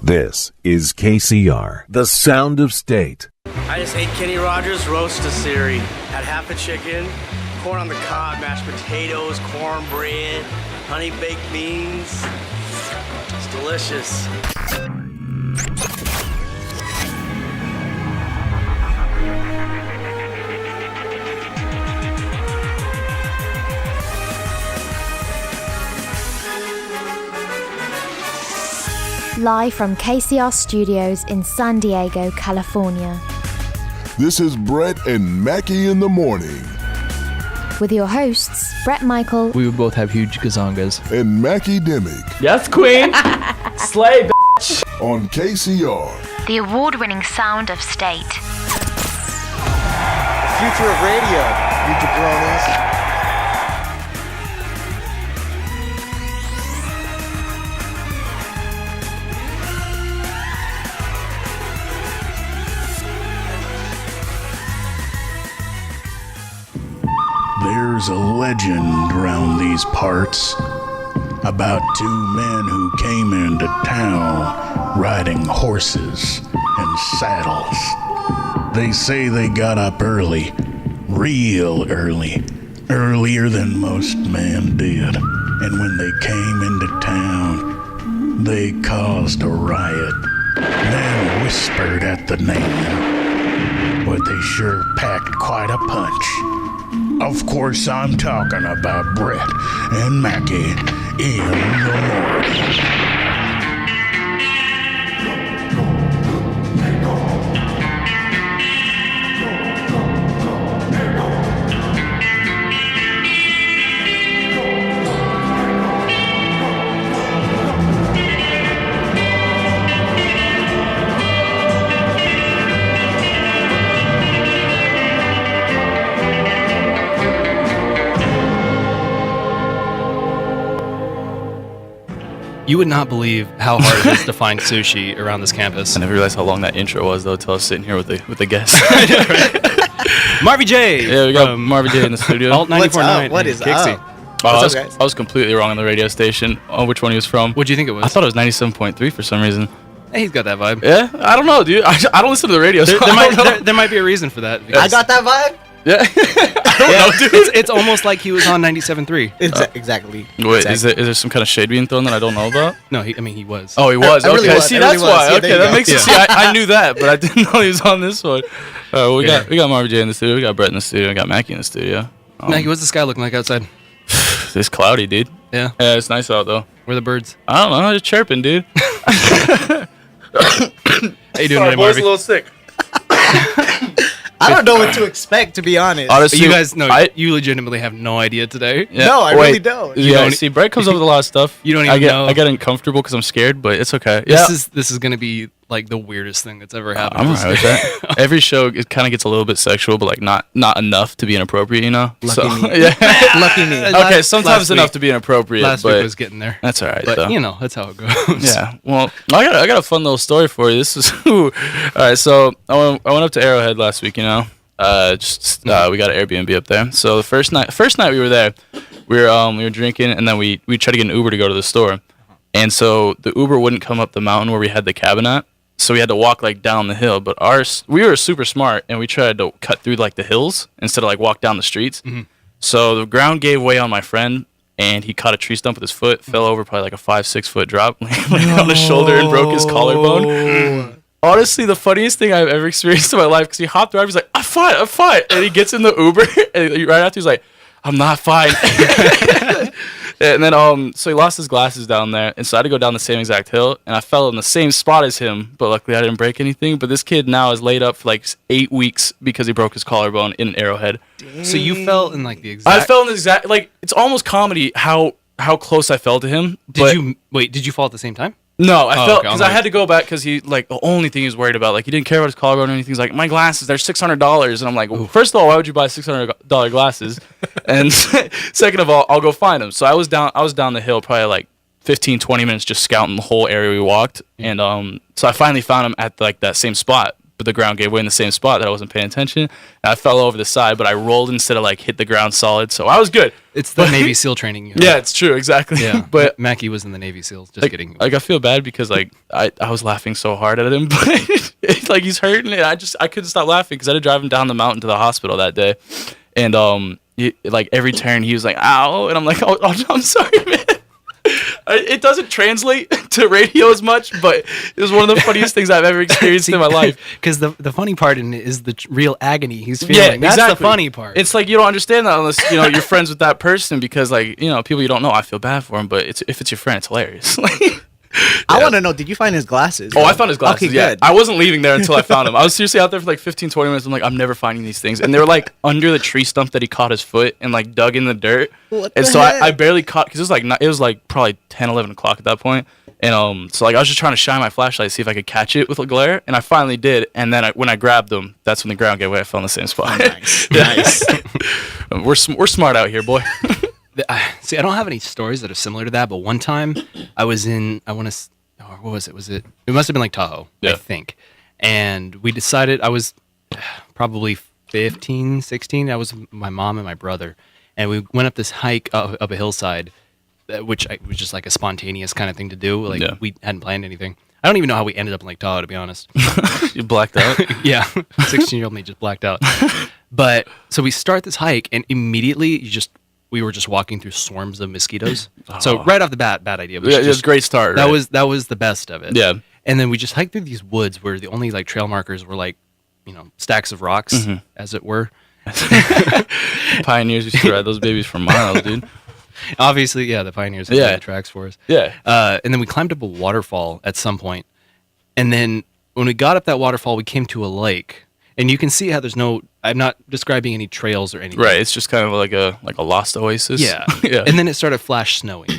This is KCR, the sound of state. I just ate Kenny Rogers' roast of Siri. Had half a chicken, corn on the cob, mashed potatoes, cornbread, honey baked beans. It's delicious. Live from KCR Studios in San Diego, California. This is Brett and Mackee in the morning. With your hosts, Brett Michael. We would both have huge gazongas. And Mackee Demick. Yes, queen. Slay, bitch. On KCR. The award-winning sound of state. The future of radio, you jabronis. There's a legend around these parts about two men who came into town riding horses and saddles. They say they got up early, real early, earlier than most men did. And when they came into town, they caused a riot. Men whispered at the name, but they sure packed quite a punch. Of course, I'm talking about Brett and Mackey in the morning. You would not believe how hard it is to find sushi around this campus. I never realized how long that intro was, though, until I was sitting here with the guests. Marvy J! Yeah, we got Marvy J in the studio. Alt 94.9. What is KyXy. up? What's up, guys? I was completely wrong on the radio station on which one he was from. What'd you think it was? I thought it was 97.3 for some reason. Hey, he's got that vibe. Yeah? I don't know, dude. I don't listen to the radio, so There might be a reason for that. I got that vibe? Yeah. I don't know, dude. It's almost like he was on 97.3. Exactly. Wait, exactly. is there some kind of shade being thrown that I don't know about? No, he was. Oh, he was. I really Okay, was. see, I that's really was. why. Yeah, Okay, there you that go. makes sense. See, I knew that, but I didn't know he was on this one. We got Marvy J in the studio. We got Brett in the studio. We got Mackey in the studio. Maggie, what's the sky looking like outside? It's cloudy, dude. Yeah. Yeah, it's nice out though. Where are the birds? I don't know, just chirping, dude. How you doing today, boy's a Marvy? little sick. I don't know what to expect, to be honest. Honestly, You guys know you legitimately have no idea today. Yeah. No, I really don't. Yeah, see, Brett comes up with a lot of stuff. You don't even know. I get uncomfortable because I'm scared, but it's okay. This is gonna be like the weirdest thing that's ever happened. I'm alright with that. Every show it kind of gets a little bit sexual, but like not enough to be inappropriate, you know. Lucky me. Yeah. Lucky me. Okay, sometimes last enough week- to be inappropriate. Last but week was getting there, that's all right, but though. you know that's how it goes. Yeah. Well, I got a fun little story for you. This is all right. So I went up to Arrowhead last week. You know, we got an Airbnb up there. So the first night we were there, we were drinking, and then we tried to get an Uber to go to the store, and so the Uber wouldn't come up the mountain where we had the cabin at. So we had to walk like down the hill, but we were super smart and we tried to cut through like the hills instead of like walk down the streets. Mm-hmm. So the ground gave way on my friend and he caught a tree stump with his foot, fell over probably like a 5-6 foot drop, landed on his shoulder and broke his collarbone. Honestly, the funniest thing I've ever experienced in my life, because he hopped around, he's like, I'm fine. And he gets in the Uber and right after he's like, I'm not fine. And then, so he lost his glasses down there, and so I had to go down the same exact hill, and I fell in the same spot as him, but luckily I didn't break anything. But this kid now is laid up for like 8 weeks because he broke his collarbone in an Arrowhead. Dang. So you fell in like the exact... I fell in the exact, like, it's almost comedy how close I fell to him. Did you fall at the same time? No, I felt because I had to go back because he like the only thing he was worried about, like he didn't care about his collarbone or anything. He's like, my glasses, they're $600, and I'm like, well, first of all, why would you buy $600 glasses? And second of all, I'll go find them. So I was down the hill probably like 15-20 minutes just scouting the whole area we walked, and so I finally found him at like that same spot. but the ground gave way in the same spot that I wasn't paying attention. And I fell over the side, but I rolled instead of like hit the ground solid. So I was good. It's the Navy SEAL training. You know? Yeah, it's true. Exactly. Yeah. But Mackey was in the Navy SEALs. Just like, kidding. Like I feel bad because like I was laughing so hard at him, but it's like he's hurting, and I couldn't stop laughing because I had to drive him down the mountain to the hospital that day, and like every turn he was like, "Ow," and I'm like, "Oh, I'm sorry, man." It doesn't translate to radio as much, but it was one of the funniest things I've ever experienced in my life. Because the funny part in it is the real agony he's feeling. Yeah, That's exactly. the funny part. It's like you don't understand that unless you're friends with that person, because like people you don't know. I feel bad for him, but if it's your friend, it's hilarious. I want to know, did you find his glasses? Oh, I found his glasses. Okay, yeah. good. I wasn't leaving there until I found them. I was seriously out there for like 15, 20 minutes. I'm like, I'm never finding these things. And they were like under the tree stump that he caught his foot and like dug in the dirt. What and the so heck? I barely caught, because it was like probably 10, 11 o'clock at that point. And so like I was just trying to shine my flashlight to see if I could catch it with a glare, and I finally did. And then when I grabbed them, that's when the ground gave way. I fell in the same spot. Nice. Nice. We're smart out here, boy. See, I don't have any stories that are similar to that, but one time I was in, what was it? It must have been like Tahoe, Yeah. I think. And we decided, I was probably 15, 16. I was with my mom and my brother. And we went up this hike up a hillside, which was just like a spontaneous kind of thing to do. Like we hadn't planned anything. I don't even know how we ended up in Lake Tahoe, to be honest. You blacked out? Yeah, 16-year-old me just blacked out. But so we start this hike, and immediately we were just walking through swarms of mosquitoes. So right off the bat, bad idea. Yeah, it was a great start. That right? was the best of it. Yeah. And then we just hiked through these woods where the only like trail markers were like, stacks of rocks, as it were. Pioneers used to ride those babies for miles, dude. Obviously, yeah, the pioneers had the tracks for us. Yeah. And then we climbed up a waterfall at some point. And then when we got up that waterfall, we came to a lake. And you can see how I'm not describing any trails or anything. Right, it's just kind of like a lost oasis. Yeah. Yeah. And then it started flash snowing.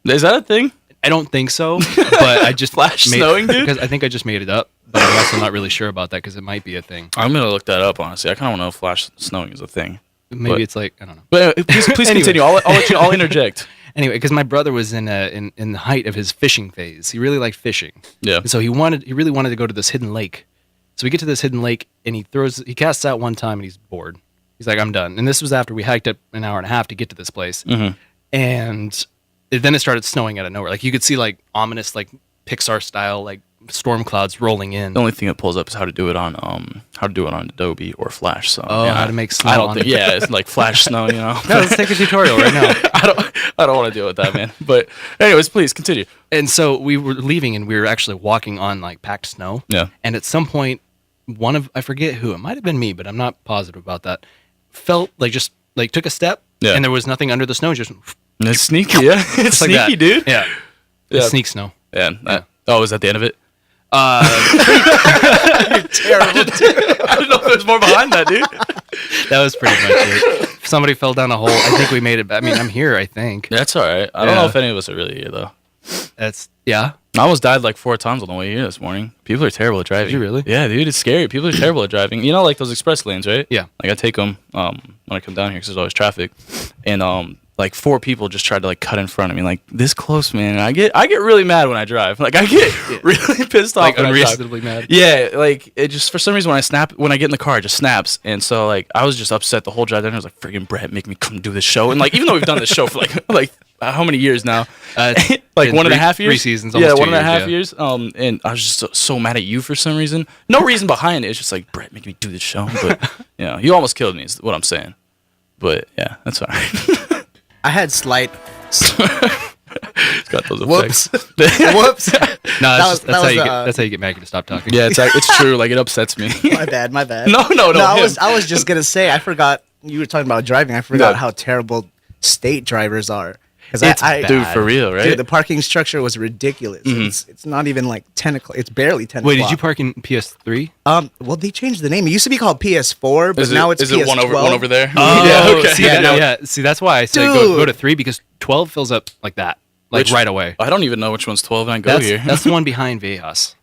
Is that a thing? I don't think so, but I just Flash snowing, dude? Because I think I just made it up, but I'm also not really sure about that because it might be a thing. I'm gonna look that up, honestly. I kind of want to know if flash snowing is a thing. Maybe it's like, I don't know. But please Anyway. continue. I'll interject. Anyway, because my brother was in the height of his fishing phase. He really liked fishing. Yeah. And so he really wanted to go to this hidden lake. So we get to this hidden lake, and he casts out one time, and he's bored. He's like, I'm done. And this was after we hiked up an hour and a half to get to this place. Mm-hmm. And then it started snowing out of nowhere. Like you could see like ominous, like Pixar style, like storm clouds rolling in. The only thing that pulls up is how to do it on Adobe or Flash. So how to make snow. I don't think. Yeah, it's like Flash snow. No, let's take a tutorial right now. I don't want to deal with that, man. But anyways, please continue. And so we were leaving, and we were actually walking on like packed snow. Yeah. And at some point, I forget who, it might have been me, but I'm not positive about that, felt like just like took a step, and there was nothing under the snow, just It's sneaky, yeah. It's like sneaky, that. dude. Yeah. Yeah. Sneak snow. Yeah. Oh, was that the end of it? Terrible. I don't know if there's more behind that, dude. That was pretty much it. If somebody fell down a hole, I think we made it. I mean, I'm here, I think. That's all right. I don't know if any of us are really here, though. Yeah. I almost died like 4 times on the way here this morning. People are terrible at driving. Did you really? Yeah, dude, it's scary. People are terrible at driving. Like those express lanes, right? Yeah. Like I take them when I come down here because there's always traffic, and like 4 people just tried to like cut in front of me, like this close, man. And I get really mad when I drive. Like I get really pissed off. Like when I drive. unreasonably mad. Yeah, like it just for some reason when I get in the car, it just snaps, and so like I was just upset the whole drive. Then I was like, "Friggin' Brett, make me come do this show." And like even though we've done this show for like how many years now? Like 1.5 years. 3 seasons. Almost Yeah, 2 1.5 years. And I was just so mad at you for some reason. No reason behind it. It's just like, Brett, make me do this show. But you almost killed me. Is what I'm saying. But yeah, that's all right. I had slight. It's got those Whoops. effects. Whoops. No, that's how you get Mackey to stop talking. Yeah, it's true. Like it upsets me. My bad. No. I was just gonna say, I forgot you were talking about driving. I forgot how terrible state drivers are. Because dude, for real, right? Dude, the parking structure was ridiculous. Mm-hmm. It's not even like 10 o'clock. It's barely 10 Wait, o'clock. did you park in PS3? Well, they changed the name. It used to be called PS4, but now it's PS12. Is it one over there? Oh, yeah, okay. See, see, that's why I said go to 3 because 12 fills up like that, right away. I don't even know which one's 12 and I go here. That's the one behind Vejas.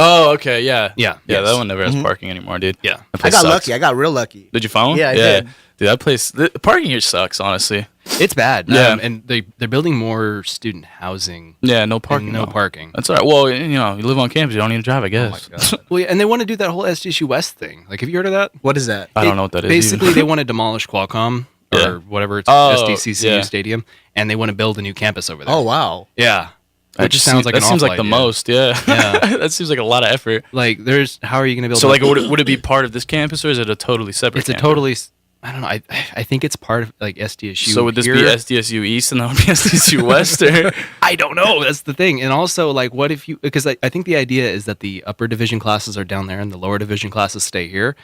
Oh, okay, yeah. Yeah. Yeah, Yes. that one never has parking anymore, dude. Yeah. That I place got sucks. lucky. I got real lucky. Did you find one? Yeah, I did. Dude, that place, the parking here sucks, honestly. It's bad. Yeah. And they're building more student housing. Yeah, no parking. And no though. parking. That's all right. Well, you know, you live on campus, you don't need to drive, I guess. Well, yeah, and they want to do that whole SDSU West thing. Like, have you heard of that? What is that? I don't know what that is. Basically, even. they want to demolish Qualcomm or Yeah. whatever it's Oh, SDCCU yeah. Stadium, and they want to build a new campus over there. Oh wow. Yeah. That Which just sounds like that an seems awful like the idea. most, yeah. Yeah. That seems like a lot of effort. Like, how are you going to build? So, like, would it be part of this campus, or is it a totally separate? It's a campus? totally. I don't know. I think it's part of like SDSU. So would this here. be SDSU East and that would be SDSU West? Or? I don't know. That's the thing. And also, like, what if you? Because I think the idea is that the upper division classes are down there and the lower division classes stay here.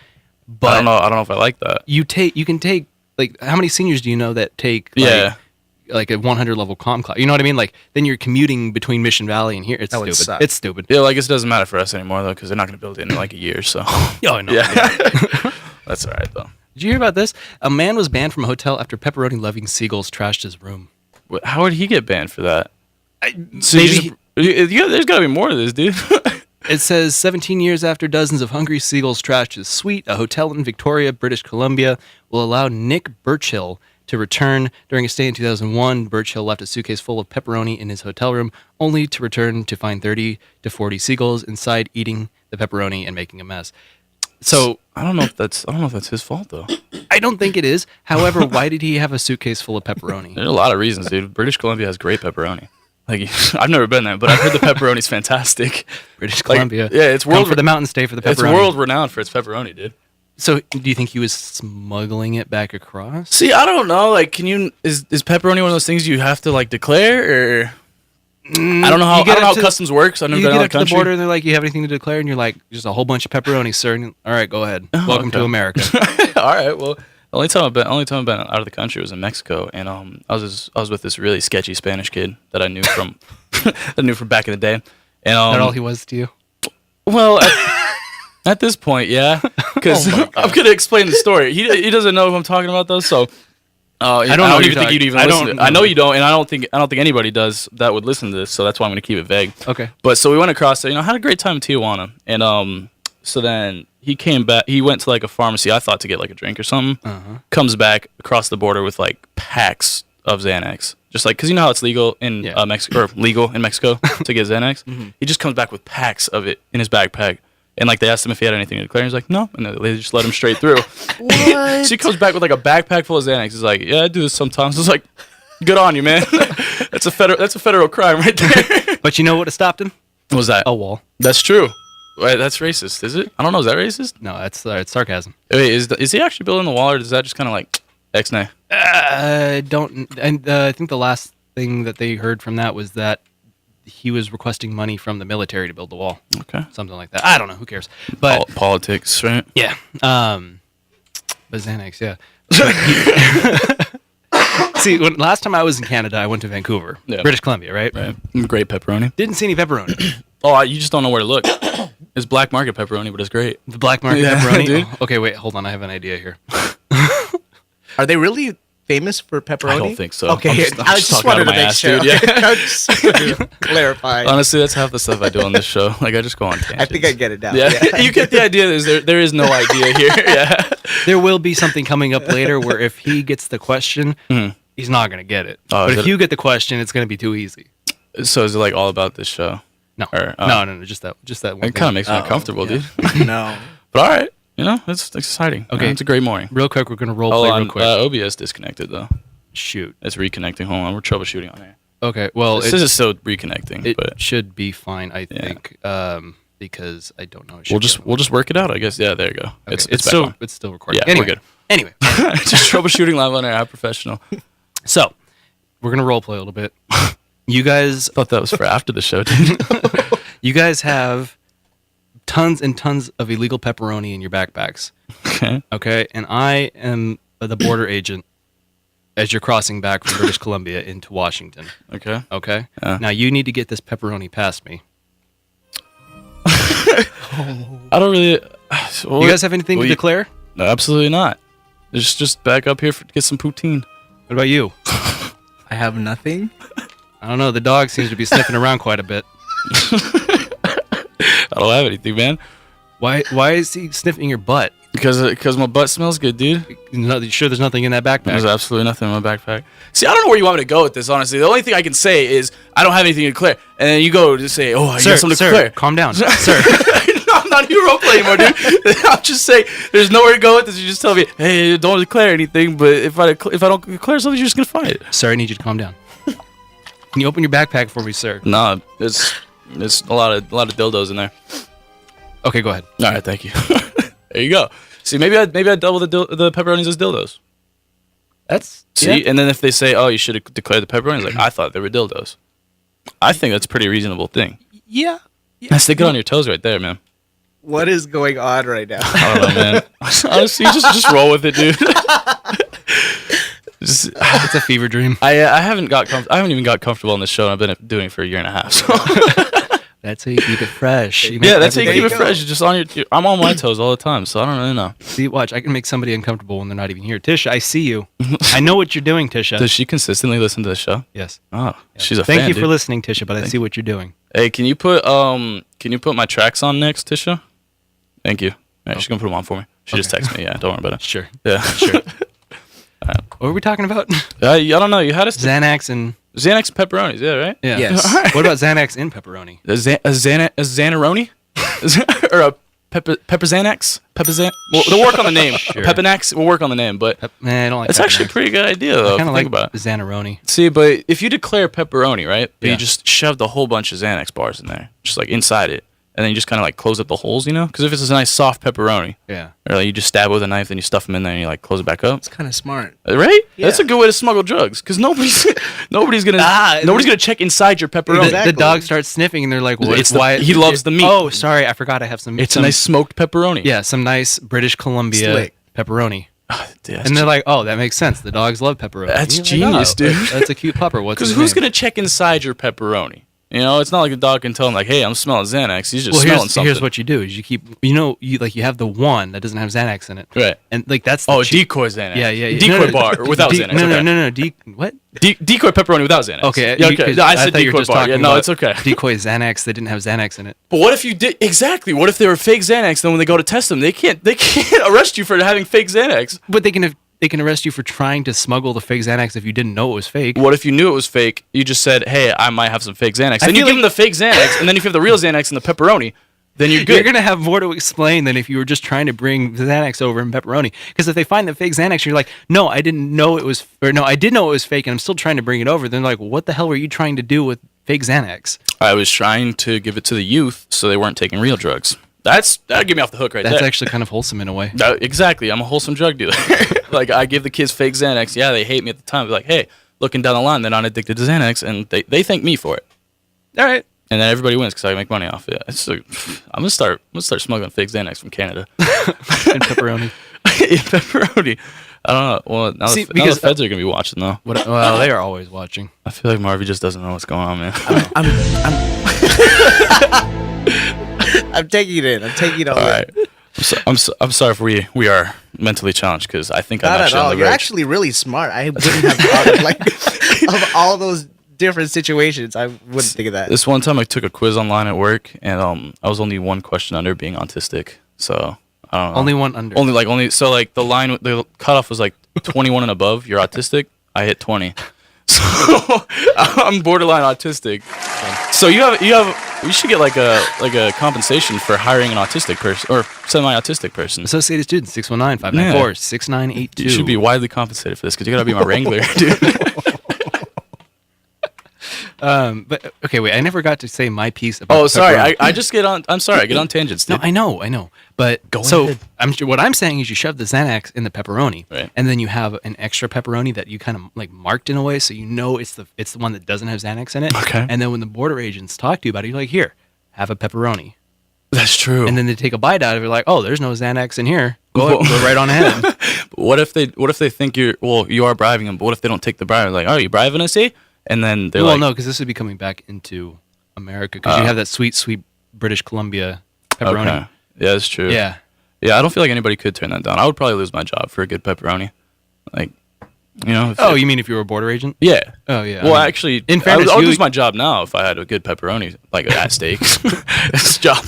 But I don't know if I like that. You can take like how many seniors do you know that take? Like a 100 level comm class. You know what I mean? Like then you're commuting between Mission Valley and here. It's That would stupid. suck. It's stupid. Yeah, well, I guess it doesn't matter for us anymore though, because they're not going to build it in like a year. So Oh no. yeah, that's all right though. Did you hear about this? A man was banned from a hotel after pepperoni-loving seagulls trashed his room. How would he get banned for that? So maybe there's got to be more to this, dude. It says 17 years after dozens of hungry seagulls trashed his suite, a hotel in Victoria, British Columbia, will allow Nick Birchill to return. During a stay in 2001, Birchill left a suitcase full of pepperoni in his hotel room, only to return to find 30 to 40 seagulls inside eating the pepperoni and making a mess. So I don't know if that's his fault though. I don't think it is. However, why did he have a suitcase full of pepperoni? There's a lot of reasons, dude. British Columbia has great pepperoni. Like I've never been there, but I've heard the pepperoni's fantastic. British Columbia. Yeah, it's Come world for the mountain, stay for the pepperoni. It's world renowned for its pepperoni, dude. So, do you think he was smuggling it back across? See, I don't know. Like, is pepperoni one of those things you have to like declare, or I don't know how customs works. I've never You been get out up of the to the country. border and they're like, "You have anything to declare?" And you're like, "Just a whole bunch of pepperoni, sir." And, all right, go ahead. Welcome to okay. America. All right. Well, the only time I've been out of the country was in Mexico, and I was with this really sketchy Spanish kid that I knew from back in the day. And That all he was to you? well, at this point, yeah, because I'm gonna explain the story. He doesn't know who I'm talking about though, so. I don't even think you'd even listen. I know you don't, and I don't think anybody does that would listen to this. So that's why I'm going to keep it vague. Okay. But so we went across there. Had a great time in Tijuana, and so then he came back. He went to like a pharmacy. I thought to get like a drink or something. Comes back across the border with like packs of Xanax, just like because you know how it's legal in Mexico or legal in Mexico to get Xanax. He just comes back with packs of it in his backpack. And like they asked him if he had anything to declare, and he's like, no, and they just let him straight through. What? So he comes back with like a backpack full of Xanax. He's like, yeah, I do this sometimes. It's like, good on you, man. That's a federal crime right there. But you know what stopped him? What was that? A wall. That's true. Wait, that's racist, is it? I don't know. Is that racist? No, it's sarcasm. Wait, is he actually building the wall, or is that just kind of like X-nay? Don't. And I think the last thing that they heard from that was that he was requesting money from the military to build the wall. Okay. Something like that. I don't know. Who cares? But politics, right? yeah. But Xanax, yeah. See, last time I was in Canada, I went to Vancouver, British Columbia, right? Right. Great pepperoni. Didn't see any pepperoni. You just don't know where to look. It's black market pepperoni, but it's great. The black market Yeah, pepperoni? dude. Oh, okay, wait, hold on. I have an idea here. Are they really famous for pepperoni? I don't think so. Okay, I'm I just talking out wanted of to my make ass, sure. dude. Yeah. Okay, I just clarify. Honestly, that's half the stuff I do on this show. Like, I just go on tangents. I think I get it now. Yeah, you get the idea. There is no idea here. Yeah. There will be something coming up later where if he gets the question, he's not going to get it. Oh, but if you get the question, it's going to be too easy. So is it like all about this show? No, Or, no, just that one It thing. kind of makes me uncomfortable, dude. No. But all right, it's exciting. Okay. It's a great morning. Real quick, we're going to role Hold play on, real quick. OBS disconnected though. Shoot. It's reconnecting. Hold on, we're troubleshooting on here. Okay, well, This is still reconnecting, it but should be fine, I think, because I don't know. we'll just work it out, I guess. Yeah, there you go. Okay. It's back still on. it's still recording. Yeah, Anyway, we're good. Anyway, Just troubleshooting live on air. How professional. so we're gonna role play a little bit. You guys, Thought that was for after the show, dude. you guys have tons and tons of illegal pepperoni in your backpacks. Okay. Okay, and I am the border agent as you're crossing back from British Columbia into Washington. Okay. Okay. Yeah. Now you need to get this pepperoni past me. I don't really. You guys have anything to declare? No, absolutely not. Just back up here to get some poutine. What about you? I have nothing. I don't know. The dog seems to be sniffing around quite a bit. I don't have anything, man. Why is he sniffing your butt? Because my butt smells good, dude. You sure there's nothing in that backpack? There's absolutely nothing in my backpack. See, I don't know where you want me to go with this, honestly. The only thing I can say is I don't have anything to declare. And then you go to say, oh, I got something to declare. Calm down, sir. No, I'm not your role play anymore, dude. I'm just saying, there's nowhere to go with this. You just tell me, hey, don't declare anything. But if I don't declare something, you're just gonna find it. Sir, I need you to calm down. Can you open your backpack for me, sir? No, it's a lot of dildos in there. Okay, go ahead. All right, thank you. There you go. See, maybe I double the pepperonis as dildos. And then if they say, oh, you should have declared the pepperonis, like I thought they were dildos. I think that's a pretty reasonable thing. Yeah. That's the good on your toes right there, man. What is going on right now? I don't know, man. Honestly, just roll with it, dude. It's a fever dream. I haven't even got comfortable on this show, and I've been doing it for a year and a half. So. That's how you keep it fresh. That's how you keep it fresh. Just I'm on my toes all the time, so I don't really know. See, watch. I can make somebody uncomfortable when they're not even here. Tisha, I see you. I know what you're doing, Tisha. Does she consistently listen to the show? Yes. Oh, yes. She's a fan. Thank you for listening, Tisha. But I see what you're doing. Hey, can you put my tracks on next, Tisha? Thank you. All right, she's gonna put them on for me. She just texted me. Yeah, don't worry about it. Sure. Yeah. Sure. What were we talking about? I don't know. You had us Xanax and pepperonis. Yeah, right. Yeah. Yes. Right. What about Xanax in pepperoni? A Xanaroni? Or a Pepper Xanax? We'll work on the name. Sure. Pepinax. We'll work on the name, but I don't like. it's actually a pretty good idea though. I kind of like about it. Xanaroni. See, but if you declare pepperoni, right? But Yeah. you just shoved a whole bunch of Xanax bars in there, just like inside it, and then you just kind of like close up the holes, you know? Because if it's a nice soft pepperoni, Yeah. or like you just stab it with a knife, then you stuff them in there and you like close it back up. It's kind of smart. Right? Yeah. That's a good way to smuggle drugs because nobody's gonna check inside your pepperoni. Exactly. The dog starts sniffing, and they're like, "What? He loves the meat. Oh, sorry, I forgot. I have some. It's a nice smoked pepperoni. Yeah, some nice British Columbia Slick. pepperoni. Dude, And they're like, "Oh, that makes sense. The dogs love pepperoni." That's You're genius, like, dude. That's a cute pupper. What's because his who's name? gonna check inside your pepperoni? You know, it's not like the dog can tell him like, "Hey, I'm smelling Xanax." He's just smelling something. Here's what you do: is you keep, you have the one that doesn't have Xanax in it, Right. And like that's the decoy Xanax. Yeah. Decoy bar without Xanax. No. What? Decoy pepperoni without Xanax. Okay. Yeah, okay. I said thought you were decoy just bar. talking Yeah, no, about it's okay. Decoy Xanax. They didn't have Xanax in it. But what if you did exactly? What if they were fake Xanax? Then when they go to test them, they can't arrest you for having fake Xanax. But they can arrest you for trying to smuggle the fake Xanax if you didn't know it was fake. What if you knew it was fake? You just said, "Hey, I might have some fake Xanax." Then you feel give them the fake Xanax, and then if you have the real Xanax and the pepperoni, then you're good. You're gonna have more to explain than if you were just trying to bring Xanax over in pepperoni. Because if they find the fake Xanax, you're like, "No, I didn't know it was," or "No, I did know it was fake, and I'm still trying to bring it over." Then they're like, "What the hell were you trying to do with fake Xanax?" I was trying to give it to the youth so they weren't taking real drugs. That'd get me off the hook right there. That's actually kind of wholesome in a way. Exactly. I'm a wholesome drug dealer. Like, I give the kids fake Xanax. Yeah, they hate me at the time. But like, hey, looking down the line, they're not addicted to Xanax, and they thank me for it. All right. And then everybody wins because I make money off it. I'm gonna start smuggling fake Xanax from Canada. And pepperoni. Yeah, pepperoni. I don't know. Well, now the feds are gonna be watching though. Well, they are always watching. I feel like Marvy just doesn't know what's going on, man. I'm taking it in. I'm taking it all. All right. I'm sorry if we are mentally challenged because I think I'm Not at actually all. on the You're verge. actually really smart. I wouldn't have thought of of all those different situations. I wouldn't think of that. This one time I took a quiz online at work, and I was only one question under being autistic. So I don't know. Only one under. So like the cutoff was like 21 and above. You're autistic. I hit 20. So I'm borderline autistic. So you should get like a compensation for hiring an autistic person or semi-autistic person. Associated Students 619-594-6982. You should be widely compensated for this because you gotta be my wrangler, dude. But okay, wait. I never got to say my piece about. Oh, sorry. pepperoni. I just get on. I'm sorry. I get on tangents, dude. No, I know. But ahead. What I'm saying is you shove the Xanax in the pepperoni, Right. and then you have an extra pepperoni that you kind of like marked in a way, so you know it's the one that doesn't have Xanax in it. Okay. And then when the border agents talk to you about it, you're like, here, have a pepperoni. That's true. And then they take a bite out of it, like, oh, there's no Xanax in here. Go right on ahead. What if they think you are bribing them? But what if they don't take the bribe? Like, oh, you bribing us, eh? And then they're no, because this would be coming back into America because you have that sweet British Columbia pepperoni. Okay. Yeah, that's true. Yeah. Yeah, I don't feel like anybody could turn that down. I would probably lose my job for a good pepperoni. Like, you know. You mean if you were a border agent? Yeah. Oh, yeah. Well, actually, in fairness, I would lose my job now if I had a good pepperoni, like at steaks. This job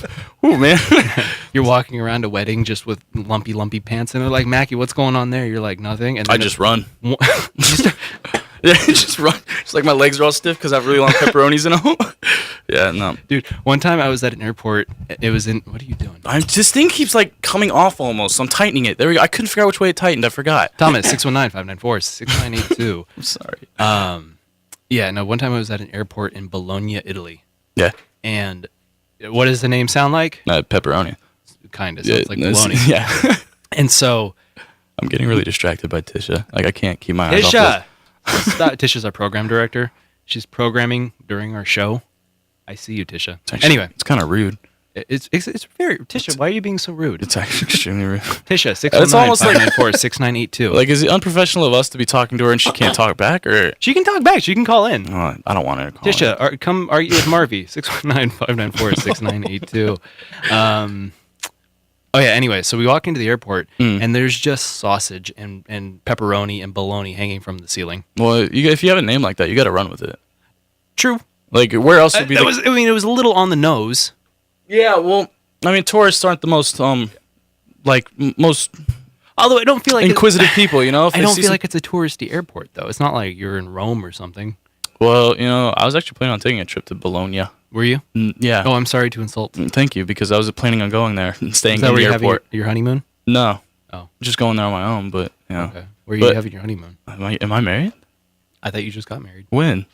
Ooh, man. You're walking around a wedding just with lumpy pants, and they're like, Mackey, what's going on there? You're like, nothing. And I just run. You Yeah, just run. It's like my legs are all stiff because I have really long pepperonis in them. Yeah, no. Dude, one time I was at an airport. It was in. What are you doing? This thing keeps like coming off almost. So I'm tightening it. There we go. I couldn't figure out which way it tightened. I forgot. Thomas, 619-594-6982. I'm sorry. Yeah, no, one time I was at an airport in Bologna, Italy. Yeah. And what does the name sound like? Pepperoni. Kind of. Sounds like bologna. Yeah. And so... I'm getting really distracted by Tisha. Like, I can't keep my eyes off this. Tisha! Tisha's our program director. She's programming during our show. I see you, Tisha. Anyway. It's kind of rude. It's very... Tisha, why are you being so rude? It's actually extremely rude. Tisha, It's almost like 619-594-6982. Like, is it unprofessional of us to be talking to her and she can't talk back, or? She can talk back. She can call in. I don't want her to call Tisha, come argue with Marvy. 619-594-6982. Oh, yeah, anyway, so we walk into the airport, and there's just sausage and pepperoni and bologna hanging from the ceiling. Well, if you have a name like that, you got to run with it. True. Like, where else would be it was a little on the nose. Yeah, well, I mean, tourists aren't the most, most... Although I don't feel like... inquisitive people, you know? I don't feel like it's a touristy airport, though. It's not like you're in Rome or something. Well, I was actually planning on taking a trip to Bologna. Were you? Yeah. Oh, I'm sorry to insult. Thank you, because I was planning on going there and staying Is that in where the you're airport. having your honeymoon? No. Oh. Just going there on my own, but, Okay. Where are you having your honeymoon? Am I married? I thought you just got married. When?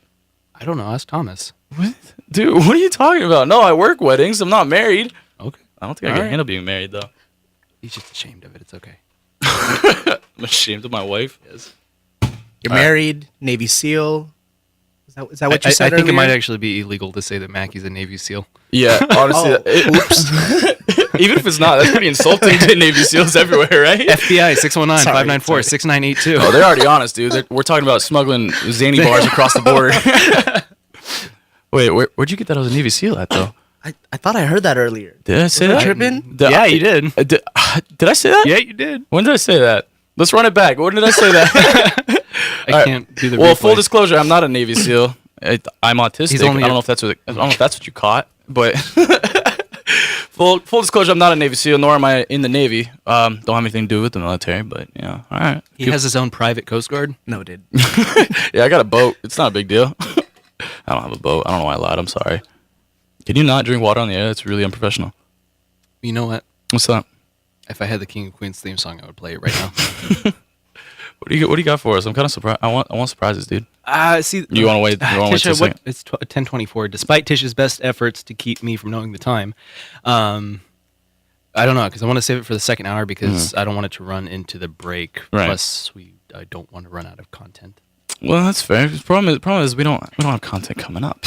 I don't know. Ask Thomas. What? Dude, what are you talking about? No, I work weddings. I'm not married. Okay. I don't think I can handle being married, though. He's just ashamed of it. It's okay. I'm ashamed of my wife. Yes. You're married, Navy SEAL. Is that what you said I think earlier? it might actually be illegal to say that Mackey's a Navy SEAL. Yeah, honestly. Oops. Even if it's not, that's pretty insulting to Navy SEAls everywhere, right? FBI 619-594-6982. Oh, they're already honest, dude. We're talking about smuggling zany bars across the border. Wait, where'd you get that I was a Navy SEAL at, though? I thought I heard that earlier. Did I say that? Tripping? Yeah, you did. Did I say that? Yeah, you did. When did I say that? Let's run it back. When did I say that? I can't do the Well, replay. full disclosure, I'm not a Navy SEAL. I'm autistic. I don't know if that's what you caught, but full disclosure, I'm not a Navy SEAL, nor am I in the Navy. Don't have anything to do with the military, but all right. He has his own private Coast Guard. No, dude. Yeah, I got a boat. It's not a big deal. I don't have a boat. I don't know why I lied. I'm sorry. Can you not drink water on the air? That's really unprofessional. You know what? What's that? If I had the King of Queens theme song, I would play it right now. What do you got for us? I'm kind of surprised. I want surprises, dude. See, You want to wait? You want to wait till a second? It's 10:24. Despite Tish's best efforts to keep me from knowing the time, I don't know, because I want to save it for the second hour because I don't want it to run into the break. Right. Plus, I don't want to run out of content. Well, that's fair. The problem is we don't have content coming up.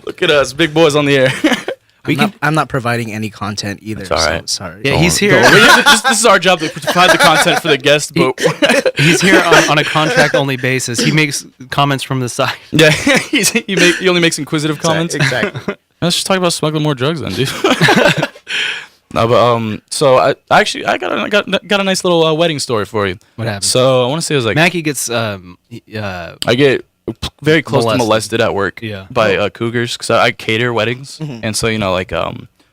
Look at us, big boys on the air. I'm not providing any content either. It's all right. So sorry. Yeah, he's here. This is our job to provide the content for the guest, but He's here on a contract-only basis. He makes comments from the side. yeah, he only makes inquisitive comments. Exactly. Let's just talk about smuggling more drugs, then, dude. No, but so I got a nice little wedding story for you. What happened? So I want to say it was like Mackey gets I get very close to molested at work by cougars because I cater weddings, and so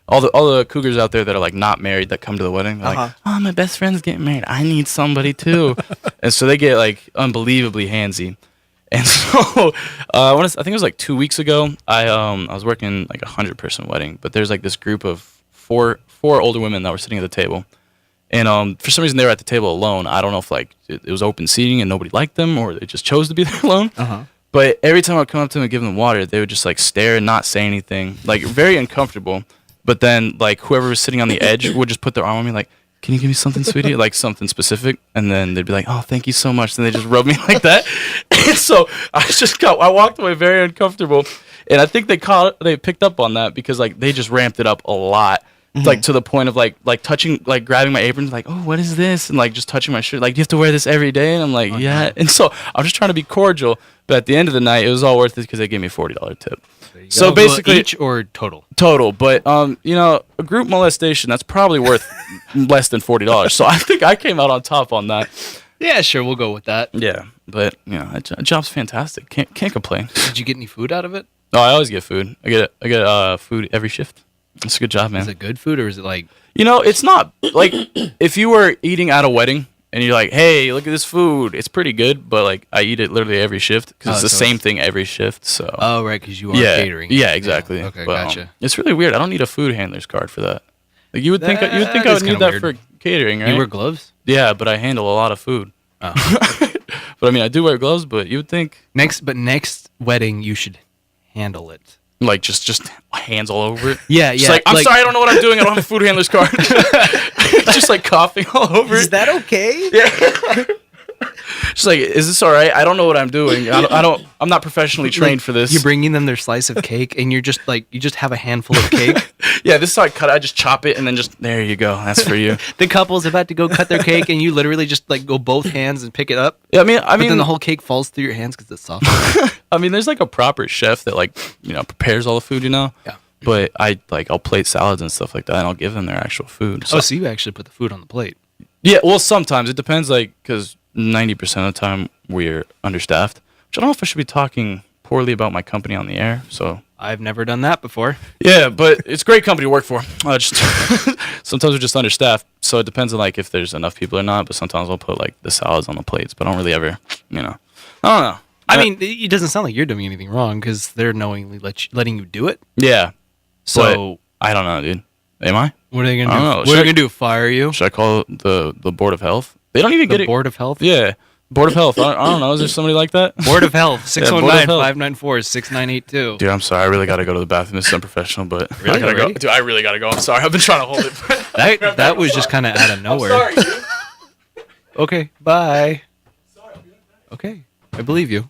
all the cougars out there that are like not married that come to the wedding, they're like, oh, my best friend's getting married, I need somebody too, and so they get like unbelievably handsy. And so I think it was like 2 weeks ago. I was working like 100-person wedding, but there's like this group of four older women that were sitting at the table. And for some reason, they were at the table alone. I don't know if like it was open seating and nobody liked them, or they just chose to be there alone. But every time I would come up to them and give them water, they would just like stare and not say anything, like very uncomfortable. But then like whoever was sitting on the edge would just put their arm on me, like, "Can you give me something, sweetie?" Like something specific. And then they'd be like, "Oh, thank you so much." And they just rub me like that. And so I walked away very uncomfortable. And I think they picked up on that because like they just ramped it up a lot. Like to the point of like touching, like grabbing my apron, like, "Oh, what is this?" And like just touching my shirt, like, "Do you have to wear this every day?" And I'm like, "Yeah." And so I was just trying to be cordial, but at the end of the night, it was all worth it because they gave me a $40 tip. So basically, each or total? Total, but a group molestation, that's probably worth less than $40. So I think I came out on top on that. Yeah, sure, we'll go with that. Yeah, but a job's fantastic. Can't complain. Did you get any food out of it? No, I always get food. I get food every shift. It's a good job, man. Is it good food or is it like? It's not like if you were eating at a wedding and you're like, hey, look at this food. It's pretty good, but like I eat it literally every shift because it's the same thing every shift. So. Oh, right, because you are catering. Yeah, exactly. Yeah. Okay, but, gotcha. It's really weird. I don't need a food handler's card for that. Like you would think I would need that for catering, right? You wear gloves? Yeah, but I handle a lot of food. Oh. But I mean, I do wear gloves, but you would think next wedding you should handle it. Like just hands all over it. Yeah. Just like, I'm sorry, I don't know what I'm doing. I don't have a food handler's card. Just like coughing all over it. Is that okay? Yeah. Just like, is this all right? I don't know what I'm doing. I'm not professionally trained for this. You're bringing them their slice of cake, and you just have a handful of cake. Yeah, this is how I cut it. I just chop it, and then just there you go. That's for you. The couple's about to go cut their cake, and you literally just like go both hands and pick it up. Yeah, I mean, but then the whole cake falls through your hands because it's soft. I mean, there's like a proper chef that like prepares all the food. Yeah. But I'll plate salads and stuff like that, and I'll give them their actual food. So you actually put the food on the plate? Yeah. Well, sometimes it depends. Like, because 90% of the time we're understaffed. Which I don't know if I should be talking poorly about my company on the air. So I've never done that before. Yeah, but it's a great company to work for. Just sometimes we're just understaffed, so it depends on like if there's enough people or not. But sometimes I'll put like the salads on the plates, but I don't really ever, I don't know. I mean, it doesn't sound like you're doing anything wrong because they're knowingly letting you do it. Yeah. So I don't know, dude. Am I? What are they gonna do? Know. What are they gonna do? Fire you? Should I call the Board of Health? They don't even get it. Board of Health? Yeah. Board of Health. I don't know. Is there somebody like that? Board of Health. 619-594-6982. Dude, I'm sorry. I really got to go to the bathroom. This is unprofessional, but really? I gotta go. Dude, I really got to go. I'm sorry. I've been trying to hold it. that was just kind of out of nowhere. I'm sorry, dude. Okay, bye. Okay, I believe you.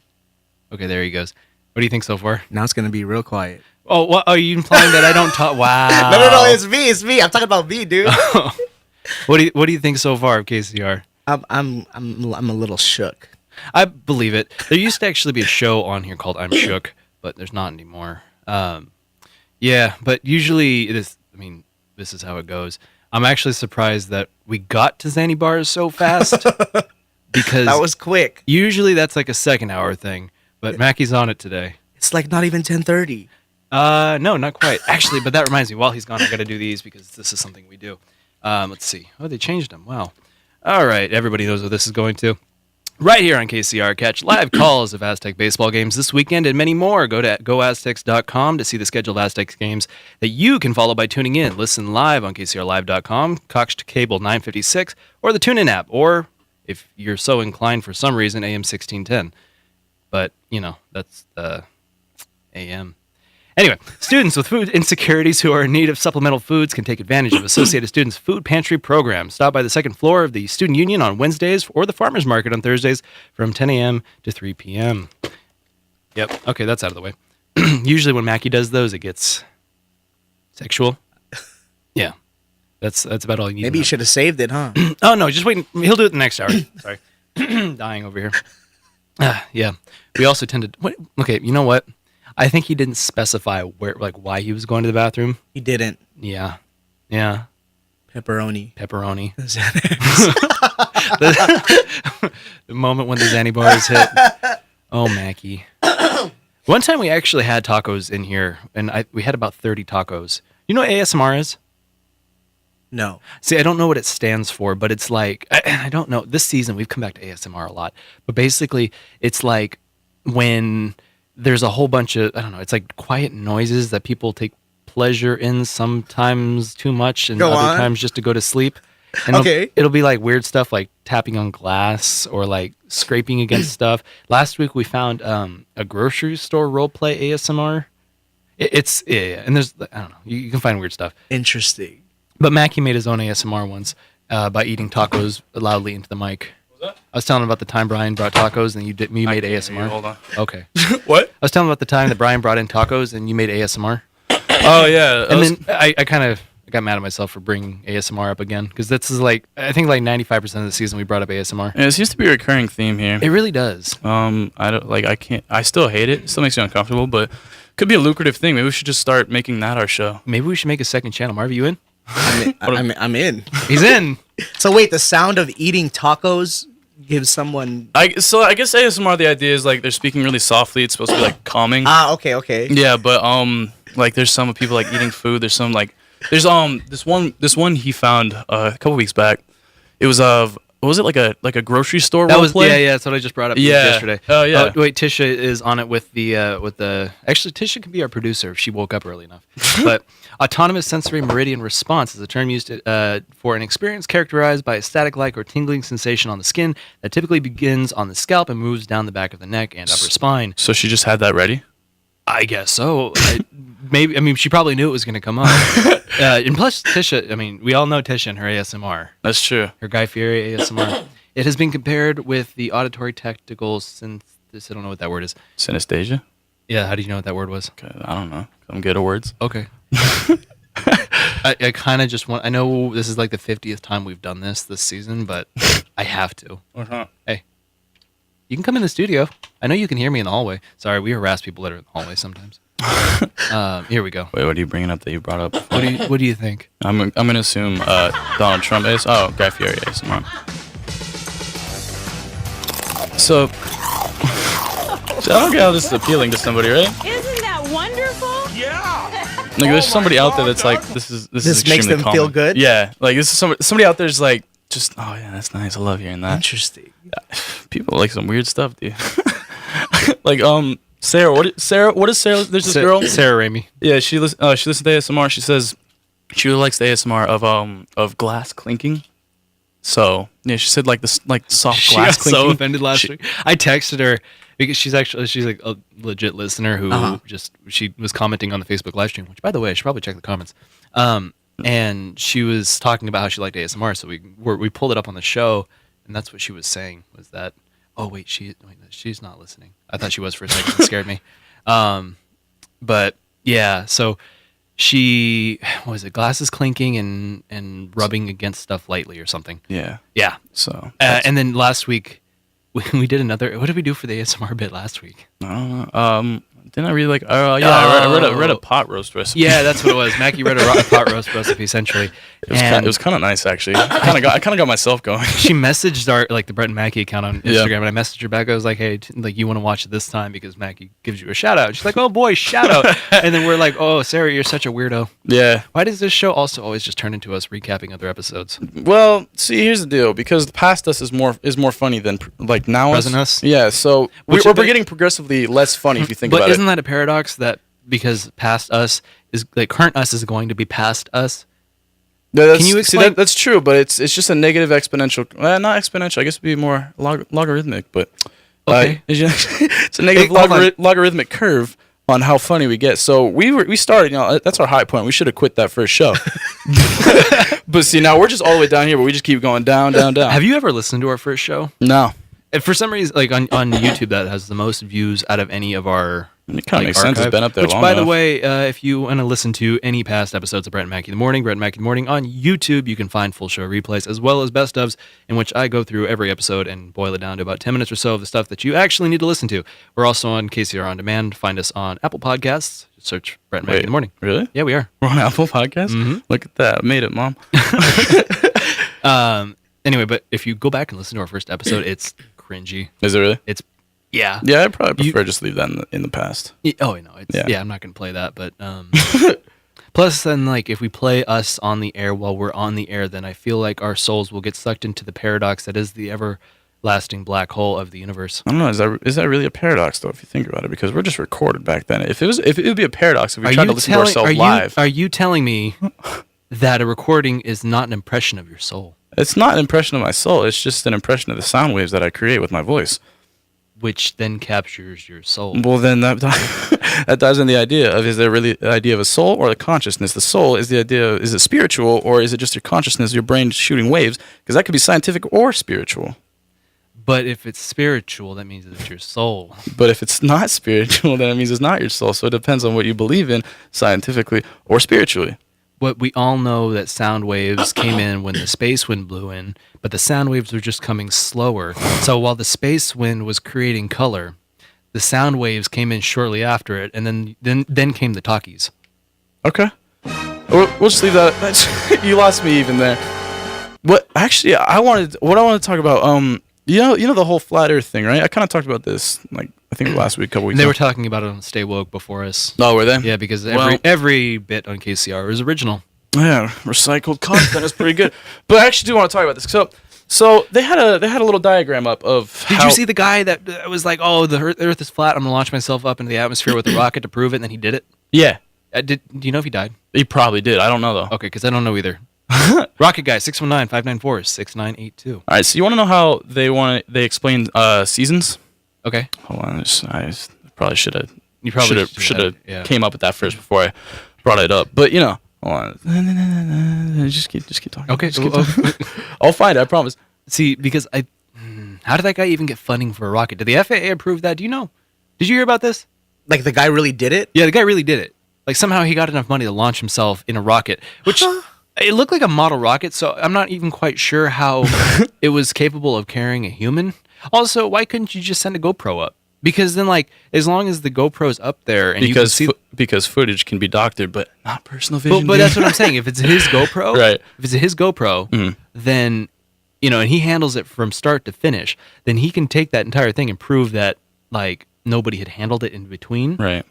Okay, there he goes. What do you think so far? Now it's gonna be real quiet. Oh, what are you implying that I don't talk? Wow. No, it's me. I'm talking about me, dude. What do you think so far of KCR? I'm a little shook. I believe it. There used to actually be a show on here called I'm Shook, but there's not anymore. Yeah, but usually it is. I mean, this is how it goes. I'm actually surprised that we got to Zanny Bars so fast because that was quick. Usually that's like a second hour thing, but Mackey's on it today. It's like not even 10:30. No, not quite. Actually, but that reminds me. While he's gone, I got to do these because this is something we do. Let's see. Oh, they changed them. Wow. All right, everybody knows what this is going to. Right here on KCR, catch live calls of Aztec baseball games this weekend and many more. Go to goaztecs.com to see the scheduled Aztecs games that you can follow by tuning in. Listen live on kcrlive.com, Cox Cable 956, or the TuneIn app, or if you're so inclined for some reason, AM 1610. But, that's AM. Anyway, students with food insecurities who are in need of supplemental foods can take advantage of Associated Students' Food Pantry program. Stop by the second floor of the Student Union on Wednesdays or the Farmers Market on Thursdays from 10 a.m. to 3 p.m. Yep. Okay, that's out of the way. Usually when Mackey does those, it gets sexual. Yeah. That's about all you need. Maybe you should have saved it, huh? Oh, no, just wait. He'll do it the next hour. Sorry. Dying over here. Yeah. We also tend to... Okay, you know what? I think he didn't specify why he was going to the bathroom. He didn't. Yeah. Pepperoni. The moment when the Zanny Bars hit. Oh, Mackey. One time we actually had tacos in here, and we had about 30 tacos. You know what ASMR is? No. See, I don't know what it stands for, but it's like, I don't know. This season, we've come back to ASMR a lot. But basically, it's like when... there's a whole bunch of, I don't know, it's like quiet noises that people take pleasure in, sometimes too much and other times just to go to sleep. And it'll be like weird stuff like tapping on glass or like scraping against stuff. Last week we found a grocery store roleplay ASMR. It's and there's, I don't know, you can find weird stuff. Interesting. But Mackey made his own ASMR once by eating tacos loudly into the mic. I was telling him about the time Brian brought tacos and you made ASMR. Hold on. Okay. What? I was telling him about the time that Brian brought in tacos and you made ASMR. Oh, yeah. And then I kind of got mad at myself for bringing ASMR up again because this is like, I think like 95% of the season we brought up ASMR. Yeah, it seems to be a recurring theme here. It really does. I still hate it. It still makes me uncomfortable, but could be a lucrative thing. Maybe we should just start making that our show. Maybe we should make a second channel. Marvy, you in? I'm in. He's in. So wait, the sound of eating tacos give someone? I guess ASMR, the idea is like they're speaking really softly. It's supposed to be like calming. Okay. Yeah, but like there's some people like eating food. There's some like there's this one he found a couple weeks back. It was what was it, like a grocery store That role was play? yeah, that's what I just brought up Yeah. yesterday. Oh, yeah. Wait, Tisha is on it with the actually Tisha can be our producer if she woke up early enough. But autonomous sensory meridian response is a term used for an experience characterized by a static-like or tingling sensation on the skin that typically begins on the scalp and moves down the back of the neck and upper spine. So she just had that ready? I guess so. Maybe. I mean, she probably knew it was going to come up. And plus, Tisha. I mean, we all know Tisha and her ASMR. That's true. Her Guy Fieri ASMR. It has been compared with the auditory tactical I don't know what that word is. Synesthesia? Yeah. How do you know what that word was? Okay, I don't know. I'm good at words. Okay. I kind of just want. I know this is like the 50th time we've done this season, but I have to. Hey, you can come in the studio. I know you can hear me in the hallway. Sorry, we harass people that are in the hallway sometimes. Here we go. Wait, what are you bringing up that you brought up? What do you think? I'm gonna assume Donald Trump is. Oh, Guy Fieri is. Come on. So I don't get how this is appealing to somebody, right? Isn't that wonderful? Like, there's somebody out there that's like, this is This extremely makes them calming. feel good? Yeah, like this is somebody out there's like, just oh yeah, that's nice. I love hearing that. Interesting. People like some weird stuff, dude. Like Sarah, what is Sarah? There's this girl, Sarah Raimi. Yeah, she listens to ASMR. She says she really likes the ASMR of glass clinking. So yeah, she said like this like soft She glass got clinking. so offended last week. I texted her because she's like a legit listener who she was commenting on the Facebook live stream. Which, by the way, I should probably check the comments. And she was talking about how she liked ASMR. So we pulled it up on the show, and that's what she was saying was that. Oh wait, she's not listening. I thought she was for a second. It scared me. But yeah, so she what was it? Glasses clinking and rubbing against stuff lightly or something. Yeah. Yeah. So And then last week we did another. What did we do for the ASMR bit last week? I don't know. Didn't I read like? I read a pot roast recipe. Yeah, that's what it was. Mackee read a pot roast recipe essentially. It was kind of nice actually. I kind of got myself going. She messaged the Brett and Mackey account on Instagram, and I messaged her back. I was like, "Hey, you want to watch it this time because Mackey gives you a shout out." She's like, "Oh boy, shout out!" And then we're like, "Oh, Sarah, you're such a weirdo." Yeah. Why does this show also always just turn into us recapping other episodes? Well, see, here's the deal. Because the past us is more funny than like now Present us? Yeah. So we're getting progressively less funny if you think about it. But isn't that a paradox that because past us is like current us is going to be past us? Can you explain? That's true, but it's just a negative exponential. Not exponential. I guess it'd be more logarithmic, but okay. It's a negative logarithmic curve on how funny we get. So we started. That's our high point. We should have quit that first show. But see, now we're just all the way down here, but we just keep going down. Have you ever listened to our first show? No. And for some reason, like on YouTube, that has the most views out of any of our. It kind of makes sense. It's been up there Which, long by enough. the way, if you want to listen to any past episodes of Brett and Mackey in the Morning, Brett and Mackey in the Morning on YouTube, you can find full show replays as well as best ofs, in which I go through every episode and boil it down to about 10 minutes or so of the stuff that you actually need to listen to. We're also on KCR On Demand. Find us on Apple Podcasts. Search Brett and Mackey in the Morning. Really? Yeah, we are. We're on Apple Podcasts? Mm-hmm. Look at that. I made it, Mom. Anyway, but if you go back and listen to our first episode, it's cringy. Is it really? It's yeah. Yeah, I'd probably prefer just leave that in the past. Oh, no. Yeah, I'm not going to play that. But plus, then, like, if we play us on the air while we're on the air, then I feel like our souls will get sucked into the paradox that is the everlasting black hole of the universe. I don't know. Is that really a paradox, though, if you think about it? Because we're just recorded back then. If it would be a paradox if we tried to listen to ourselves live. Are you telling me that a recording is not an impression of your soul? It's not an impression of my soul. It's just an impression of the sound waves that I create with my voice. Which then captures your soul. Well, then that dives in the idea of, is there really the idea of a soul or a consciousness? The soul is the idea, is it spiritual or is it just your consciousness, your brain shooting waves? Because that could be scientific or spiritual. But if it's spiritual, that means it's your soul. But if it's not spiritual, then it means it's not your soul. So it depends on what you believe in scientifically or spiritually. But we all know that sound waves came in when the space wind blew in, but the sound waves were just coming slower. So while the space wind was creating color, the sound waves came in shortly after it, and then came the talkies. Okay. We'll just leave that. You lost me even there. What I want to talk about. You know the whole flat Earth thing, right? I kind of talked about this, like I think last week, a couple weeks. They ago. were talking about it on Stay Woke before us. Oh, were they? Yeah, because Well- every bit on KCR is original. Yeah, recycled content is pretty good. But I actually do want to talk about this. So they had a little diagram up of. Did you see the guy that was like, "Oh, the Earth is flat. I'm gonna launch myself up into the atmosphere with a rocket to prove it," and then he did it? Yeah, Do you know if he died? he probably did. I don't know though. Okay, because I don't know either. Rocket guy 619-594-6982. All right, so you want to know how they explain seasons? Okay, Hold on, I probably should have. you probably should have yeah. came up with that first before I brought it up. But hold on. Just keep talking. Okay, Just keep talking. I'll find it. I promise. see, because how did that guy even get funding for a rocket? Did the FAA approve that? Do you know? Did you hear about this? Like the guy really did it? Yeah, the guy really did it. Like somehow he got enough money to launch himself in a rocket, which it looked like a model rocket. So I'm not even quite sure how it was capable of carrying a human. Also, why couldn't you just send a GoPro up? Because then, like, as long as the GoPro's up there and you can see, because footage can be doctored, but not personal vision. but that's what I'm saying. If it's his GoPro, Right. If it's his GoPro, then and he handles it from start to finish. Then he can take that entire thing and prove that like nobody had handled it in between. Right.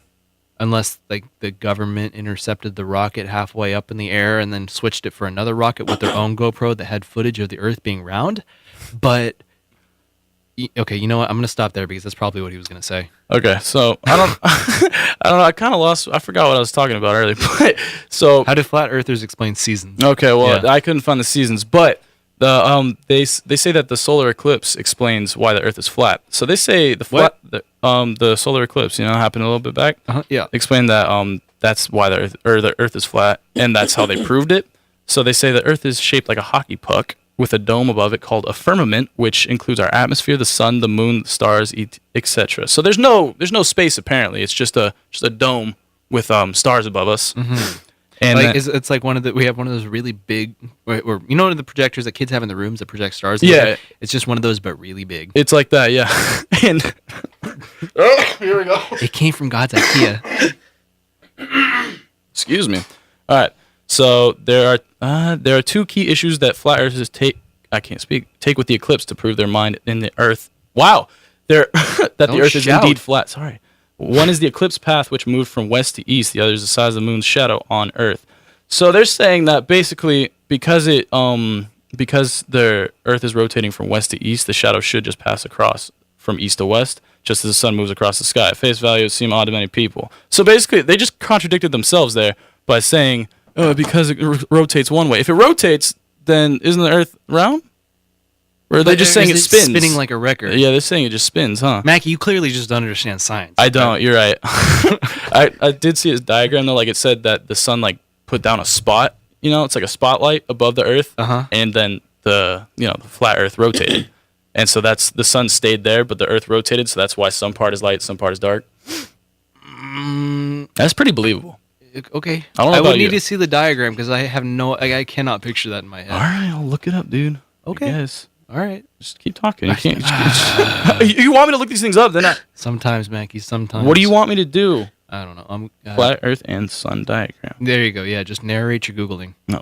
Unless like the government intercepted the rocket halfway up in the air and then switched it for another rocket with their own GoPro that had footage of the Earth being round. But okay, you know what? I'm gonna stop there because that's probably what he was gonna say. Okay, so I don't know. I kind of lost. I forgot what I was talking about earlier. But so How do flat earthers explain seasons? okay, well Yeah. I couldn't find the seasons, but they say that the solar eclipse explains why the Earth is flat. So they say the solar eclipse, happened a little bit back. Yeah. Explain that that's why the Earth is flat, and that's how they proved it. So they say the Earth is shaped like a hockey puck with a dome above it called a firmament, which includes our atmosphere, the sun, the moon, the stars, etc. So there's no space apparently. It's just a dome with stars above us. Mm-hmm. And Like it's like we have one of those really big, or one of the projectors that kids have in the rooms that project stars. Yeah. It's just one of those, but really big. it's like that, yeah. And here we go. It came from God's IKEA. Excuse me. All right. So there are two key issues that flat earthers take with the eclipse to prove their mind in the Earth. Wow, that the Don't Earth is shout. indeed flat. Sorry. One is the eclipse path, which moved from west to east. The other is the size of the moon's shadow on Earth. So they're saying that basically because the Earth is rotating from west to east, the shadow should just pass across from east to west, just as the sun moves across the sky. At face value, it seems odd to many people. So basically, they just contradicted themselves there by saying, because it rotates one way. If it rotates, then isn't the Earth round? Or are they just saying it spins? Spinning like a record. Yeah, they're saying it just spins, huh? Mackey, you clearly just don't understand science. I don't. You're right. I did see his diagram though. Like it said that the sun like put down a spot. It's like a spotlight above the Earth, and then the flat Earth rotated, and so that's the sun stayed there, but the Earth rotated. So that's why some part is light, some part is dark. That's pretty believable. Okay. I don't know I about would you. need to see the diagram because I have I cannot picture that in my head. All right, I'll look it up, dude. Okay. Yes. All right. Just keep talking. You can't. You want me to look these things up? Then Sometimes, Mackey. Sometimes. what do you want me to do? I don't know. Flat Earth and sun diagram. There you go. Yeah, just narrate your googling. No.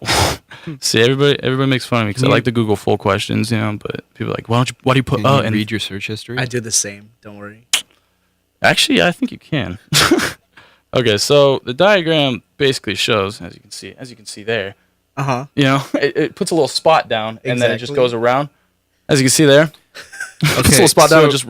See, everybody makes fun of me because I like to Google full questions, but people are like, why do you put? Can you read your search history. I do the same. Don't worry. Actually, I think you can. Okay, so the diagram basically shows, as you can see there, it puts a little spot down and then it just Exactly. goes around. As you can see there, puts a Okay, little spot down and just.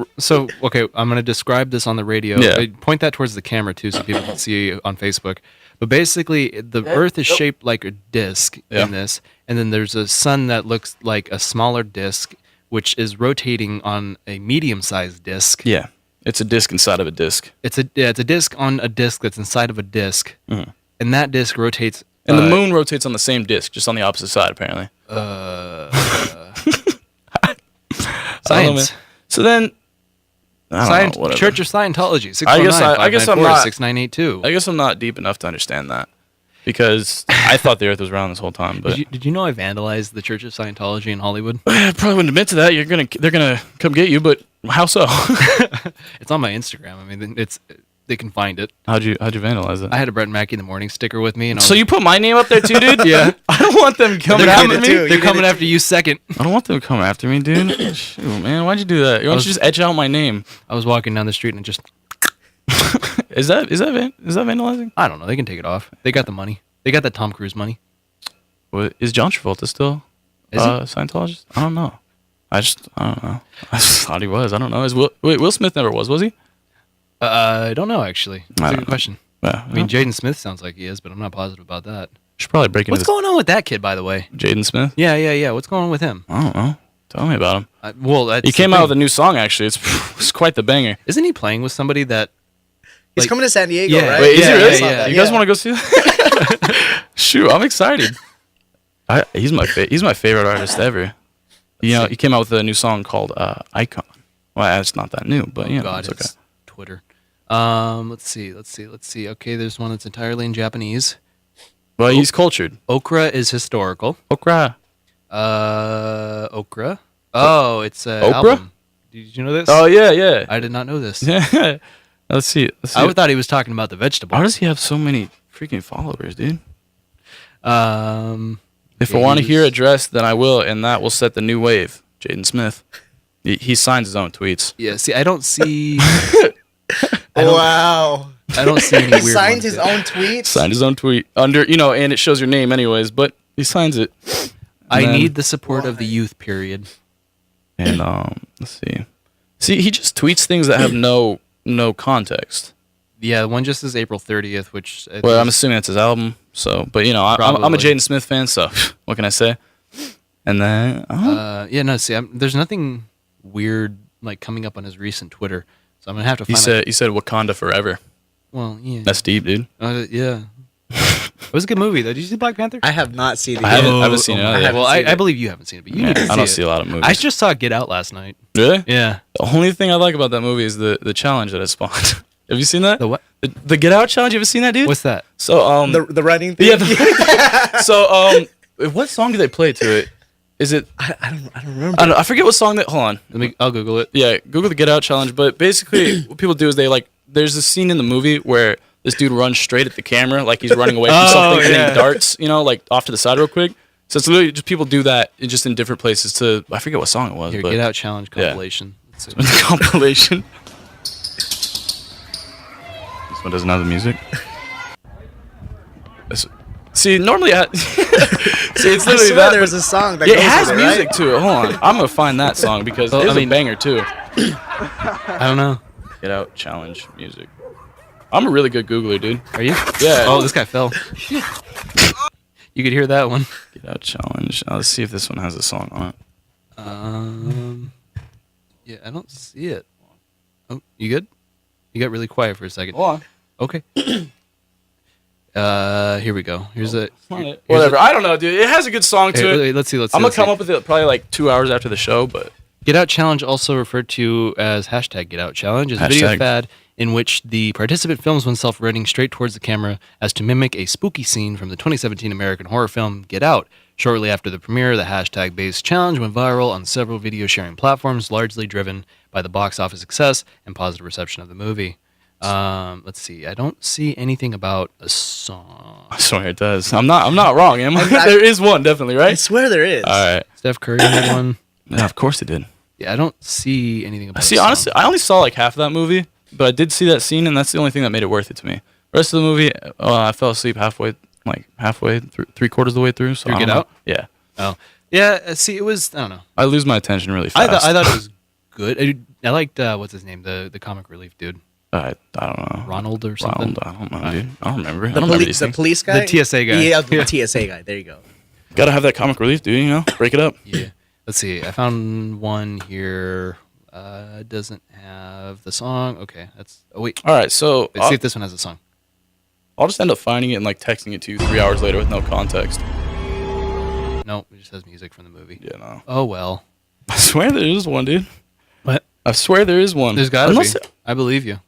okay, I'm gonna describe this on the radio. Yeah. Point that towards the camera too, so people can see on Facebook. But basically, the Earth is shaped like a disc in this, and then there's a sun that looks like a smaller disc, which is rotating on a medium-sized disc. Yeah, it's a disc inside of a disc. It's a disc on a disc that's inside of a disc, and that disc rotates. And the moon rotates on the same disc, just on the opposite side, apparently. I don't know, Science. man. So then, I don't know, whatever. Church of Scientology. I guess I'm not- 6982. I guess I'm not deep enough to understand that because I thought the Earth was round this whole time. But Did you know I vandalized the Church of Scientology in Hollywood? I probably wouldn't admit to that. They're gonna come get you, but how so? It's on my Instagram. I mean, they can find it. How'd you vandalize it? I had a Brett and Mackey in the morning sticker with me, and So you put my name up there too, dude? Yeah. I don't want them coming after me. They're coming after you second. I don't want them to come after me, dude. Shoot, man, why'd you do that? Why don't you just etch out my name? I was walking down the street and just. Is that vandalizing? I don't know. They can take it off. They got the money. They got that Tom Cruise money. What, is John Travolta still Is he? Scientologist? I don't know. I don't know. I just thought he was. I don't know. Will Smith never was he? I don't know, actually. That's I a don't good know. question. Yeah, I mean, Jaden Smith sounds like he is, but I'm not positive about that. should probably break into What's going on with that kid, by the way? Jaden Smith? Yeah. What's going on with him? I don't know. Tell me about him. That's He came out with a new song, actually. It's quite the banger. Isn't he playing with somebody that... He's like- coming to San Diego, Yeah. right? Wait, is he Yeah, really? yeah. You guys want to go see that? Shoot, I'm excited. He's my favorite artist ever. You know, he came out with a new song called Icon. Well, it's not that new, but you know, God, it's okay. it's Twitter. Let's see. Okay, there's one that's entirely in Japanese. Well, he's cultured. Okra is historical. Okra. Okra. Oh, it's Oprah? album. Did you know this? Oh yeah. I did not know this. Yeah. Let's see. I thought he was talking about the vegetable. Why does he have so many freaking followers, dude? If yeah, I want to he hear was- address, then I will, and that will set the new wave. Jaden Smith. He signs his own tweets. Yeah, see, I don't see... Wow. I don't see any He weird signed ones his yet. own tweets. Signed his own tweet under, and it shows your name anyways, but he signs it. I And then- need the support of the youth, period. And let's see. See, he just tweets things that have no context. Yeah, one just says April 30th, which... I think Well, I'm is- assuming that's his album. So, but I'm a Probably. Jaden Smith fan, so what can I say? And then there's nothing weird like coming up on his recent Twitter, so I'm gonna have to he find. said Wakanda forever. Well, yeah, That's deep, dude. yeah. It was a good movie though. Did you see Black Panther? I have not seen it. I haven't seen it. I either. haven't Well, seen I it. believe you haven't seen it, but you Yeah, need to see I don't it. see a lot of movies. I just saw Get Out last night. Really? Yeah. The only thing I like about that movie is the challenge that it spawned. Have you seen that? The what? The Get Out challenge. You ever seen that, dude? What's that? So The running thing. yeah. So what song do they play to it? Is it? I don't remember. I forget what song that. Hold on. I'll Google it. Yeah, Google the Get Out challenge. But basically, what people do is they there's a scene in the movie where this dude runs straight at the camera, like he's running away from something, and then he darts, off to the side real quick. So it's literally just people do that just in different places to. I forget what song it was. Here, but Get Out challenge Yeah. compilation. Let's see. the compilation. This one doesn't have the music. See, normally see it's I literally swear that. there's a song that It goes has with music right? to it. Hold on, I'm gonna find that song because Oh, it's I mean- a banger too. I don't know. Get Out challenge music. I'm a really good Googler, dude. Are you? Yeah. Oh, this guy fell. You could hear that one. Get Out challenge. Let's see if this one has a song on it. Yeah, I don't see it. Oh, you good? You got really quiet for a second. Hold on. Okay. Here we go. Here's a Whatever. I don't know, dude. It has a good song to it. Let's see. I'm gonna come up with it probably like 2 hours after the show, but Get Out Challenge, also referred to as hashtag Get Out Challenge, is a video Hashtag. fad in which the participant films oneself running straight towards the camera as to mimic a spooky scene from the 2017 American horror film Get Out. Shortly after the premiere, the hashtag-based challenge went viral on several video-sharing platforms, largely driven by the box office success and positive reception of the movie. Let's see. I don't see anything about a song. I swear it does. I'm not wrong, am I? There is one, definitely, I right? swear there is. All right. Steph Curry had one. Yeah, of course it did. Yeah, I don't see anything about. See, a song. honestly, I only saw like half of that movie, but I did see that scene, and that's the only thing that made it worth it to me. The rest of the movie, I fell asleep halfway through, 3/4 of the way through. So Through I Get don't know. Out? Yeah. Oh, yeah. See, it was. I don't know. I lose my attention really I fast. thought it was good. I liked what's his name, the comic relief dude, I don't know. Ronald or something. Ronald, I don't know, dude. I don't remember. I The, don't remember these the things. police guy? The TSA guy. Yeah, the TSA guy. There you go. Gotta have that comic relief, dude. Break it up. Yeah. Let's see. I found one here. It doesn't have the song. Okay, that's. Oh wait. All right, so Let's see if this one has a song. I'll just end up finding it and texting it to you 3 hours later with no context. No, it just has music from the movie. Yeah, no. Oh well. I swear there is one, dude. What? I swear there is one. There's gotta Unless be. I believe you.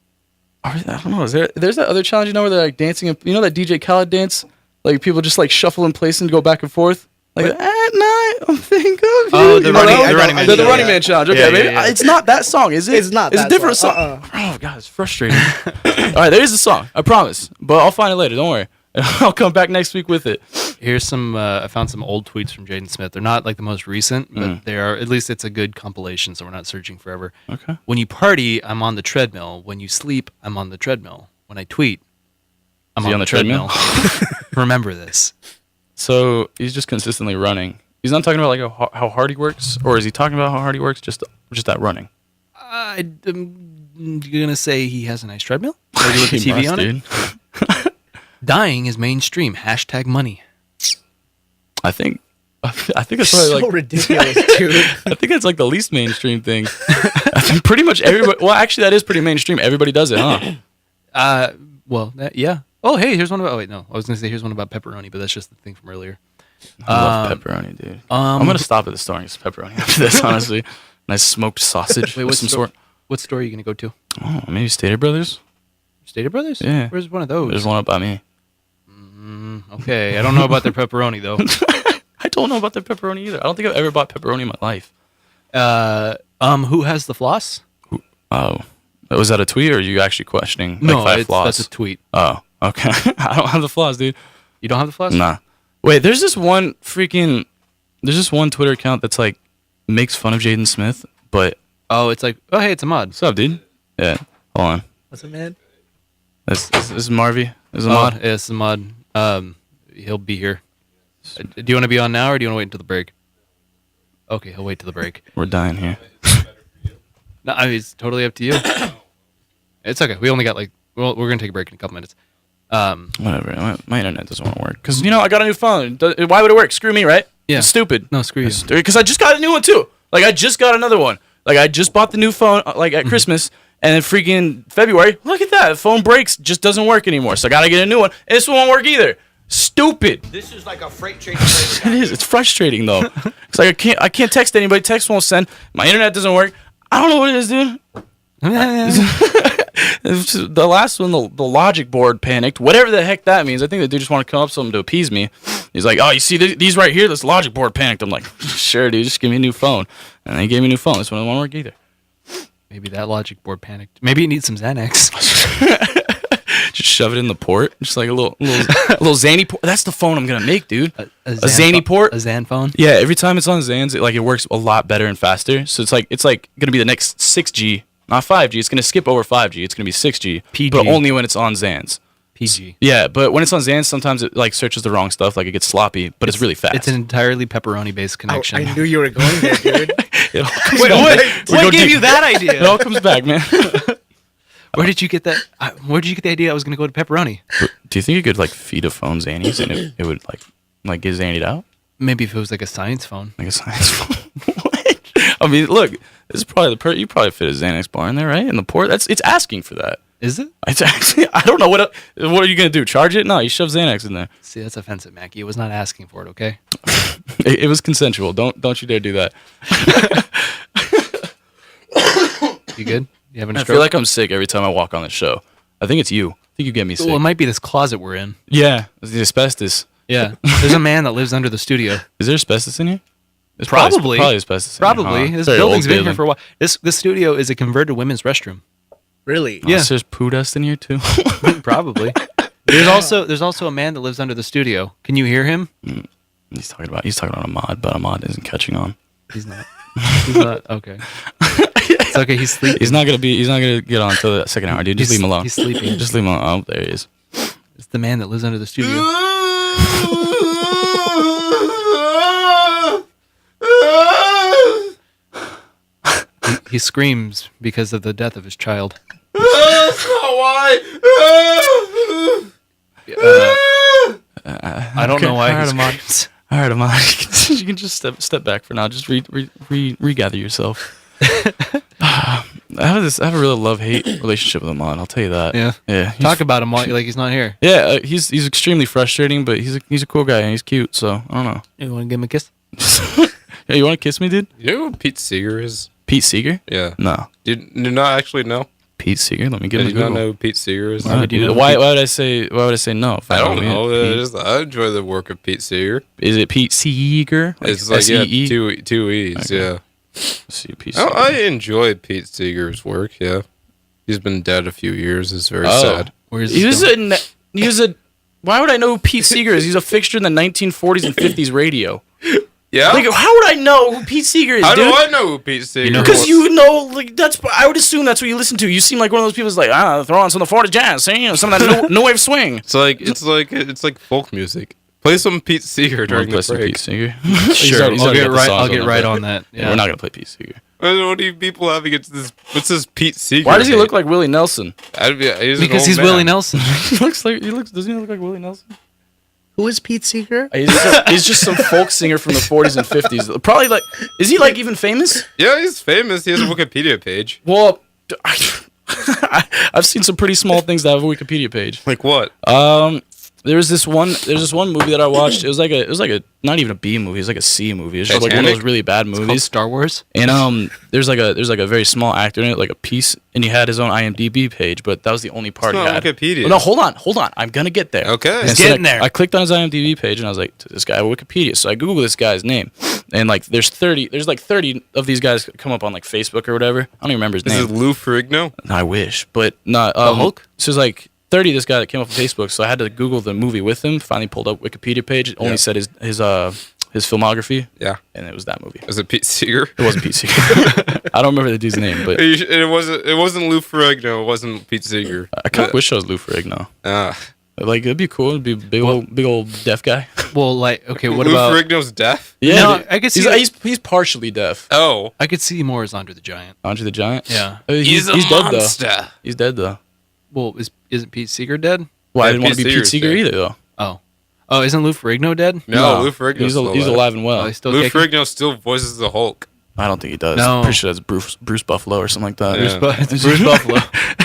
I don't know. There's that other challenge, where they're dancing. That DJ Khaled dance? Like people just shuffle in place and go back and forth. Like at night, I'm thinking of you. Oh, the You know running, that the one? running man. The show. Running Man challenge. Okay, Yeah, maybe yeah. it's not that song, is it? It's not It's that a different song. song. Oh god, it's frustrating. All right, there is a song. I promise, but I'll find it later. Don't worry. I'll come back next week with it. Here's some. I found some old tweets from Jaden Smith. They're not like the most recent, but they are. At least it's a good compilation, so we're not searching forever. Okay. When you party, I'm on the treadmill. When you sleep, I'm on the treadmill. When I tweet, I'm Is he on the treadmill? Remember this. So he's just consistently running. He's not talking about like how hard he works, or is he talking about how hard he works? Just that running. I'm gonna say he has a nice treadmill. Maybe with the He TV must, on dude. it. Dying is mainstream. Hashtag money. I think that's probably So like ridiculous, dude. I think it's like the least mainstream thing. I think pretty much everybody. Well, actually, that is pretty mainstream. Everybody does it, huh? Yeah. Oh, hey, here's one about. Oh, wait, no. I was gonna say here's one about pepperoni, but that's just the thing from earlier. I love pepperoni, dude. I'm gonna stop at the store and get some pepperoni after this. Honestly, nice smoked sausage Wait, of some sort. What store are you gonna go to? Oh, maybe Stater Brothers. Stater Brothers? Yeah. Where's one of those? There's one up by me. Okay, I don't know about their pepperoni though. I don't know about the pepperoni either. I don't think I've ever bought pepperoni in my life. Who has the floss? Oh, was that a tweet, or are you actually questioning like No, five flaws? that's a tweet. Oh, okay. I don't have the flaws, dude. You don't have the floss? Nah. Wait, there's this one Twitter account that's like makes fun of Jaden Smith, but Oh, it's like, oh, hey, it's a mod. what's up, dude? Yeah. Hold on. What's it, man? This is Marvy. This is a Oh, mod. yeah, it's a mod. He'll be here. Do you want to be on now, or do you want to wait until the break? Okay, he'll wait till the break. We're dying here. No, I mean, it's totally up to you. It's okay. We only got like, well, we're gonna take a break in a couple minutes. Whatever. My internet doesn't want to work because I got a new phone. Why would it work? Screw me, right? Yeah. It's stupid. No, screw you. Because I just got a new one too. Like I just got another one. Like I just bought the new phone like at Christmas, and then freaking February. Look at that. The phone breaks, just doesn't work anymore. So I gotta get a new one. And this one won't work either. Stupid. This is like a freight train. It is. It's frustrating though. It's like I can't text anybody. Text won't send. My internet doesn't work. I don't know what it is, dude. The last one, the logic board panicked. Whatever the heck that means. I think the dude just wanted to come up with something to appease me. He's like, oh, you see these right here? This logic board panicked. I'm like, sure, dude. Just give me a new phone. And they gave me a new phone. This one won't work either. Maybe that logic board panicked. Maybe it needs some Xanax. Just shove it in the port. Just like a little zany port. That's the phone I'm going to make, dude. A zany port. A Xan phone? Yeah, every time it's on Xans, it works a lot better and faster. So it's like going to be the next 6G. Not 5G. It's going to skip over 5G. It's going to be 6G. PG. But only when it's on Xans. PG. Yeah, but when it's on Xans, sometimes it searches the wrong stuff. Like it gets sloppy, but it's really fast. It's an entirely pepperoni-based connection. I knew you were going there, dude. What gave you that idea? It all comes back, man. Where did you get that? Where did you get the idea I was going to go to pepperoni? Do you think you could feed a phone Xannies and it would get Xannied out? Maybe if it was like a science phone. Like a science phone? What? I mean, look, this is probably you probably fit a Xanax bar in there, right? In the port. It's asking for that. Is it? It's actually, I don't know what are you gonna do? Charge it? No, you shove Xanax in there. See, that's offensive, Mackey. It was not asking for it, okay? It was consensual. Don't you dare do that. You good? You having a I stroke? feel like I'm sick every time I walk on the show. I think it's you. I think you get me sick. Well, it might be this closet we're in. Yeah, it's the asbestos. Yeah. There's a man that lives under the studio. Is there asbestos in here? There's Probably. probably asbestos. Probably. In here, huh? This Very building's old been here building. for a while. This studio is a converted women's restroom. Really? Yeah. There's poo dust in here too. Probably. There's also a man that lives under the studio. Can you hear him? He's talking about a mod, but a mod isn't catching on. He's not. He's not. Okay. It's okay. He's sleeping. He's not gonna get on until the second hour, dude. Just leave him alone. He's sleeping. Just leave him alone. Oh, there he is. It's the man that lives under the studio. He screams because of the death of his child. That's not why. I don't know why he screams. All right, Amon. You can just step back for now. Just regather yourself. I have a real love-hate relationship with Amon. I'll tell you that. Yeah. Talk about him like he's not here. Yeah, he's extremely frustrating, but he's a cool guy and he's cute. So I don't know. You want to give him a kiss? Yeah, you want to kiss me, dude? You know who Pete Seeger is? Pete Seeger? Yeah. No. Do you not actually know? Pete Seeger. Let me get Did him. you not know who Pete Seeger is? Why would I say no? If I don't know know. I enjoy the work of Pete Seeger. Is it Pete Seeger? It's like S-E-E? two E's. Okay. Yeah. See Pete Seeger. I enjoy Pete Seeger's work. Yeah. He's been dead a few years. It's very sad. Where's He was a. Why would I know who Pete Seeger is? He's a fixture in the 1940s and 50s radio. Yeah. Like, how would I know who Pete Seeger is? How dude? do I know who Pete Seeger is? Because you know, like that's. I would assume that's what you listen to. You seem like one of those people who's like, throw on some of the 40s jazz, see, some of that new wave swing. It's like folk music. Play some Pete Seeger during the break. Pete Seeger. Sure, I'll get right on that. Yeah. We're not gonna play Pete Seeger. What do you people have against this? What's this Pete Seeger? Why does he look like Willie Nelson? Because he's Willie Nelson. Doesn't he look like Willie Nelson? Who is Pete Seeger? He's just some folk singer from the 40s and 50s. Probably like, is he like even famous? Yeah, he's famous. He has a Wikipedia page. Well, I've seen some pretty small things that have a Wikipedia page. Like what? There's this one movie that I watched. It was like a not even a B movie. It was like a C movie. It's just like one of those really bad movies. Star Wars. And there's like a very small actor in it, like a piece, and he had his own IMDb page, but that was the only part It's he not had. Wikipedia. Oh, no, hold on. I'm gonna get there. Okay. And He's so getting there. I clicked on his IMDb page and I was like, this guy have Wikipedia. So I Googled this guy's name, and like there's 30 of these guys come up on like Facebook or whatever. I don't even remember his This name. is Lou Ferrigno. I wish, but not Hulk. So it's like 30. This guy that came up on Facebook, so I had to Google the movie with him. Finally pulled up Wikipedia page. It only said his filmography. Yeah. And it was that movie. Was it Pete Seeger? It wasn't Pete Seeger. I don't remember the dude's name, but It wasn't Lou Ferrigno. It wasn't Pete Seeger. I kind of wish I was Lou Ferrigno. Ah. Like it'd be cool. It'd be a big old deaf guy. Well, like, okay, what Lou about? Ferrigno's deaf? Yeah, No, dude. I could see he's partially deaf. Oh. I could see more as Andre the Giant. Andre the Giant. Yeah. He's dead monster. though. He's dead though. Well, isn't Pete Seeger dead? Well, I Yeah, didn't want to be Pete Pete Seeger's Seeger dead. either though. Oh, isn't Lou Ferrigno dead? No, Lou Ferrigno's He's alive and well. Oh, he's still Lou kicking? Ferrigno still voices the Hulk. I don't think he does. No. Pretty sure that's Bruce Buffalo or something like that. Yeah. It's Bruce Buffalo.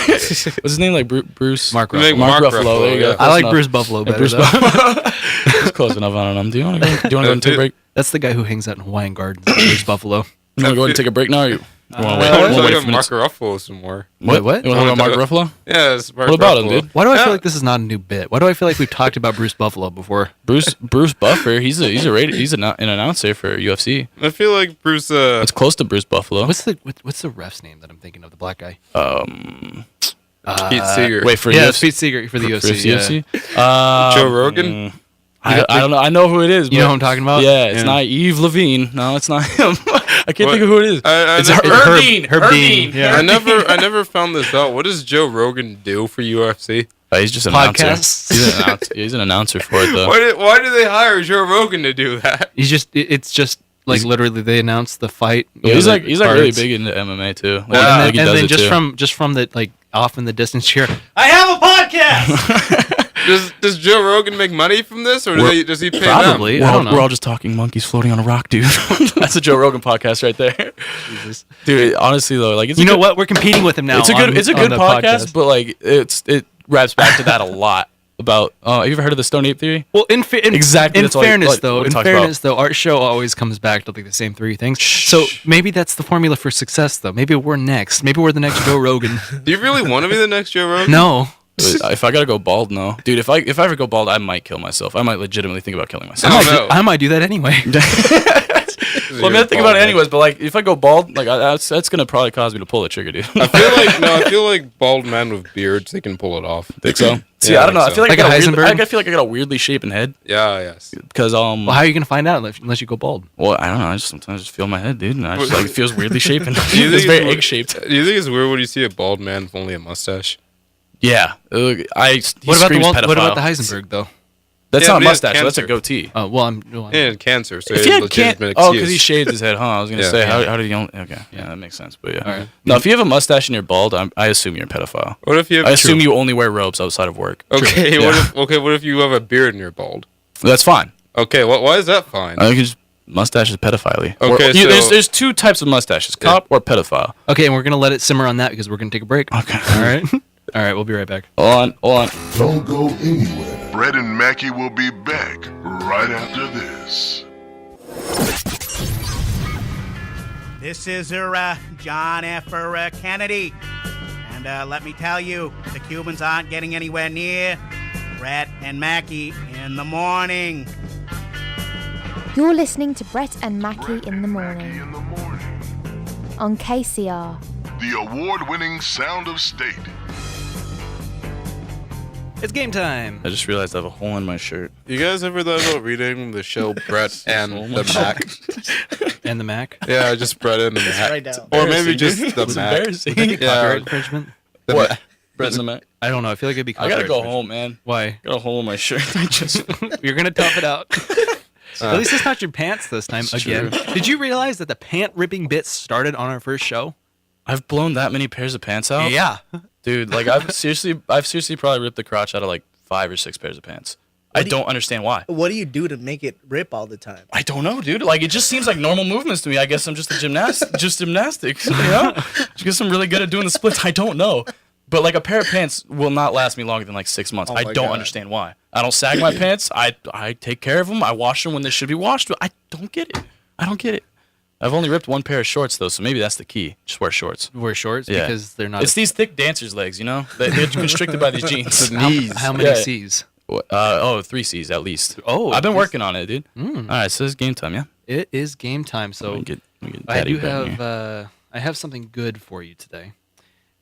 What's his name? Like Bruce Mark Make Ruffalo. Mark Ruffalo. There you go. yeah. I like enough. Bruce Buffalo better. Bruce though. Buffalo. It's close enough. I don't know. Do you want to go and take a break? That's the guy who hangs out in Hawaiian Gardens. Bruce Buffalo. You want to go ahead and take a break now? Or you want to I wait? want to Wanna wait talk a about few Mark minutes? Ruffalo some more. What? You want to talk about Mark Ruffalo? Yeah, it's Mark What about him, Ruffalo. dude? Why do I Yeah. feel like this is not a new bit? Why do I feel like we've talked about Bruce Buffalo before? Bruce Buffer. He's an announcer for UFC. I feel like Bruce. It's close to Bruce Buffalo. What's the ref's name that I'm thinking of? The black guy. Pete Seeger. Wait for Yeah, UFC. it's Pete Seeger for the UFC. UFC. Joe Rogan. I don't know. I know who it is. You know but- who I'm talking about? Yeah, it's Yeah. not Yves Levine. No, it's not him. I can't What? think of who it is. It's never- Herb Dean. Herb Dean, yeah. I never found this out. What does Joe Rogan do for UFC? He's just an announcer. Podcasts. He's an announcer for it though. Why do they hire Joe Rogan to do that? It's just like literally they announced the fight. Yeah, he's like really cards. big into MMA too. Like, Well, like he and does then it too. just from the like off in the distance cheer. I have a podcast. Does Joe Rogan make money from this, or does he pay Probably. them? I don't know. We're all just talking monkeys floating on a rock, dude. That's a Joe Rogan podcast right there. Jesus. Dude, honestly though, like it's You a know good, what? We're competing with him now. It's a good on the podcast, but like it wraps back to that a lot. About have you ever heard of the Stone Ape theory? Well, Exactly, In that's all he- fairness, what though, he in talks fairness, though, our show always comes back to like the same three things. So maybe that's the formula for success, though. Maybe we're next. Maybe we're the next Joe Rogan. Do you really want to be the next Joe Rogan? No. If I gotta go bald, no, dude. If I ever go bald, I might kill myself. I might legitimately think about killing I myself. might, I might do that anyway. Well, I mean, I think about it anyways, but like, if I go bald, like that's gonna probably cause me to pull the trigger, dude. I feel like bald men with beards, they can pull it off. Think so? See, Yeah, I don't know. I feel like, Like a Heisenberg? I feel like I got a weirdly shapen head Yeah, yes. because Well, how are you gonna find out unless you go bald? well, I don't know. I just sometimes just feel my head, dude, and I just like it feels weirdly shapen. Do you It's think very weird- egg shaped. Do you think it's weird when you see a bald man with only a mustache? Yeah. He What about screams what about the pedophile. Heisenberg though? That's Yeah, not a but he has mustache. That's a cancer. goatee. Oh well, I'm. And cancer, so If it's he a had legitimate because he excuse. shaved his head, huh? I was gonna Yeah. say, Yeah. how did he only? Okay, yeah, that makes sense. But yeah, All right. no. If you have a mustache and you're bald, I assume you're a pedophile. What if you have I assume you only wear robes outside of work. Okay, Yeah. what if you have a beard and you're bald? That's fine. Okay, why is that fine? I think it's mustache is pedophilia. Okay, so- there's two types of mustaches: cop or pedophile. Okay, and we're gonna let it simmer on that because we're gonna take a break. Okay. All right. All right. We'll be right back. Hold on. Don't go anywhere. Brett and Mackey will be back right after this. This is John F. Kennedy, and And let me tell you, the Cubans aren't getting anywhere near Brett and Mackey in the morning. You're listening to Brett and Mackey in the morning on KCR. The award-winning sound of state. It's game time. I just realized I have a hole in my shirt. You guys ever thought about renaming the show Brett and the Mac? And the Mac? Yeah, just Brett and the Mac. Right down. Or maybe just the It's Mac. embarrassing. Copyright Yeah. infringement? What? Brett and the Mac? I don't know. I feel like it'd be I copyright gotta go infringement. home, man. Why? Got a hole in my shirt. I just You're going to tough it out. At least it's not your pants this time It's again. true. Did you realize that the pant ripping bit started on our first show? I've blown that many pairs of pants out. Yeah. Dude, like I've seriously probably ripped the crotch out of like 5 or 6 pairs of pants. I don't understand why. What do you do to make it rip all the time? I don't know, dude. Like it just seems like normal movements to me. I guess I'm just a gymnastics. You know, just guess I'm really good at doing the splits. I don't know, but like a pair of pants will not last me longer than like 6 months. Oh I my don't God. understand why. I don't sag my pants. I take care of them. I wash them when they should be washed. I don't get it. I don't get it. I've only ripped one pair of shorts though, so maybe that's the key. Just wear shorts. Wear shorts Yeah. because they're not. It's these thick dancers' legs, you know. They're constricted by these jeans. The knees. How many Yeah. C's? 3 C's at least. Oh, I've been threes. working on it, dude. All right, so it's game time, yeah. It is game time. So Let me get I Daddy do back here. have I have something good for you today.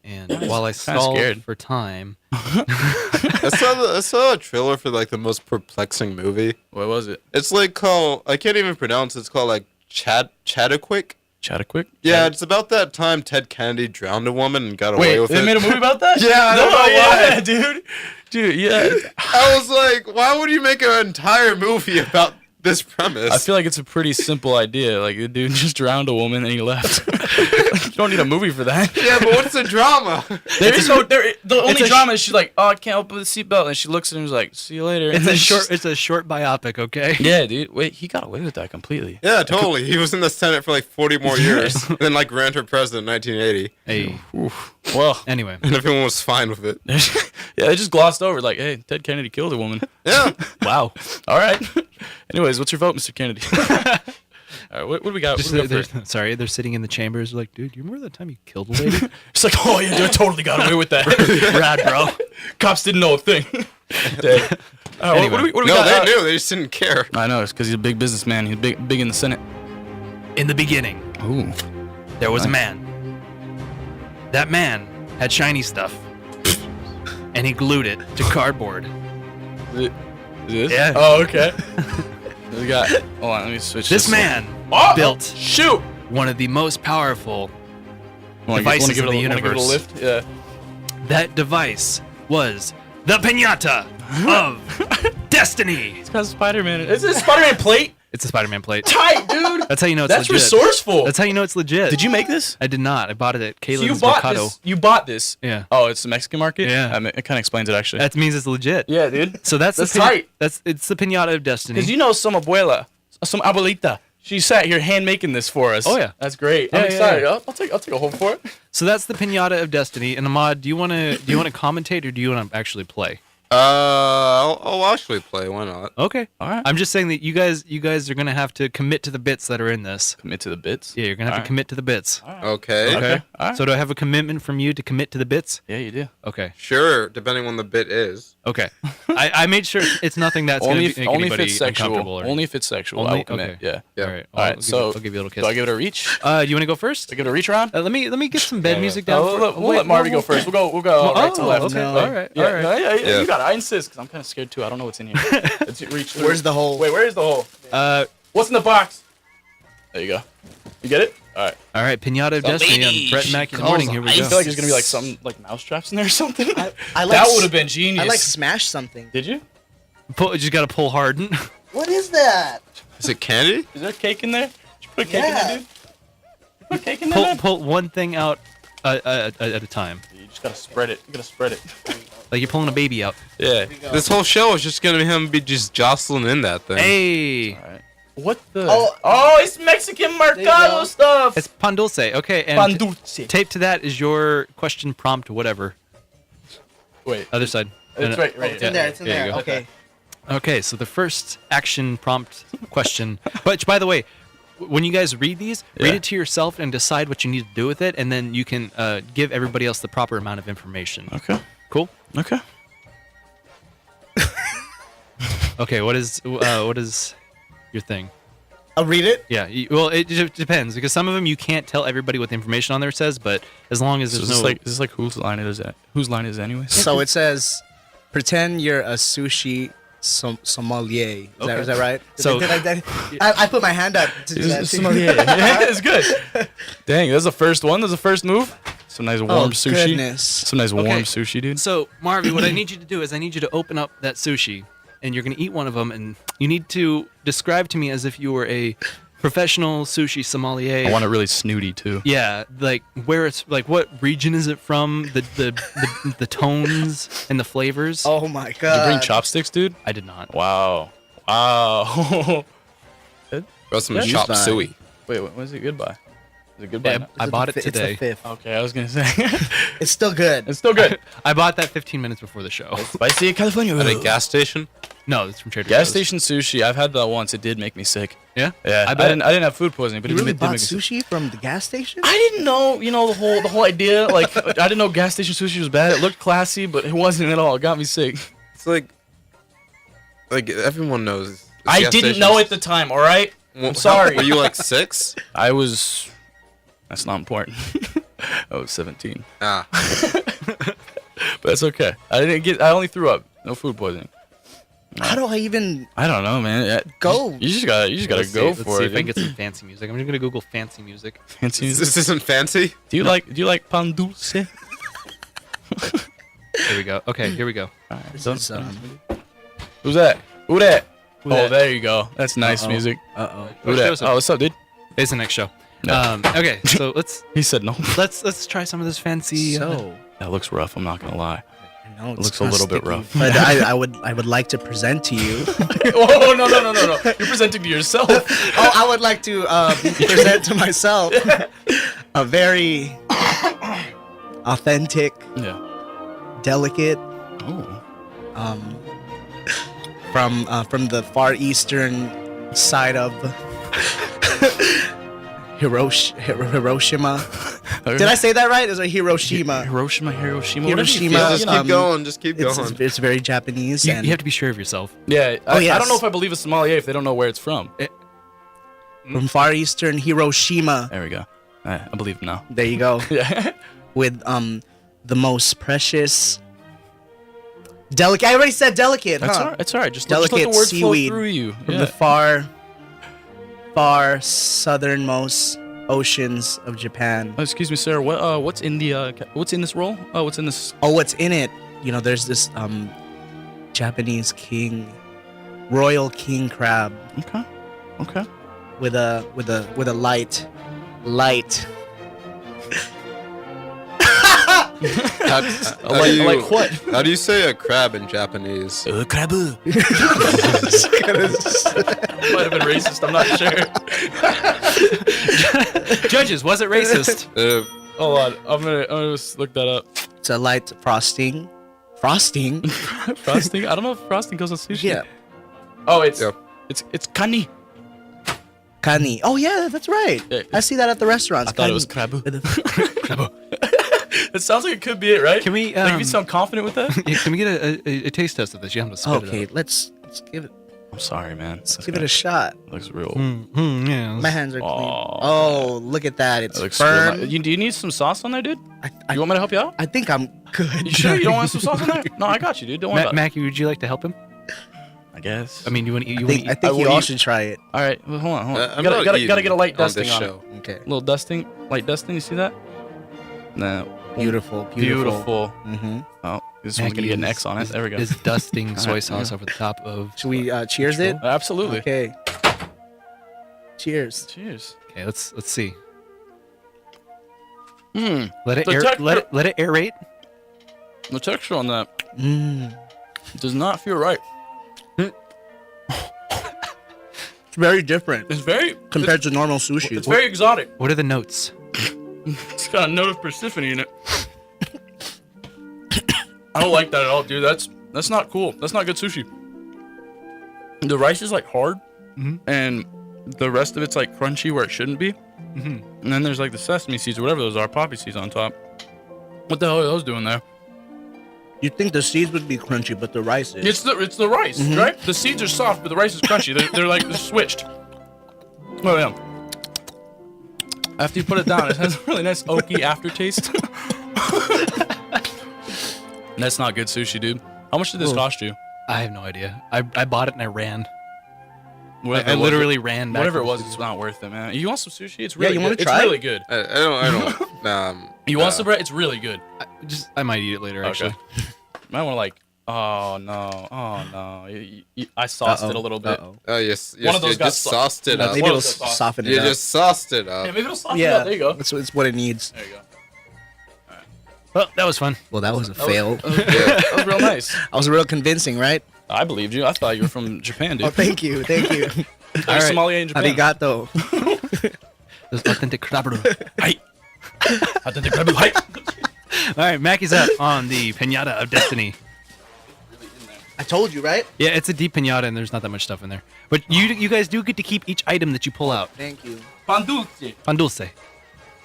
And Nice. while I Kinda stall scared. for time, I saw a trailer for like the most perplexing movie. What was it? It's like called, I can't even pronounce it. It's called like Chattaquick. Chattaquick? Yeah, it's about that time Ted Kennedy drowned a woman and got away Wait, with they it. made a movie about that? Yeah, I don't know yeah, why. dude. Dude, yeah. I was like, why would you make an entire movie about this premise? I feel like it's a pretty simple idea. Like, the dude just drowned a woman and he left. Like, you don't need a movie for that. Yeah, but what's the drama? The only a drama is she's like, oh, I can't open the seatbelt. And she looks at him and is like, see you later. And then it's a short biopic, okay? Yeah, dude. Wait, he got away with that completely. Yeah, totally. He was in the Senate for like 40 more years. And then like ran for president in 1980. Hey. Well, Anyway, And everyone was fine with it. yeah, they just glossed over like, hey, Ted Kennedy killed a woman. Yeah. Wow. All right. Anyways, what's your vote, Mr. Kennedy? All right, what do we got? just, What do we got first? sorry, they're sitting in the chambers like, dude, you remember that time you killed a lady? It's like, oh yeah, dude, I totally got away with that. Rad, bro. Cops didn't know a thing. Dang. Anyway. what do we No, got? they knew. They just didn't care. I know, it's because he's a big businessman. He's big in the Senate. In the beginning, Ooh. there was a man. That man had shiny stuff. And he glued it to cardboard. This? Yeah. Oh, okay. We got. Hold on, let me switch. This man Oh, built shoot. one of the most powerful Wanna devices give it in the wanna give it a universe. lift? Yeah. That device was the Piñata of Destiny. It's got Spider-Man. Is it a Spider-Man plate? It's a Spider-Man plate. Tight, dude. That's how you know it's That's legit. resourceful. That's how you know it's legit. Did you make this? I did not. I bought it at So Kaylin's you bought Mercado. this. You bought this. Yeah. Oh, it's the Mexican market. Yeah. It kind of explains it actually. That means it's legit. Yeah, dude. So that's tight. It's the Piñata of Destiny. Because you know some abuela, some abuelita. She sat here hand making this for us. Oh, yeah. That's great. Yeah, I'm yeah, excited. yeah. I'll take a hold for it. So that's the Piñata of Destiny. And Ahmad, do you want to commentate or do you want to actually play? I'll actually play. Why not? Okay. All right. I'm just saying that you guys are gonna have to commit to the bits that are in this. Commit to the bits. Yeah, you're gonna have All to commit to the bits. Okay. Okay. All right. So do I have a commitment from you to commit to the bits? Yeah, you do. Okay. Sure, depending on the bit is. Okay. I made sure it's nothing that's Only gonna if, make only if anybody it's sexual. uncomfortable. Or... Only if it's sexual. I Only? will commit. Okay. Yeah. Yeah. All right. All right. I'll give you a little kiss. Do I give it a reach? You want to go first? Do I give it a reach around? Let me get some bed music down. We'll let Marvy go first. We'll go right to left. Okay. No. All right. Yeah, All right. yeah, you got it. I insist because I'm kind of scared too. I don't know what's in here. Let's reach. Where's the hole? Wait, where's the hole? What's in the box? There you go. You get it? All right. All right. Piñata of Destiny on Brett and Mackey in the morning. Here we I go. feel like there's gonna be like some like mouse traps in there or something. I like that would have been genius. I like smash something. Did you? You just gotta pull hard. What is that? Is it candy? Is there cake in there? Did you put a cake in there, dude? You put cake in there? pull man? pull one thing out at a time. You just gotta spread it. You gotta spread it. Like you're pulling a baby out. Yeah. This whole show is just gonna be him just jostling in that thing. Hey. All right. What the? Oh, it's Mexican Mercado stuff. It's pan dulce. Okay, and Pan dulce. taped to that is your question prompt, whatever. Wait. Other side. It's right Oh, it's in there. It's in There there. you go. Okay. Okay, so the first action prompt question, which by the way, when you guys read these, read it to yourself and decide what you need to do with it, and then you can give everybody else the proper amount of information. Okay. Cool. Okay. Okay. What is your thing? I'll read it. Yeah. Well, it depends because some of them you can't tell everybody what the information on there says, but as long as there's no. Is this like whose line is it? Whose line is it anyway? So it says, pretend you're a sushi sommelier. Is that right? So I put my hand up to do that. Sommelier. Yeah, it's good. Dang, that's the first one. That's the first move. Some nice warm sushi. Goodness. Some nice warm sushi, dude. So, Marvy, what I need you to do is I need you to open up that sushi, and you're going to eat one of them, and you need to describe to me as if you were a professional sushi sommelier. I want it really snooty, too. Yeah, like where it's like what region is it from? The tones and the flavors. Oh my god! Did you bring chopsticks, dude? I did not. Wow. Got some chop suey. Wait, what was it good by? Is it good by? Yeah, I bought it today. It's the 5th. Okay, I was gonna say It's still good. it's still good. I bought that 15 minutes before the show. Spicy California. At a gas station? No, it's from Trader Gas Joe's. station sushi. I've had that once. It did make me sick. Yeah. Yeah, I bet. didn't have food poisoning, but You it really did bought make me sick. sushi from the gas station? I didn't know, the whole idea. Like, I didn't know gas station sushi was bad. It looked classy, but it wasn't at all. It got me sick. It's like everyone knows. I didn't know at the time. All right. I'm sorry. Were you like 6? I was. That's not important. I was 17. Ah. But that's okay. I only threw up. No food poisoning. How do I even I don't know, man. go? You just gotta go Let's for see it. if I can get some fancy music. I'm just gonna Google fancy music. Fancy music. This isn't fancy. Do you like pan dulce? Here we go. Okay, here we go. This is, Who's that? Who that? Who Oh, that? there you go. That's nice music. Uh-oh. Who that? Oh, what's up, dude? It's the next show. No. Okay, so let's He said no. try some of this fancy. So, That looks rough. I'm not gonna lie. I know It looks a little bit rough. But I would like to present to you. Oh no! You're presenting to yourself. Oh, I would like to present to myself a very authentic, Yeah. delicate, Oh. from the far eastern side of Hiroshima. Did I say that right? Is it Hiroshima? Hiroshima. Hiroshima. Just keep going. Just keep It's, going. it's very Japanese. You and have to be sure of yourself. Yeah. Oh, I yes. don't know if I believe a sommelier if they don't know where it's from. from far eastern Hiroshima. There we go. I believe him now. There you go. Yeah. With the most precious, delicate. I already said delicate, That's huh? all right. It's all right. Just Delicate let the words seaweed flow through you. From Yeah. the far southernmost oceans of Japan. Oh, excuse me, sir. What's in this roll? Oh, what's in this? Oh, what's in it? There's this Japanese royal king crab Okay. with a light. Like what? How do you say a crab in Japanese? Crab. Might have been racist. I'm not sure. Judges, was it racist? Hold on. I'm gonna just look that up. It's a light frosting. Frosting? Frosting? I don't know if frosting goes on sushi. Yeah. Oh, it's Yep. it's kani. Kani. Oh yeah, that's right. Yeah. I see that at the restaurants. I thought it Kani. was crab. With a- It sounds like it could be it, right? Can we? Like, if you sound confident with that? Yeah, can we get a taste test of this? You have to spit Okay, it out. let's give it. I'm sorry, man. Let's give it a shot. Looks real. Yeah. My hands are clean. Aw. Oh, look at that! It's That looks firm. real. Do you need some sauce on there, dude? I You want me to help you out? I think I'm good. You sure you don't want some sauce on there? No, I got you, dude. Don't worry about it. Mackey, would you like to help him? I guess. I mean, you want to eat? I You want think, to I eat? think I you will all eat- should try it. All right. Well, hold on. I'm Gotta not get a light eating dusting on on this it. show. Okay. A little dusting, light dusting. You see that? Nah. Beautiful. Beautiful. Mm-hmm. Oh, this one's gonna get an X on it. There we go. Is dusting soy Alright, sauce yeah. over the top of? Should we cheers it? Absolutely. Okay. Cheers. Cheers. Okay, let's see. The Let it aerate. The texture on that Mmm. does not feel right. It's very different It's very compared to normal sushi. It's very exotic. What are the notes? It's got a note of Persephone in it. I don't like that at all, dude. That's not cool. That's not good sushi. The rice is like hard, and the rest of it's like crunchy where it shouldn't be. And then there's like the sesame seeds or whatever those are, poppy seeds on top. What the hell are those doing there? You'd think the seeds would be crunchy, but the rice is. It's the rice, right? The seeds are soft, but the rice is crunchy. They're like they're switched. Oh yeah. After you put it down, it has a really nice oaky aftertaste. That's not good sushi, dude. How much did this cost you? I have no idea. I bought it and I ran. Whatever I literally ran back. Whatever to it the was, studio. it's not worth it, man. You want some sushi? It's really you good. wanna try It's it? really good. I don't. You want some bread? It's really good. I might eat it later, actually. Might want to like. Oh no! I sauced it a little bit. Oh yes. One of those you got just sauced it up. Maybe it'll soften it You up. just sauced it up. Yeah, maybe it'll soften it Yeah, up. There you go. it's what it needs. There you go. Well, that was fun. Well, that was a fail. That was real nice. I was real convincing, right? I believed you. I thought you were from Japan, dude. Oh, thank you. All right. Somalia in Japan. Arigato. This authentic crabber. Hi. Authentic crabber. Hi. All right, Mackey's up on the Piñata of Destiny. I told you, right? Yeah, it's a deep piñata and there's not that much stuff in there. But you guys do get to keep each item that you pull out. Thank you. Pan dulce. Pan dulce.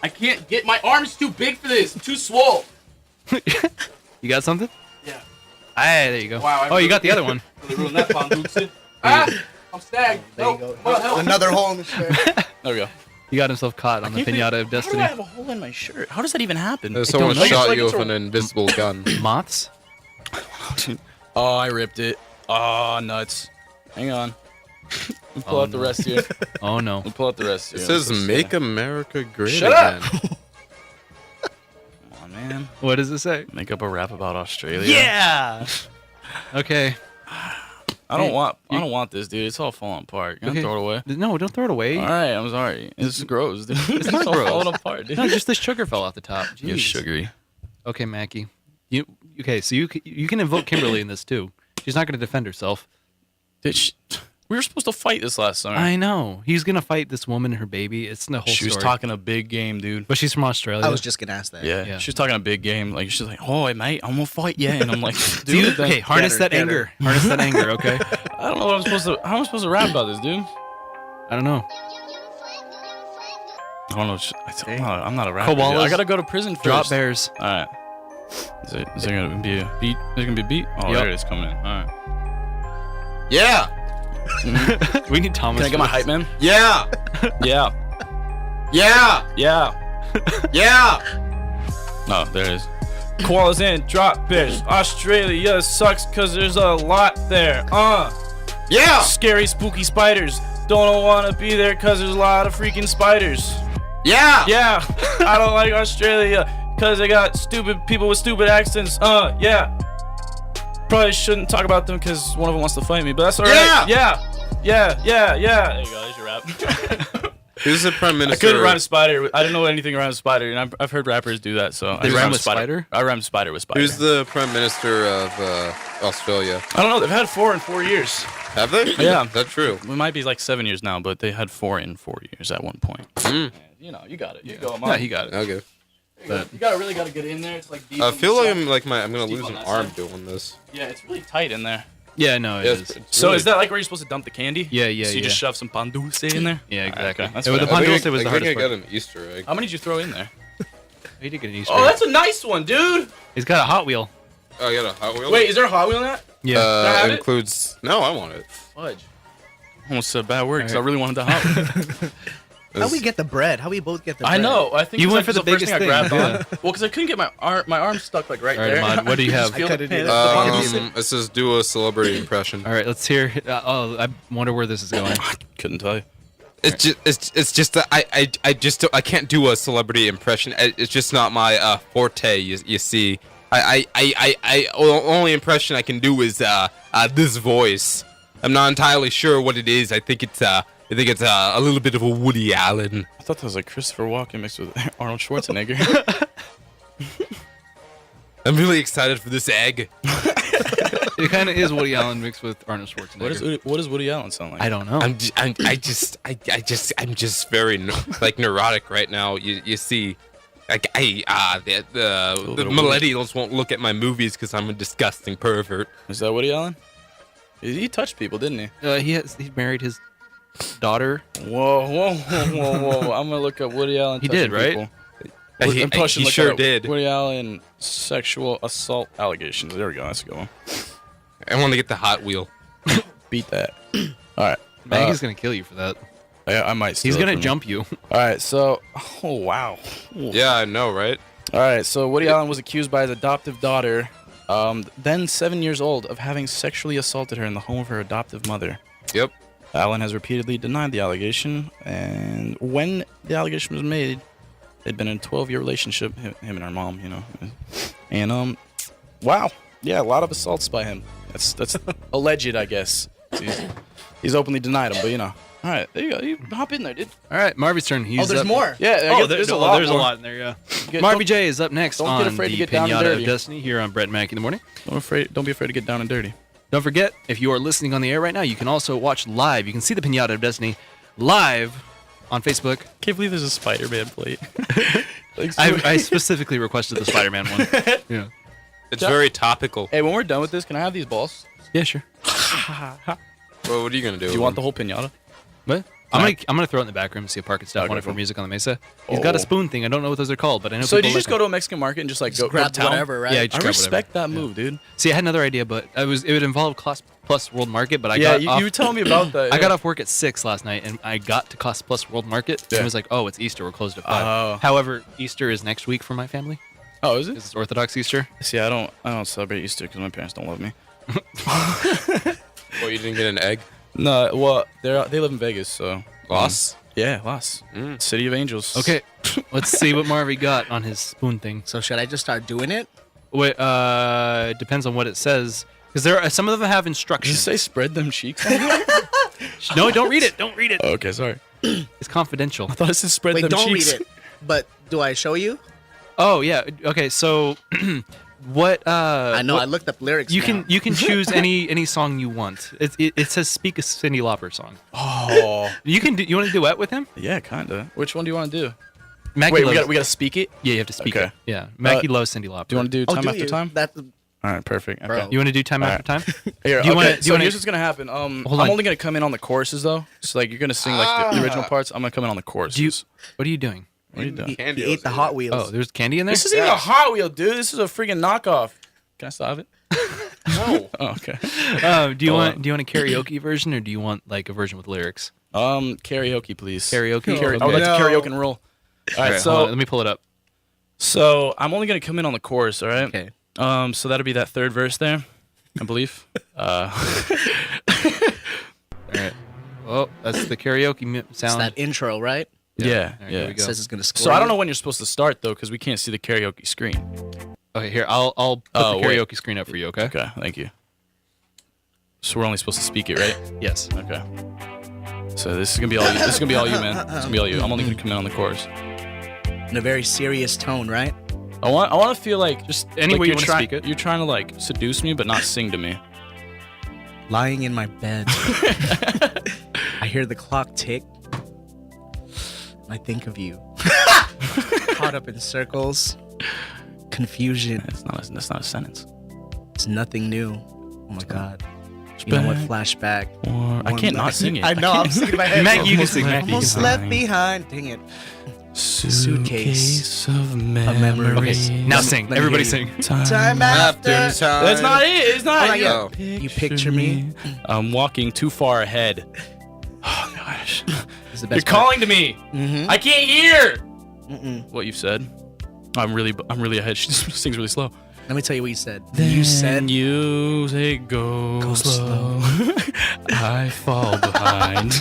I can't get my arms too big for this. I'm too swole. You got something? Yeah. Ah, there you go. Wow, you got the other one. Really ruined that pan dulce. I'm stagged. There you go. Another hole in the shirt. There we go. He got himself caught on the Piñata of Destiny. How do I have a hole in my shirt? How does that even happen? Someone don't know. shot Like you it's with a- an invisible gun. Moths? Oh, I ripped it. Oh, nuts. Hang on. We'll pull out the rest here. Oh, no. We'll pull out the rest here. It says "Make America Great Shut Again." up! Come on, man. What does it say? Make up a rap about Australia. Yeah! Okay. I don't want this, dude. It's all falling apart. Can I Okay. throw it away? No, don't throw it away. All right, I'm sorry. It's gross, dude. It's not all gross. falling apart, dude. No, just the sugar fell off the top. You're Jeez. sugary. Okay, Mackie. So you can invoke Kimberly in this too. She's not going to defend herself. We were supposed to fight this last summer. I know. He's going to fight this woman and her baby. It's the whole She was story. talking a big game, dude. But she's from Australia. I was just gonna ask that. Yeah, she was talking a big game. Like she's like, "Oh, mate, I'm gonna fight you," and I'm like, Dude, "Dude, okay, harness that get her. anger. Harness that anger, okay? I don't know what I'm supposed to. How am I supposed to rap about this, dude? I don't know. I don't know. I'm not a rapper. Dude. Koalas I gotta go to prison first. Drop bears. All right. Is there gonna be a beat? Is there gonna be a beat? Oh, Yep. there it is coming in. All right. Yeah. We need Thomas. Can I get my for hype this. man? Yeah. Yeah. Yeah. Yeah. Yeah. Oh, there it is. Koalas and drop bears. Australia sucks cause there's a lot there. Yeah. Scary spooky spiders. Don't wanna be there cause there's a lot of freaking spiders. Yeah. Yeah. I don't like Australia cause they got stupid people with stupid accents. Yeah. Probably shouldn't talk about them because one of them wants to fight me, but that's alright. Yeah. There you go. There's your rap. Who's the prime I minister? couldn't rhyme spider. I didn't know anything around spider, and I've heard rappers do that. So They I rhyme rhymed with spider? I rhymed spider with spider. Who's the prime minister of Australia? I don't know. They've had 4 in 4 years. Have they? Yeah. That's true. It might be like 7 years now, but they had 4 in 4 years at one point. You know, you got it. You go, Mom. Yeah, he got it. Okay. You really gotta get in there. It's like deep. I on feel the like side. I'm gonna Deep lose on an that arm side. doing this. Yeah, it's really tight in there. Yeah, no, it Yeah, is. it's So really- is that like where you're supposed to dump the candy? Yeah, So you just shove some pan dulce in there? Yeah, exactly. Okay, that's It was what the I- pan I think dulce was the I hardest think I part. got an Easter egg. How many did you throw in there? He did get an Easter Oh, egg. that's a nice one, dude. He's got a Hot Wheel. Oh, I got a Hot Wheel. Wait, is there a Hot Wheel in that? Yeah. I have it? Includes. No, I want it. Fudge. Almost said a bad word because I really wanted the Hot Wheel. How we get the bread? How we both get the bread? I know. I think You it's went like for the first biggest I thing, grabbed yeah. on. Well, because I couldn't get my arm stuck like right All right, there. Ahmad, what do you have? I couldn't do It says do a celebrity impression. All right, let's hear. I wonder where this is going. Couldn't tell you. It's just that I can't do a celebrity impression. It's just not my forte. You see, only impression I can do is this voice. I'm not entirely sure what it is. I think it's a little bit of a Woody Allen. I thought that was like Christopher Walken mixed with Arnold Schwarzenegger. I'm really excited for this egg. It kind of is Woody Allen mixed with Arnold Schwarzenegger. What does Woody Allen sound like? I don't know. I'm just very neurotic right now. You see, like the millennials won't look at my movies because I'm a disgusting pervert. Is that Woody Allen? He touched people, didn't he? He married his daughter. Whoa. I'm gonna look up Woody Allen. He did, right? People. He sure did. Woody Allen sexual assault allegations. There we go. That's a good one. I want to get the Hot Wheel. Beat that. All right. Maggie's gonna kill you for that. I might. He's gonna jump you. All right. So, oh wow. Yeah, I know, right? All right. So Woody Allen was accused by his adoptive daughter, then 7 years old, of having sexually assaulted her in the home of her adoptive mother. Yep. Allen has repeatedly denied the allegation, and when the allegation was made, they'd been in a 12-year relationship, him and her mom, you know. And wow, yeah, a lot of assaults by him. That's alleged, I guess. He's openly denied them, but you know. All right, there you go. You hop in there, dude. All right, Marvy's turn. He's there's up. more. Yeah, there's a lot in there. Yeah. Marvy Marvy J is up next don't on get afraid the to get down and Piñata of dirty. Destiny here on Brett and Mackey in the morning. Don't be afraid to get down and dirty. Don't forget, if you are listening on the air right now, you can also watch live. You can see the Piñata of Destiny live on Facebook. Can't believe there's a Spider-Man plate. I specifically requested the Spider-Man one. Yeah. It's very topical. Hey, when we're done with this, can I have these balls? Yeah, sure. Well, what are you gonna do? Do you want the whole piñata? What? I'm gonna throw it in the back room and see if Park and Stuff wanted for music on the Mesa. He's got a spoon thing. I don't know what those are called, but I know. So people did you just like go them. to a Mexican market and just like go grab town? whatever, right? Yeah, I respect that move, dude. See, I had another idea, but it would involve Cost Plus World Market, but you were telling me about that. I got off work at 6 last night, and I got to Cost Plus World Market, and it was like, oh, it's Easter. We're closed at 5. Oh. However, Easter is next week for my family. Oh, is it? It's Orthodox Easter. See, I don't celebrate Easter because my parents don't love me. Well, you didn't get an egg? No, well, they live in Vegas, so Los? Yeah, Los. City of Angels. Okay, let's see what Marvy got on his spoon thing. So should I just start doing it? Wait, depends on what it says, because there are some of them have Did you instructions. say spread them cheeks? No, don't read it. Don't read it. Oh, okay, sorry. It's confidential. I thought it said spread Wait, them don't cheeks. read it. But do I show you? Oh yeah. Okay, so what? I know. what- I looked up lyrics. You now. can choose any song you want. It says speak a Cyndi Lauper song. Oh, You can do. You want to duet with him? yeah, kinda. Which one do you want to do? Mackie Wait, loves, we gotta speak it. Yeah, you have to speak Okay. it. Yeah, Mackie loves Cyndi Lauper. Do you want to do Oh, time do after you? time? That's All right, perfect. Bro. Okay. You want to do time All after time? Here, Do you okay, wanna- do you so wanna- here's what's gonna happen. Hold I'm on. only gonna come in on the choruses though. So like you're gonna sing like the original parts. I'm gonna come in on the choruses. What are you doing? What are you doing? he ate the Hot Wheels. Oh, there's candy in there. This isn't even a Hot Wheel, dude. This is a freaking knockoff. Can I still have it? No. Oh, okay. Do you want a karaoke version or do you want like a version with lyrics? Karaoke, please. Karaoke. I would like to karaoke and roll. All right, hold so on, let me pull it up. so I'm only gonna come in on the chorus. All right. Okay. So that'll be that third verse there, I believe. All right. Well, that's the karaoke It's sound. that intro, right? Yeah, All right, yeah. here we It go. says it's gonna score. So I don't you. know when you're supposed to start though, because we can't see the karaoke screen. Okay, here I'll put Oh, the wait. karaoke screen up for you. Okay. Okay, thank you. So we're only supposed to speak it, right? Yes. Okay. So this is gonna be all you. This is gonna be all you, man. This is gonna be all you. I'm only gonna come in on the chorus. In a very serious tone, right? I want to feel like just any like way you you're wanna try- speak it. You're trying to like seduce me, but not sing to me. Lying in my bed, I hear the clock tick. And I think of you, caught up in circles, confusion. That's not a sentence. It's nothing new. Oh my God. You know what? Flashback. I can't not sing it. I know. I'm singing in my head. Mac, you can sing. Mac, you can Almost sing. left behind. Dang it. Suitcase of memories. memories. Okay, now Let me- sing. let me Everybody hear you. sing. Time after After time. That's not it. It's not. Oh, it. yeah. You picture me. I'm walking too far ahead. Oh gosh. Is the You're best part. calling to me. Mhm. I can't hear Mm-mm. what you've said. I'm really ahead. She just sings really slow. Let me tell you what you said. You said you say go slow. I fall behind.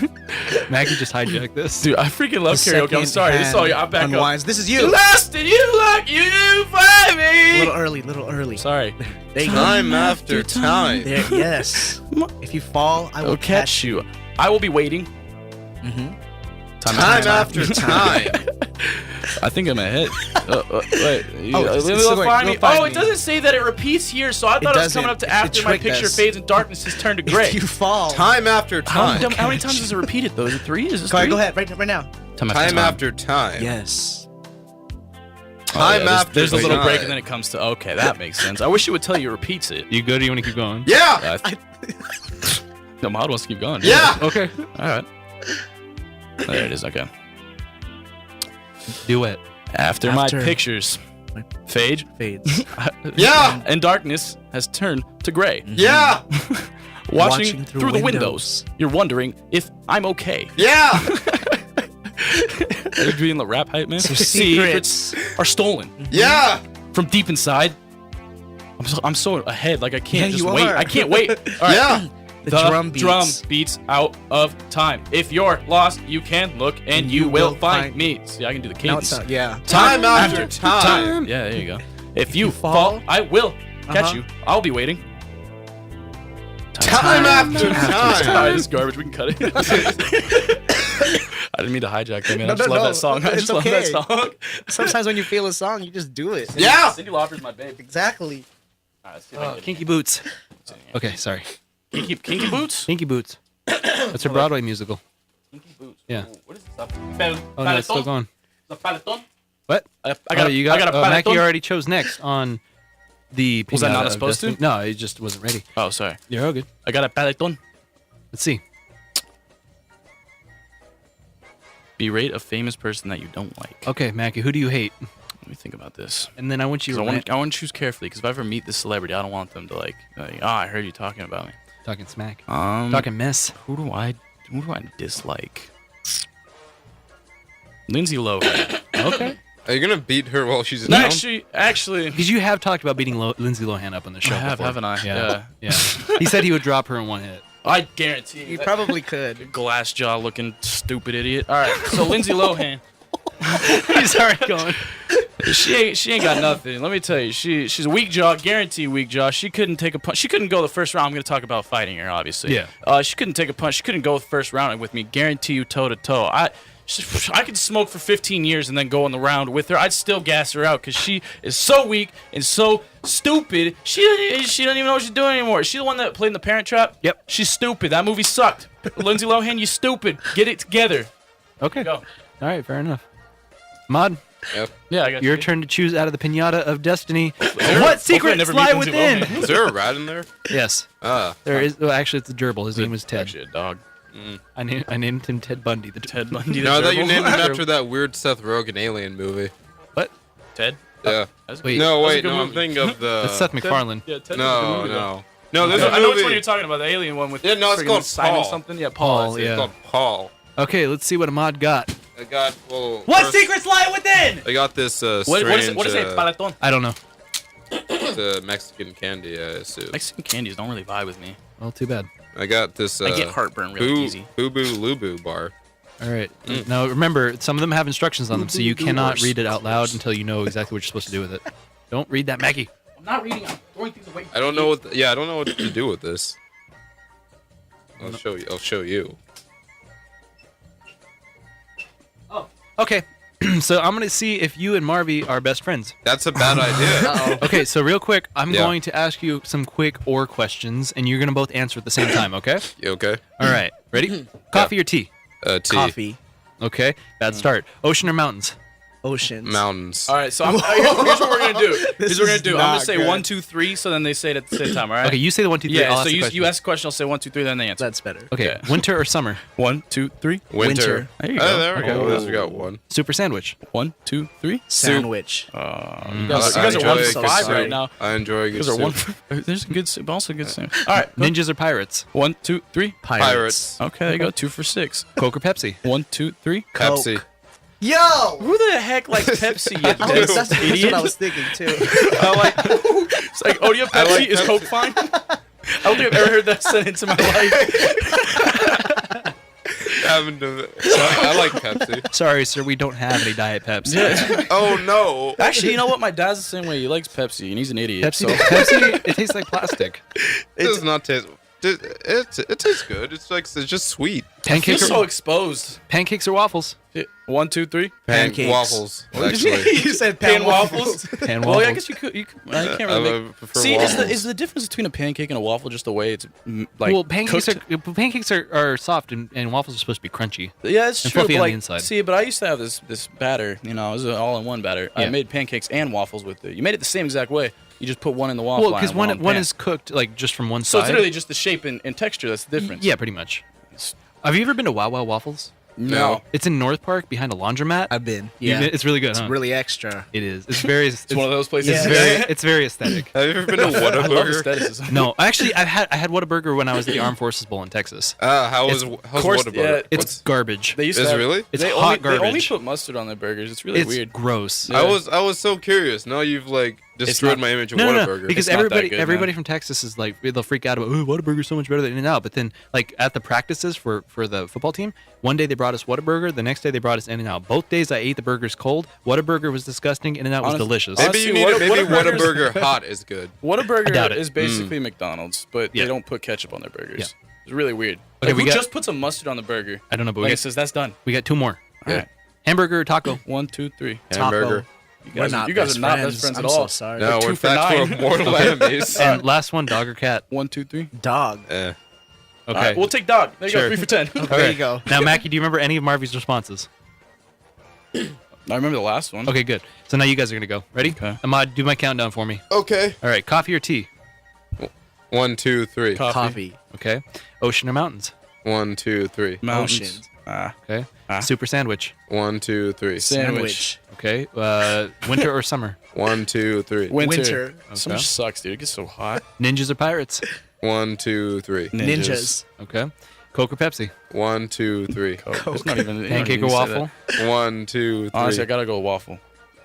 Maggie just hijacked this. Dude, I freaking love the karaoke. I'm sorry. This song, I'm back up. unwinds. This is You you. lost it. You luck. You find A me. little early. Sorry. There you go. Time after time. There, yes. If you fall, I will I'll catch you. I will be waiting. Mm-hmm. Time after time. I think I'm ahead. Wait. so wait, Find me. you'll find Oh, me. it doesn't say that it repeats here, so I thought it was coming up to doesn't. after It my tricked picture us. fades and darkness has turned to gray. If you fall. Time after time. How many times does it repeat it though? Is it 3? Is this Go ahead, 3? go ahead. Right now. Time Time after time. Yes. Time after There's a little time. break and then it comes to okay, that makes sense. I wish it would tell you it repeats it. You good? Or you want to keep going? Yeah. The mod wants to keep going. Yeah. Okay. All right. Oh, there it is. Okay. Duet. After my pictures fades. Yeah. And darkness has turned to gray. Yeah. Watching through the windows, you're wondering if I'm okay. Yeah. Are you doing the rap hype, man? Secrets are stolen. Yeah. From deep inside. I'm so ahead. Like I can't Yeah, just you wait. are. I can't wait. All right. Yeah. The drum beats. out of time. If you're lost, you can look and you will find me. See, I can do the cadence. No, it's not, yeah. Time after time. Yeah, there you go. If you fall, I will catch you. I'll be waiting. Time after time. Alright, this is garbage. We can cut it. I didn't mean to hijack that, man. I just love that song. I It's just love that song. Sometimes when you feel a song, you just do it. Yeah. Cyndi Lauper's my babe. Exactly. Alright, let's see if I can get Kinky Boots. Okay, sorry. it. Kinky Boots? Kinky Boots. That's her Broadway musical. Kinky Boots. Yeah. Ooh, what is this? Oh, no, it's still going. The paleton? What? I got you got, I got a Mackey paleton. already chose next on the Was I Piñata not of supposed to? Destiny. No, it just wasn't ready. Oh, sorry. You're all good. I got a paleton. Let's see. Berate a famous person that you don't like. Okay, Mackey, who do you hate? Let me think about this. And then I want you 'Cause to I want to choose carefully, because if I ever meet this celebrity, I don't want them to I heard you talking about me. talking smack. Talking Talking mess. Who do I dislike? Lindsay Lohan. Okay. Are you gonna beat her while she's down? Actually, Because you have talked about beating Lindsay Lohan up on the show I have, before. haven't I? Yeah. He said he would drop her in one hit. I guarantee You probably could. glass jaw looking stupid idiot. All right, so Lindsay Lohan. He's already going. She ain't got nothing. Let me tell you, she's a weak jaw, guarantee weak jaw. She couldn't take a punch. She couldn't go the first round. I'm gonna talk about fighting her, obviously. Yeah. She couldn't take a punch. She couldn't go the first round with me. Guarantee you, toe to toe. I could smoke for 15 years and then go in the round with her. I'd still gas her out because she is so weak and so stupid. She doesn't even know what she's doing anymore. Is she the one that played in The Parent Trap? Yep. She's stupid. That movie sucked. Lindsay Lohan, you stupid. Get it together. Okay. Go. All right, fair enough. Mod, Yep. Yeah, I got your you. turn to choose out of the Piñata of Destiny. Hopefully I What secrets never lie meet Lindsay within? Lohan. Is there a rat in there? Yes. There is. Well, actually, it's a gerbil. His name was Ted. Actually, a dog. I named him Ted Bundy. The Ted Bundy. No, I thought you gerbil. named him after that weird Seth Rogen alien movie. What? Ted? Yeah. That's Wait. No, That's a wait, good no, I'm movie. thinking of the. That's Seth MacFarlane. Yeah, Ted. No. No, there's a I know which movie. one you're talking about. The alien one with. Yeah, no, it's friggin' called Simon Paul. something. Yeah, Paul, Paul. yeah. It's called Paul. Okay, let's see what Ahmad got. I got secrets lie within? I got this strange. What is it? What is it? Paleton. I don't know. The Mexican candy, I assume. Mexican candies don't really vibe with me. Well, too bad. I got this. I get heartburn really easy. Boo Boo Lubu bar. All right. Now, remember, some of them have instructions on them, so you cannot read it out loud until you know exactly what you're supposed to do with it. Don't read that, Maggie. I'm not reading. I'm throwing things away. I don't know what. I don't know what to do with this. I'll show you. I'll show you. Okay. So I'm going to see if you and Marvy are best friends. That's a bad idea. Okay, so real quick, I'm Yeah. going to ask you some quick or questions, and you're going to both answer at the same time, okay? You okay? All right. Ready? Coffee or tea? Tea. Coffee. Okay. Bad start. Ocean or mountains? Oceans. Mountains. All right, so here's what we're gonna do. Here's what we're gonna do. I'm gonna not say good. 1, 2, 3, so then they say it at the same time. All right. Okay, you say the 1, 2, 3. Yeah. I'll So ask the you question. ask a question. I'll say 1, 2, 3, then they answer. That's better. Okay. Yeah. Winter or summer? 1, 2, 3. Winter. There you Oh, go. there we Okay. go. At least we got one. Super sandwich? 1, 2, 3. Sandwich. You I guys are enjoy 1 a for good 5 soup. right now. I enjoy a You good guys are soup. 1. There's a good soup, also a good soup. All right. Go. Ninjas or pirates? 1, 2, 3. Pirates. Okay, there you go. 2 for 6. Coke or Pepsi? 1, 2, 3. Pepsi. Yo! Who the heck likes Pepsi? You That's dense what idiot. I was thinking too. It's like, oh, do you have Pepsi? like Is Pepsi. Coke fine? I don't think I've ever heard that sentence in my life. I like Pepsi. Sorry, sir, we don't have any Diet Pepsi. Oh no. Actually, you know what? My dad's the same way. He likes Pepsi, and he's an idiot. Pepsi, So. Pepsi, it tastes like plastic. It does not taste. It tastes good. It's just sweet. Pancakes He's or so exposed. pancakes or waffles? 1, 2, 3. Pancakes. Waffles. Actually. You said Pan waffles. Pan Well, yeah, I waffles. guess you could. I can't really I make. prefer See, waffles. is the difference between a pancake and a waffle just the way it's like? Well, pancakes cooked? are soft, and waffles are supposed to be crunchy. Yeah, it's and true. fluffy But on the like, inside. see, but I used to have this batter. You know, it was an all-in-one batter. I Yeah. made pancakes and waffles with it. You made it the same exact way. You just put one in the waffle. Well, line because and one pan. is cooked like just from one So side. it's literally just the shape and texture that's the difference. Yeah, pretty much. Have you ever been to Wow Wow Waffles? No. It's in North Park behind a laundromat. I've been. You've Yeah. been- it's really good, It's huh? really extra. It is. It's very. It's one of those places. It's very aesthetic. Have you ever been to I love Whataburger? aestheticism. No, actually, I had Whataburger when I was at the Armed Forces Bowl in Texas. How's course, Whataburger? yeah, It's garbage. They used Is to it have- really? It's they hot They only garbage. put mustard on their burgers. It's really It's weird. gross. Yeah. I was so curious. Now you've like destroyed not- my image of No, Whataburger. because It's not that everybody good, from Texas is like they'll freak out about Whataburger's so much better than In-N-Out. But then like at the practices for the football team, one day they brought us Whataburger, the next day they brought us In-N-Out. Both days I ate the burgers cold. Whataburger was disgusting. In-N-Out was Honest- delicious. maybe Honestly, you need maybe Whataburger's- Whataburger hot is good. I doubt Whataburger it. is basically McDonald's, but Yeah. they don't put ketchup on their burgers. Yeah. It's really weird. Okay, Like, we who got- just puts a mustard on the burger? I don't know, but Like we it got, says that's done. we got two more. Yeah. Hamburger or taco? 1, 2, 3. Hamburger. We're not you guys best are not friends. best friends I'm at all. so sorry. No, Two in for fact, nine. we're mortal enemies. And last one, dog or cat? 1, 2, 3. Dog. Eh. Okay. All right, we'll take dog. There you Sure. go. 3 for 10. There you go. Now, Mackie, do you remember any of Marvy's responses? I remember the last one. Okay, good. So now you guys are gonna go. Ready? Okay. Ahmad, do my countdown for me. Okay. All right. Coffee or tea? 1, 2, 3. Coffee. Okay. Ocean or mountains? 1, 2, 3. Mountains. Oceans. Okay. Ah. Soup or sandwich? 1, 2, 3. Sandwich. Okay. Winter or summer? 1, 2, 3. Winter. Okay. Summer sucks, dude. It gets so hot. Ninjas or pirates? 1, 2, 3. Ninjas. Okay. Coke or Pepsi? 1, 2, 3. It's not even. Pancake or waffle? 1, 2, 3. Honestly, I gotta go waffle.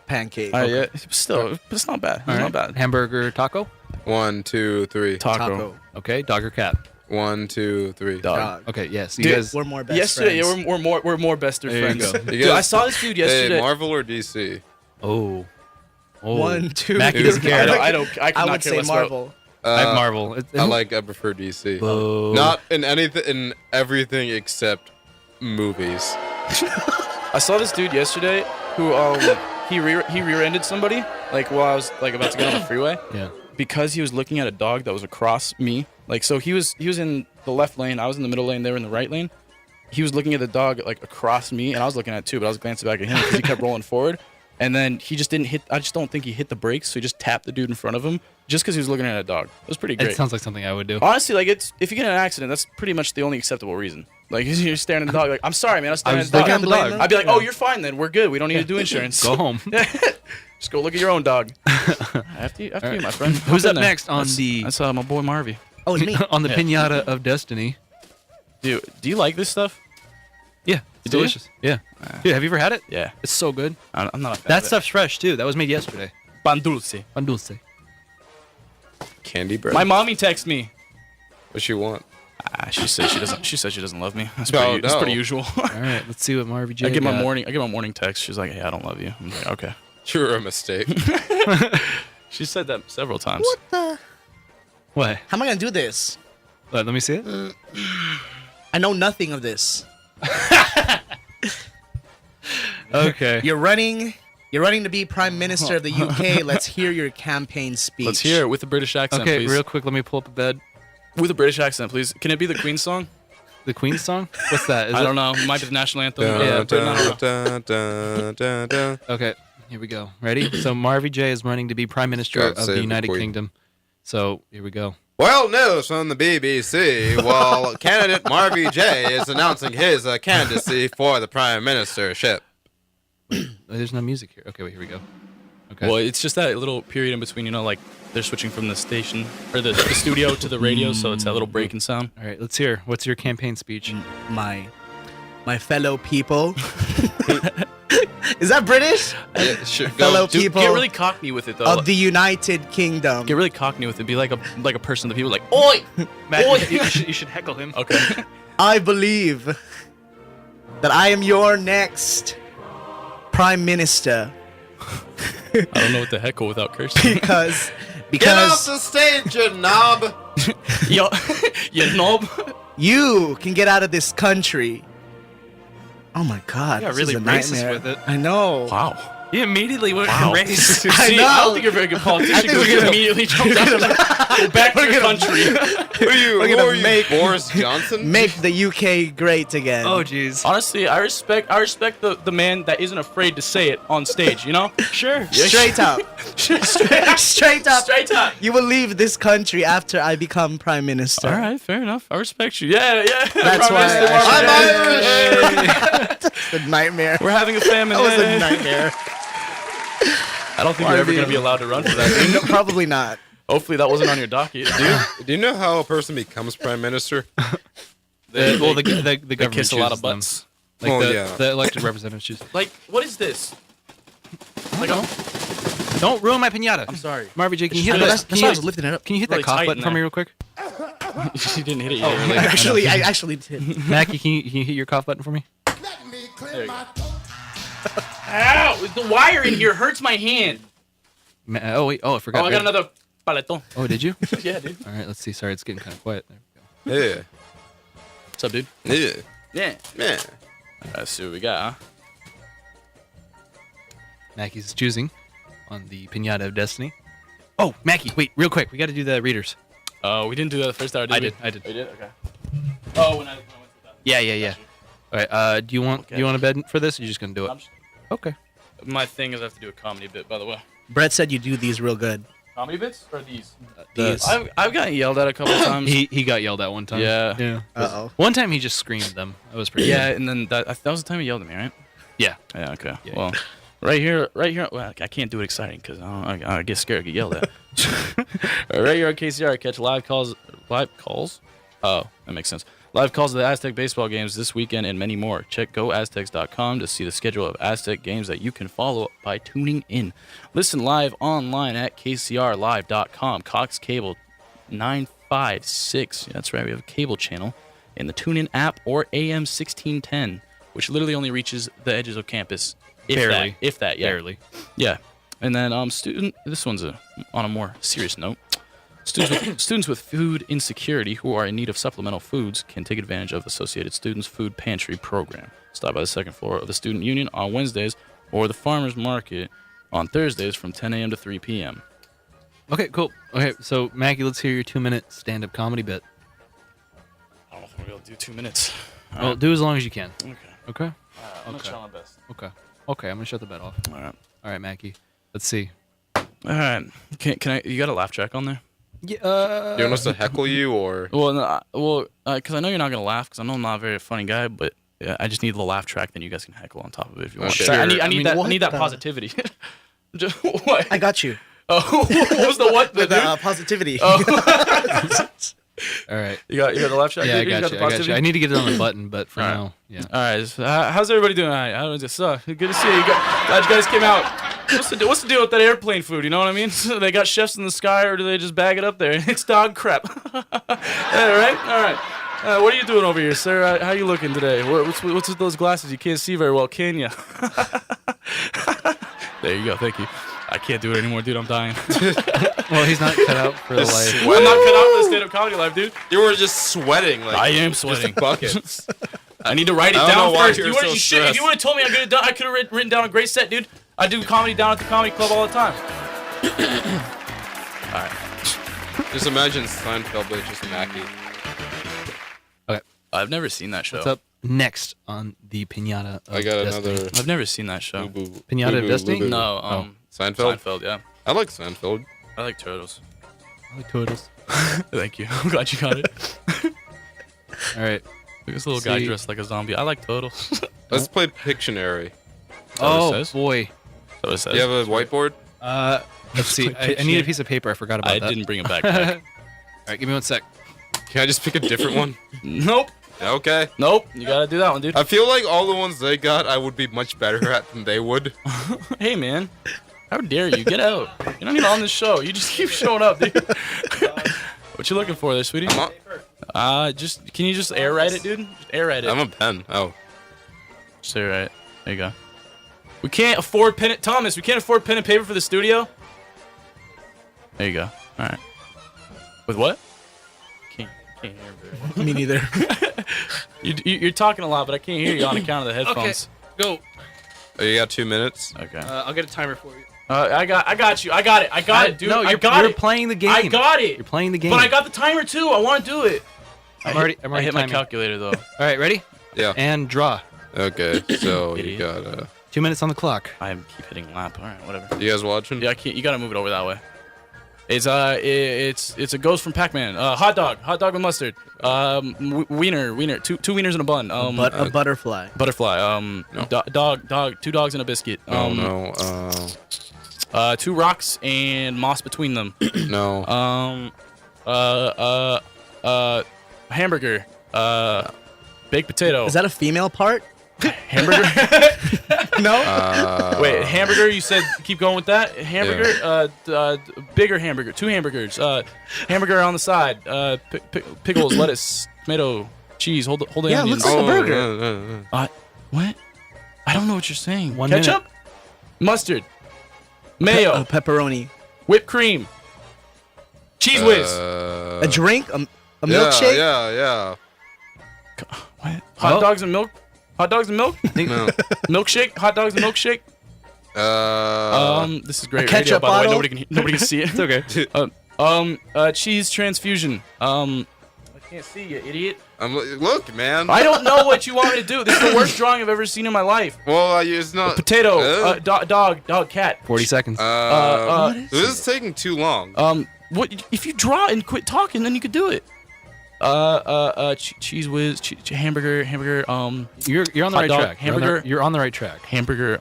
Pancake. Yeah, still, but it's not bad. It's All right. not bad. Hamburger or taco? 1, 2, 3. Taco. Okay. Dog or cat? 1, 2, 3. Dog. Okay. Yes. You Dude, guys. We're more best Yesterday, friends. yeah, we're more bester There you friends. go. You Dude, guys- I saw this dude yesterday. Hey, Marvel or DC? Oh. 1, 2, Mackie doesn't care. I don't. I I cannot would care say less about- Marvel. I have Marvel. I prefer DC. Boo. Not in anything, in everything except movies. I saw this dude yesterday who he rear-ended somebody like while I was like about to get on the freeway Yeah. because he was looking at a dog that was across me. Like so he was in the left lane, I was in the middle lane, they were in the right lane. He was looking at the dog like across me, and I was looking at it too, but I was glancing back at him because he kept rolling forward. And then he just didn't hit. I just don't think he hit the brakes, so he just tapped the dude in front of him just because he was looking at a dog. It was pretty great. It sounds like something I would do. Honestly, like if you get in an accident, that's pretty much the only acceptable reason. Like you're staring at the dog, like I'm sorry, man, I was staring I at was the dog. looking at the dog. I'd be like, oh, you're fine then. We're good. We don't need to do insurance. Go home. Just go look at your own dog. After you, my friend. Who's Hop up in there. next on the That's my boy Marvy. Oh, it's me. on the Yeah. Piñata of Destiny? Dude, do you like this stuff? Yeah, it's do you? delicious. Yeah, dude, have you ever had it? Yeah. It's so good. I'm not a fan That of it. stuff's fresh too. That was made yesterday. Pan dulce. Pan dulce. Candy bread. My mommy texted me. What you want? She said she doesn't. She said she doesn't love me. That's No, pretty, that's no. pretty usual. All right, let's see what Marvy J I get my got. morning text. She's like, "Hey, I don't love you." I'm like, "Okay." You're a mistake. She said that several times. What? How am I gonna do this? Let me see it. I know nothing of this. Okay. You're running to be Prime Minister of the UK. Let's hear your campaign speech. Let's hear it with a British accent, Okay, please. real quick, let me pull up a bed. With a British accent, please. Can it be the Queen song? The Queen's song? What's that? Is I it- don't know. It might be the national anthem. Yeah, but I don't know. Dun, dun, dun. Okay, here we go. Ready? So Marvy J is running to be Prime Minister God of save the the United Queen. Kingdom. So here we go. Well, news from the BBC. While candidate Marvy J is announcing his candidacy for the prime ministership. There's no music here. Okay, wait, here we go. Okay. Well, it's just that little period in between, like they're switching from the station or the studio to the radio, so it's that little break in sound. All right, let's hear. What's your campaign speech? my fellow people. Is that British? Yeah, sure, Fellow Dude, people get really cockney with it though. of the United Kingdom. Get really cockney with it. Be like a person of the people, like, oi, Matt, oi. you should heckle him. Okay. I believe that I am your next Prime Minister I don't know what the heckle without cursing. because Get off the stage, you knob! Yo, you knob. you can get out of this country. Oh my God! Yeah, this really is a racist nightmare. with it. I know. Wow. You immediately went race. See, I don't think you're a very good politician because you immediately jumped out of go back to your country. Who are you, make Boris Johnson? Make the UK great again. Oh, jeez. Honestly, I respect the man that isn't afraid to say it on stage, you know? Sure. Yeah, Straight up. Straight up. Straight up. You will leave this country after I become prime minister. All right, fair enough. I respect you. Yeah. That's why I'm Irish. That's a nightmare. We're having a famine. That was a nightmare. I don't think you're ever going to be allowed to run for that. No, probably not. Hopefully that wasn't on your docket. Do you know how a person becomes prime minister? The government kiss a lot of chooses them. butts. Like the elected representatives choose. Like, what is this? Don't ruin my piñata. I'm sorry. Marvy J, can you hit That's why I was lifting it up. Can you hit Really that cough tight button in for me there. real quick? You didn't hit it Oh, yet. I actually did. Mackie, can you hit your cough button for me? There you go. Ow! The wire in here hurts my hand. Oh, wait. Oh, I forgot. Oh, I got another paleton. Oh, did you? Yeah, dude. All right, let's see. Sorry, it's getting kind of quiet. There we go. Yeah. What's up, dude? Yeah. Yeah. Yeah. Let's see what we got, huh? Mackie's choosing on the Piñata of Destiny. Oh, Mackie, wait, real quick. We got to do the readers. Oh, we didn't do that the first hour, did we? I did. We did? Okay. Oh, when I went to that. Yeah. All right. Do you want a bed for this? Or you just gonna do it? Okay. My thing is I have to do a comedy bit, by the way. Brett said you do these real good. Comedy bits or these? These. I've gotten yelled at a couple times. He got yelled at one time. Yeah. Uh-oh. One time he just screamed them. That was pretty. Yeah, good. and then that was the time he yelled at me, right? Yeah. Yeah. Okay. Yeah, Well, right here. Well, I can't do it exciting because I get scared, get yelled at. Right here on KCR, catch live calls. Live calls? Oh, that makes sense. Live calls of the Aztec baseball games this weekend and many more. Check GoAztecs.com to see the schedule of Aztec games that you can follow by tuning in. Listen live online at KCRlive.com. Cox Cable 956. That's right, we have a cable channel in the TuneIn app or AM 1610, which literally only reaches the edges of campus. Barely. If that, yeah. Barely. Yeah. And then this one's on a more serious note. Students with food insecurity who are in need of supplemental foods can take advantage of Associated Students Food Pantry Program. Stop by the second floor of the Student Union on Wednesdays or the Farmers Market on Thursdays from 10 a.m. to 3 p.m. Okay, cool. Okay, so Mackie, let's hear your 2-minute stand-up comedy bit. I don't know if we're going to do 2 minutes. Well, do as long as you can. Okay. Okay? I'm going to try my best. Okay, I'm going to shut the bed off. All right, Mackie. Let's see. All right. Can I? You got a laugh track on there? Do you want us to heckle you or? Well, because I know you're not gonna laugh, because I know I'm not a very funny guy, but I just need the laugh track. Then you guys can heckle on top of it if you want. Sure. I need that positivity. What? I got you. Oh, what was the what? The positivity. Oh. All right. You got the laugh track. Yeah, I You got the you. I got you. positivity? I need to get it on the button, but for All right. now, yeah. All right. So, how's everybody doing tonight? Good to see you. Glad you guys came out. What's the deal with that airplane food? You know what I mean? They got chefs in the sky, or do they just bag it up there? It's dog crap. All right. What are you doing over here, sir? How you looking today? What's with those glasses? You can't see very well, can you? There you go. Thank you. I can't do it anymore, dude. I'm dying. Well, he's not cut out for the life. I'm not cut out for the stand-up comedy life, dude. You were just sweating. Like, I am sweating. Just buckets. I need to write it I don't down know why first. you're If so you would have told me I could have written down a great set, dude. I do comedy down at the comedy club all the time. All right. Just imagine Seinfeld, but it's just Mackey. Okay. I've never seen that show. What's up next on the Piñata of I got Destiny? another. I've never seen that show. Piñata of Destiny? No, Seinfeld? Seinfeld, yeah. I like Seinfeld. I like turtles. I like turtles. Thank you. I'm glad you got it. All right. This little guy dressed like a zombie. I like turtles. Let's play Pictionary. Oh, boy. What it says? Do you have a whiteboard? Let's see. I need a piece of paper. I forgot about that. I didn't bring a backpack. All right, give me 1 sec. Can I just pick a different one? Nope. Okay. Nope. You gotta do that one, dude. I feel like all the ones they got, I would be much better at than they would. Hey, man. How dare you? Get out. You're not even on this show. You just keep showing up, dude. What you looking for there, sweetie? Can you just air write it, dude? Just air write it. I'm a pen. Oh. Just air write it. There you go. We can't afford pen. Thomas, we can't afford pen and paper for the studio. There you go. All right. With what? Can't hear very well. Me neither. You're talking a lot, but I can't hear you on account of the headphones. Okay. Go. Oh, you got 2 minutes? Okay. I'll get a timer for you. I got you. I got it, dude. No, you're playing the game. I got it. You're playing the game. But I got the timer too. I want to do it. I'm already I hit my timing. calculator though. All right, ready? Yeah. And draw. Okay, so you got 2 minutes on the clock. I keep hitting lap. All right, whatever. You guys watching? Yeah, you gotta move it over that way. It's a ghost from Pac-Man. Hot dog with mustard. Wiener, two wieners in a bun. A butterfly. Butterfly. No. Dog, 2 dogs and a biscuit. No. 2 rocks and moss between them. No. Hamburger. Baked potato. Is that a female part? hamburger? No. Wait, hamburger. You said keep going with that. Hamburger. Bigger hamburger. 2 hamburgers. Hamburger on the side. Pickles, lettuce, tomato, cheese. Hold the Yeah, it onions. looks like a burger. What? I don't know what you're saying. 1 Ketchup, minute. mustard, mayo, Pepperoni. whipped cream, cheese whiz. A drink. A milkshake. Yeah. What? Hot dogs and milk. Hot dogs and milk. No. Milkshake. Hot dogs and milkshake. This is great A ketchup radio, by the way. bottle? Nobody can see it. It's okay. Cheese transfusion. I can't see you, idiot. Look, man. I don't know what you want me to do. This is the worst drawing I've ever seen in my life. Well, it's not. Potato. Dog, cat. 40 seconds. This is taking too long. What if you draw and quit talking? Then you could do it. Cheese whiz, hamburger. You're on the hot right dog, track. hamburger. You're on the right track. Hamburger.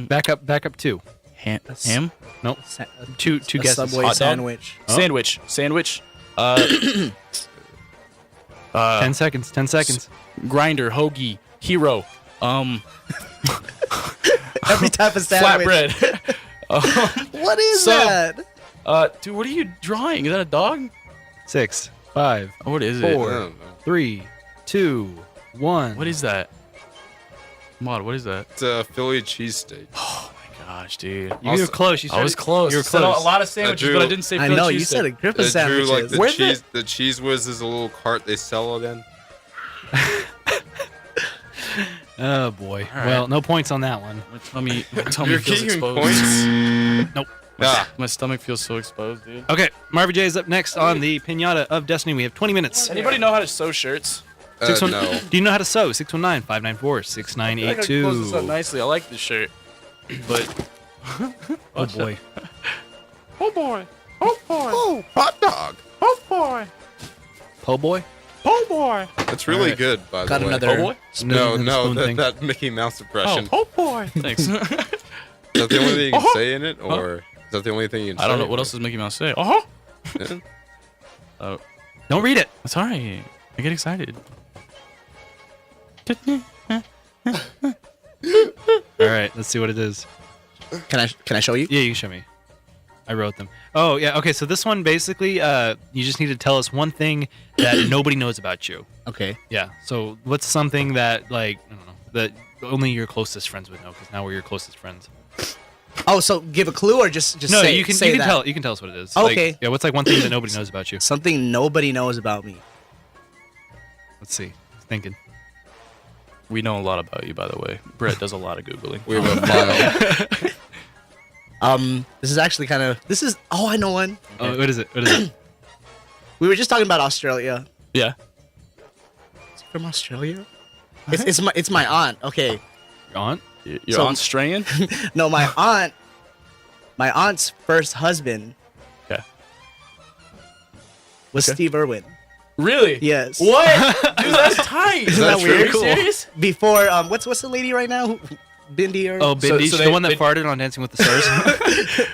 Back up 2. Ham. Nope. Two A guesses. Subway Hot dog? sandwich. Sandwich. 10 seconds. 10 seconds. Grinder. Hoagie. Hero. Every type of sandwich. Flatbread. What is Sub. that? Dude, what are you drawing? Is that a dog? 6, 5, What is 4, it? I don't know. 3, 2, 1. What is that? Mod, what is that? It's a Philly cheesesteak. Oh my gosh, dude. You were close. I was close. You were Said close. a lot of sandwiches, but I didn't say I Philly know you cheesesteak. said a grip of It drew sandwiches. like Where's it? the cheese whiz is a little cart they sell it in. Oh boy. right. Well, no points on that one. My tummy You're feels keeping exposed. points. Nope. My stomach feels so exposed, dude. Okay, Marvy J is up next on the Piñata of Destiny. We have 20 minutes. Anybody know how to sew shirts? No. Do you know how to sew? 619-594-6982. I gotta close this up nicely. I like this shirt, but Oh boy. oh boy, oh boy, Oh, hot dog. oh boy, Po boy? oh boy, That's really Alright. good, by Got the way. another. oh boy, No, Spoon no, thing. that Mickey Mouse impression. oh boy. Thanks. Is that the only thing you can say in it, or is that the only thing you can say? I don't know what else does Mickey Mouse say. Oh, Yeah. Don't read it. that's alright. I get excited. All right, let's see what it is. Can I show you? Yeah, you can show me. I wrote them. Oh, yeah. Okay, so this one basically, you just need to tell us one thing that nobody knows about you. Okay. Yeah. So what's something that, like, I don't know, that only your closest friends would know? Because now we're your closest friends. Oh, so give a clue or just No, say, you can say that. tell. You can tell us what it is. Okay. Like, yeah. What's like one thing that nobody knows about you? Something nobody knows about me. Let's see. Thinking. We know a lot about you, by the way. Brett does a lot of googling. We have a file. This is actually kind of. This is. Oh, I know one. Oh, what is it? What is it? We were just talking about Australia. Yeah. Is he from Australia? It's my aunt. Okay. Your aunt? You're So- Australian? No, my aunt. My aunt's first husband Okay. was Steve Irwin. Really? Yes. What? Dude, that's tight. Isn't that Are weird? you serious? Before what's the lady right now? Bindi or Oh, Bindi, so the they- one that they- farted on Dancing with the Stars.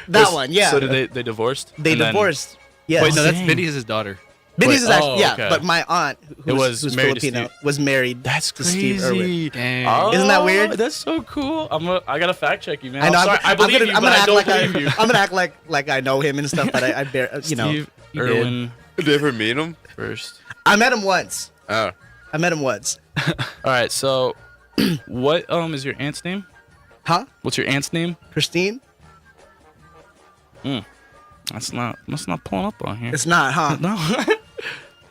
that one? Yeah. So did they divorced? They And then- divorced. Yes. Wait, no, that's Dang. Bindi's his daughter. Bindi's is Wait, actually okay. but my aunt, who's was married to Filipino, Steve. was married. That's to Steve Irwin. crazy. Dang. Isn't that weird? That's so cool. I gotta fact check you, man. I know. I'm sorry. I believe you, but I don't believe you. I'm gonna act like I know him and stuff, but I you know. Steve You did. Irwin Did you ever meet him? first. I met him once. Oh. I met him once. All right. So, what is your aunt's name? Huh? What's your aunt's name? Christine? That's not pulling up on here. It's not, huh? No.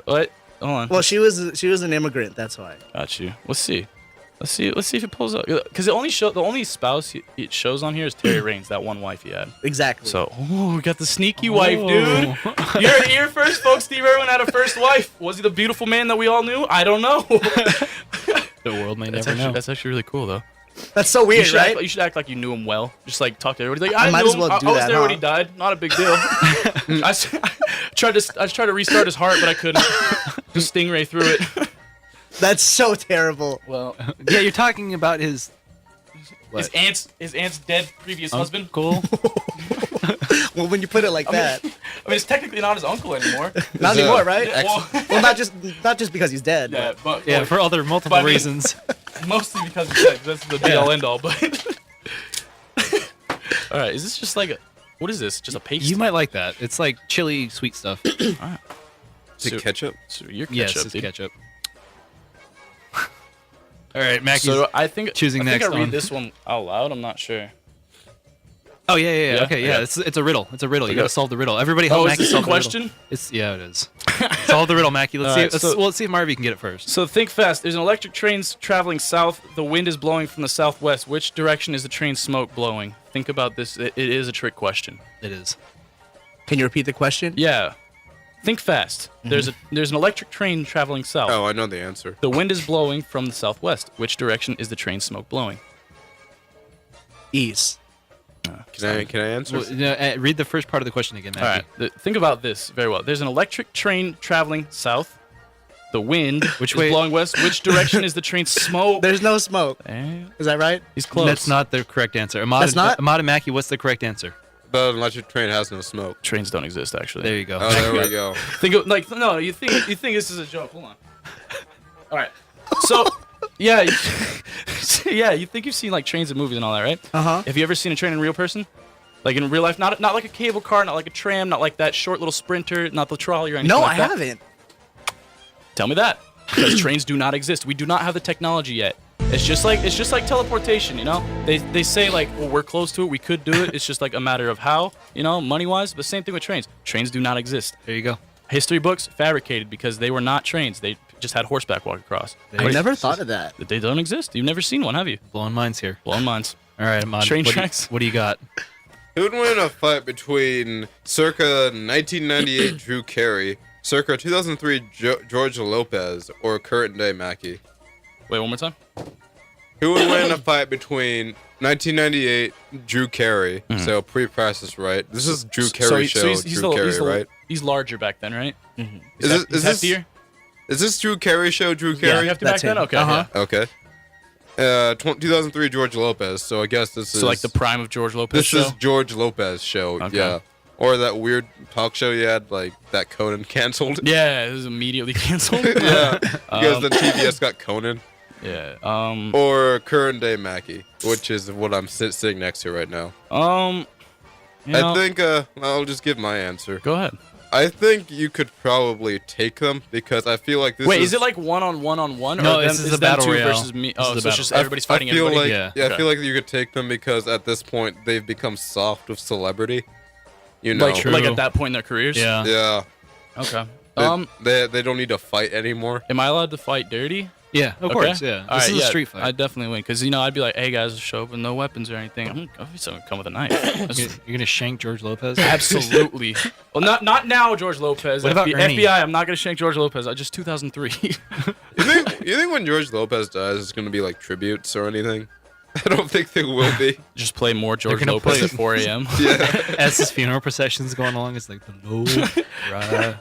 What? Hold on. Well, she was an immigrant. That's why. Got you. Let's see. Let's see if it pulls up. Because the only spouse it shows on here is Terry Raines, that one wife he had. Exactly. So, we got the sneaky wife, dude. You heard it here first, folks. Steve Irwin had a first wife. Was he the beautiful man that we all knew? I don't know. The world may never know. That's actually really cool, though. That's so weird, right? You should act like you knew him well. Just like talk to everybody. Like, I might knew as well him. do I was that, there huh? when he died. Not a big deal. I tried to restart his heart, but I couldn't. Just stingray through it. That's so terrible. Well, yeah, you're talking about his aunt's dead previous husband. Cool. Well, when you put it like that, I mean, it's technically not his uncle anymore. not anymore, right? Yeah, Well, not just because he's dead. yeah, but Yeah, for other multiple I mean- reasons. mostly because he's dead. That's the be all end all. But all right, is this just like what is this? Just a paste? You might like that. It's like chili sweet stuff. Is it ketchup? So your ketchup, Yes, it's dude. ketchup. All right, Mackey's So I think choosing I think next I read on. this one out loud. I'm not sure. Oh yeah. Yeah? Okay, yeah. Okay. It's a riddle. It's a riddle. You Okay. gotta solve the riddle. Everybody help Oh, is Mackey this a solve the riddle. question? It is. Solve the riddle, Mackey. Let's see. Alright, Let's see if Marvy can get it first. So think fast. There's an electric train traveling south. The wind is blowing from the southwest. Which direction is the train smoke blowing? Think about this. It is a trick question. It is. Can you repeat the question? Yeah. Think fast. There's an electric train traveling south. Oh, I know the answer. The wind is blowing from the southwest. Which direction is the train smoke blowing? East. Can I answer? Well, read the first part of the question again, All Mackey. right. Think about this very well. There's an electric train traveling south. The wind Which is way? blowing west. Which direction is the train smoke? There's no smoke. Eh, Is that right? he's close. That's not the correct answer. Ahmad, That's not? Ahmad and Mackey, what's the correct answer? But an electric train has no smoke. Trains don't exist actually. There you go. Oh, there we go. Think of, like no, you think this is a joke. Hold on. All right. So, yeah, yeah, you think you've seen like trains in movies and all that, right? Uh-huh. Have you ever seen a train in real person? Like in real life, not like a cable car, not like a tram, not like that short little sprinter, not the trolley or anything. No, like I that. haven't. Tell me that. Because trains do not exist. We do not have the technology yet. It's just like teleportation, you know? They say like, well, we're close to it, we could do it. It's just like a matter of how, you know, money-wise. But same thing with trains. Trains do not exist. There you go. History books fabricated because they were not trains. They just had horseback walk across. I never thought of that. They don't exist. You've never seen one, have you? Blowing minds here. Blowing minds. All right, Ahmad. Train what tracks. What do you got? Who would win a fight between circa 1998 Drew Carey, circa 2003 George Lopez, or current day Mackey? Wait, one more time. Who would win a fight between 1998 Drew Carey? So pre-practice, right? This is Drew Carey show. Drew Carey, right? He's larger back then, right? Mm-hmm. Is He's this heftier? is this Drew Carey show? Drew Yeah, Carey? you have to back That's then. him. Okay. Uh-huh. Yeah. Okay. 2003 George Lopez. So I guess this is So like the prime of George Lopez this show. is George Lopez show. Okay. Yeah. Or that weird talk show you had, like that Conan canceled. Yeah, it was immediately canceled. Yeah. Because then TBS got Conan. Yeah. Or current day Mackey, which is what I'm sitting next to right now. You know, I think I'll just give my answer. Go ahead. I think you could probably take them because I feel like this Wait, is it like one on one? No, or this is a them battle two royale. versus me? This Oh, is so a it's just battle. everybody's fighting I feel everybody. like Yeah. I feel like you could take them because at this point they've become soft with celebrity. You know, like at that point in their careers. Yeah. yeah. Okay. They don't need to fight anymore. Am I allowed to fight dirty? Yeah, of course. Yeah. All This right, is a street fight. I definitely win because I'd be like, hey guys, show up with no weapons or anything. I'm gonna come with a knife. You're gonna shank George Lopez? Absolutely. Well, not now, George Lopez. What about Ernie? FBI? I'm not gonna shank George Lopez. I just 2003. You think when George Lopez dies, it's gonna be like tributes or anything? I don't think there will be. Just play more George gonna Lopez play- at 4 a.m. Yeah. As his funeral procession's going along, it's like the low, right.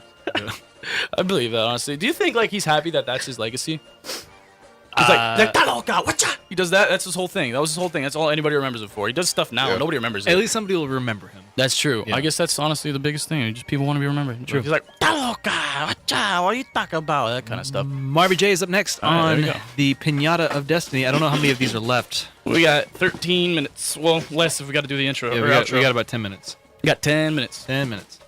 I believe that honestly. Do you think like he's happy that that's his legacy? He's like, he does that. That's his whole thing. That was his whole thing. That's all anybody remembers it for. He does stuff now. Yeah. Nobody remembers At it. least somebody will remember him. That's true. Yeah. I guess that's honestly the biggest thing. Just people want to be remembered. True. He's like, what are you talking about? That kind of stuff. Marvy J is up next All right, on there you go. the Piñata of Destiny. I don't know how many of these are left. We got 13 minutes. Well, less if we got to do the intro. Yeah, or we got outro. about 10 minutes. We got 10 minutes. 10 minutes.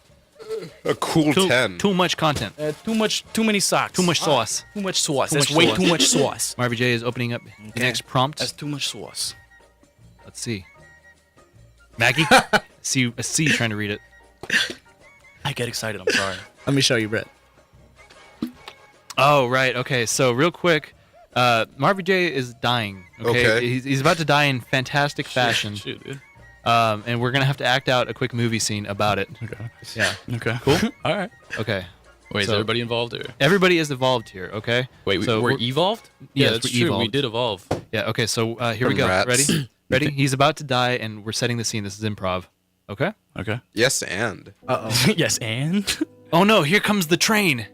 A cool 10. Too much content. Too many socks. Too much sauce. Too much sauce. Too That's much way sauce. too much sauce. Marvy J is opening up the next prompt. That's too much sauce. Let's see. Maggie? I see you trying to read it. I get excited. I'm sorry. Let me show you, Brett. Oh, right. Okay. So real quick, Marvy J is dying. Okay. He's about to die in fantastic fashion. Shoot, dude. And we're gonna have to act out a quick movie scene about it. Okay. Yeah. Okay. Cool. All right. Okay. Wait, is everybody involved? Or? Everybody is involved here. Okay. Wait, so we're evolved? Yeah, that's we're true. evolved. We did evolve. Yeah. Okay. So here we go. Rats. Ready? Ready? He's about to die, and we're setting the scene. This is improv. Okay. Okay. Yes, and. Yes, and. Oh no! Here comes the train.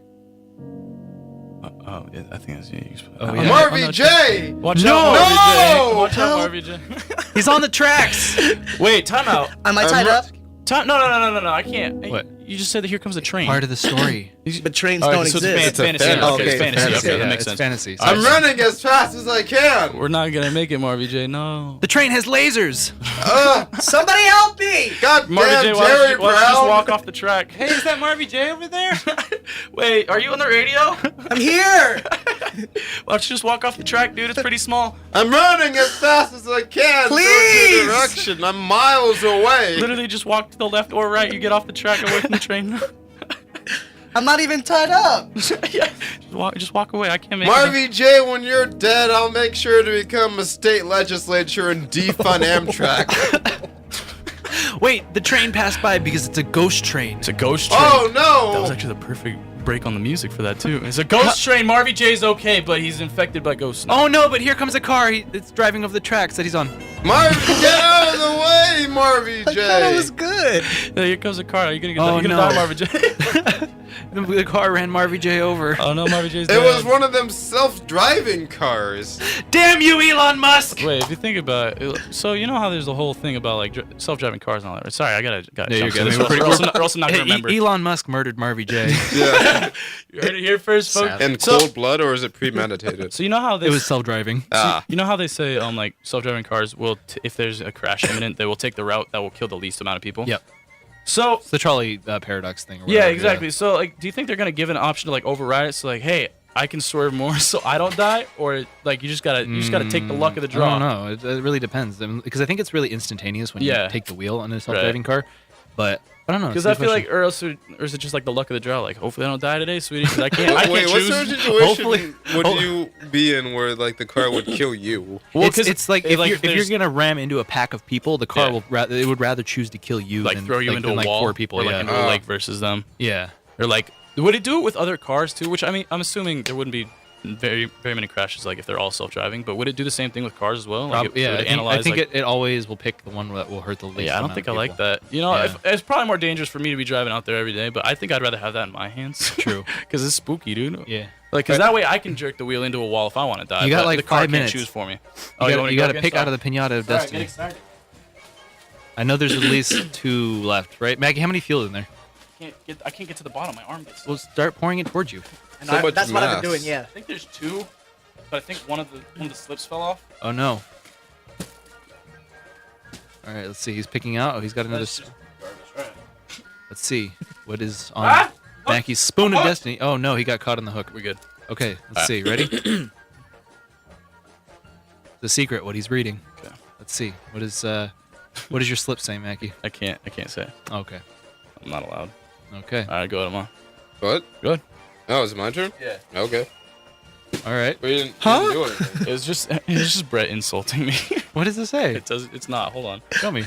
Oh, yeah, I think that's you. Oh, yeah. Marvy J! Watch No! out, Marvy J! No! Watch out, Marvy J! He's on the tracks. Wait, time out. Am I tied up? No, I can't. What? You just said that here comes a train. Part of the story. But trains All right, don't so exist. it's fantasy. fan- Okay, okay, it's fantasy. fantasy. Okay, Yeah, that makes it's sense. fantasy. All right, I'm so running as fast as I can. We're not gonna make it, Marvy J. No. The train has lasers. Somebody help me! God Marvy damn, J, Jerry why don't you just Brown. walk off the track? Hey, is that Marvy J over there? Wait, are you on the radio? I'm here! Why don't you just walk off the track, dude? It's pretty small. I'm running as fast as I can. Please! Towards your direction. I'm miles away. Literally just walk to the left or right. You get off the track away from the train. I'm not even tied up! Yeah, just walk away. I can't make it. Marvy J, when you're dead, I'll make sure to become a state legislature and defund Amtrak. Wait, the train passed by because it's a ghost train. It's a ghost train. Oh no! That was actually the perfect break on the music for that too. It's a ghost train. Marvy J's okay, but he's infected by ghosts. Oh no! But here comes a car. It's driving over the tracks that he's on. Marvy, get out of the way, Marvy I J. thought it was good. Yeah, here comes a car. Are you gonna get Oh, you're gonna no. die, Marvy J? The car ran Marvy J over. Oh no, Marvy J's It dead. was one of them self-driving cars. Damn you, Elon Musk! Wait, if you think about it, so you know how there's the whole thing about like self-driving cars and all that, right? Sorry, I gotta No, you're jump good. to this. I mean, We're also not gonna Hey, remember. Elon Musk murdered Marvy J. Yeah. You heard it here first, folks. In So- cold blood, or is it premeditated? So you know how they It was self-driving. you know how they say like self-driving cars will if there's a crash imminent, they will take the route that will kill the least amount of people. Yep. So It's the trolley paradox thing. Or yeah, whatever, exactly. So like, do you think they're gonna give an option to like override it? So like, hey, I can swerve more so I don't die, or like you just gotta take the luck of the draw. I don't know. It really depends because I think it's really instantaneous when you take the wheel on a self-driving car. But I don't know. Because it's a I good feel question. like, or is it just like the luck of the draw? Like, hopefully I don't die today, sweetie. 'Cause I can't. I Wait, can't what choose. sort of situation Hopefully- would you be in where like the car would kill you? Well, it's like if you're there's- gonna ram into a pack of people, the car Yeah. it would rather choose to kill you like than throw you into than, a like wall, 4 people. or like Yeah. into a lake versus them, Yeah. or like would it do it with other cars too? Which I mean, I'm assuming there wouldn't be very many crashes like if they're all self-driving, but would it do the same thing with cars as well? Like, Yeah, would it I think like, it always will pick the one that will hurt the least. yeah, I don't amount think of I like people. that. You know, Yeah. it's probably more dangerous for me to be driving out there every day, but I think I'd rather have that in my hands. True. Because it's spooky, dude. Yeah. Like, because that way I can jerk the wheel into a wall if I want to die. You got, but like, the car 5 minutes. Can't choose for me. You got to pick out of the Piñata of Destiny. I know there's at least 2 left, right? Maggie, how many fuel in there? I can't get to the bottom. My arm gets. We'll start pouring it towards you. And So much that's what I've mass. been doing, yeah. I think there's 2, but I think one of the slips fell off. Oh no. All right, let's see. He's picking out. Oh, he's got another. That's just garbage, right? Let's see what is on Mackie's spoon of destiny. Oh no, he got caught on the hook. We're good. Okay, let's see. Ready? The secret. What he's reading. Okay. Let's see. What is your slip say, Mackey? I can't say. Okay. I'm not allowed. Okay. All right, go ahead, Mom. What? Good. Oh, is it my turn? Yeah. Okay. All right. We didn't do anything. It's just Brett insulting me. What does it say? It's not. Hold on. Show me.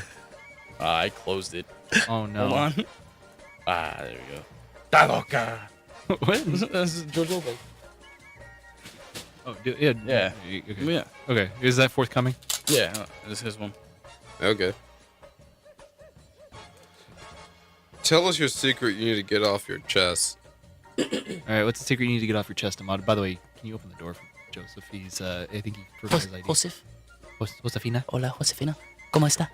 I closed it. Oh no. Hold on. There we go. Da loca. What? This is George Lopez. Oh, yeah. Yeah. Okay. Yeah. Okay. Is that forthcoming? Yeah. This is his one. Okay. Tell us your secret you need to get off your chest. All right. What's the secret you need to get off your chest, Ahmad? By the way, can you open the door for Joseph? He's I think he forgot his ID. Joseph. Josefina. Hola, Josefina. ¿Cómo está?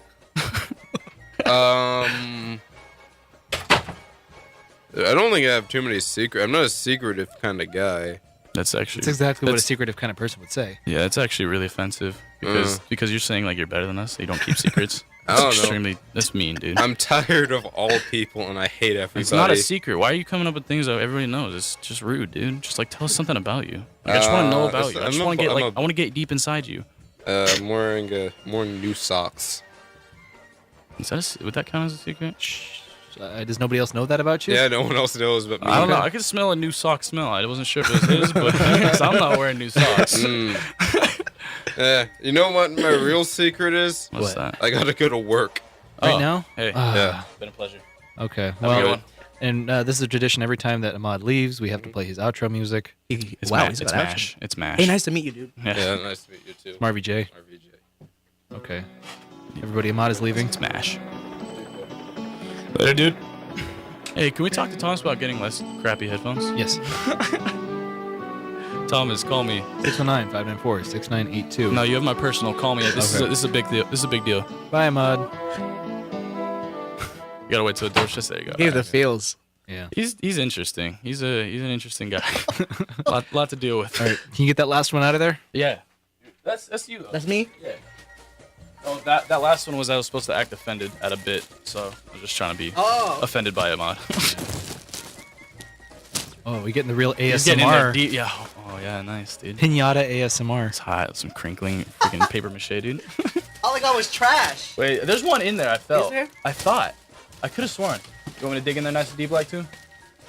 I don't think I have too many secrets. I'm not a secretive kind of guy. That's actually. That's exactly what a secretive kind of person would say. Yeah, it's actually really offensive because you're saying like you're better than us, so you don't keep secrets. I don't know. Extremely. That's mean, dude. I'm tired of all people and I hate everybody. It's not a secret. Why are you coming up with things that everybody knows? It's just rude, dude. Just like tell us something about you. Like, I just want to know about you. I just want to get I want to get deep inside you. I'm wearing more new socks. Would that count as a secret? Does nobody else know that about you? Yeah, no one else knows but me. I don't know. I could smell a new sock smell. I wasn't sure if it was his, but 'cause I'm not wearing new socks. Yeah, you know what my real secret is? What's that? I gotta go to work. Right now? Hey, Yeah. been a pleasure. Okay. Have a good Well, one. and this is a tradition. Every time that Ahmad leaves, we have to play his outro music. It's Wow, mash. he's It's got mash. It's mash. Hey, nice to meet you, dude. Yeah, nice to meet you too. Marvy J. Marvy J. Okay. Everybody, Ahmad is leaving. It's mash. Later, dude. Hey, can we talk to Thomas about getting less crappy headphones? Yes. Thomas, call me. 619-594-6982. No, you have my personal. Call me. This is a big deal. This is a big deal. Bye, Ahmad. You gotta wait till the door's just there. You go. Gave the feels. Yeah. He's interesting. He's an interesting guy. lot to deal with. All right. Can you get that last one out of there? Yeah. That's you though. That's me? Yeah. Oh, that last one was I was supposed to act offended at a bit, so I was just trying to be offended by Ahmad. Oh, we getting the real He's getting in there ASMR. deep. Yeah. Oh yeah, nice, dude. Piñata ASMR. It's hot. Some crinkling freaking paper mache, dude. All I got was trash. Wait, there's one in there. I felt. Is there? I thought. I could have sworn. You want me to dig in there nice and deep like too?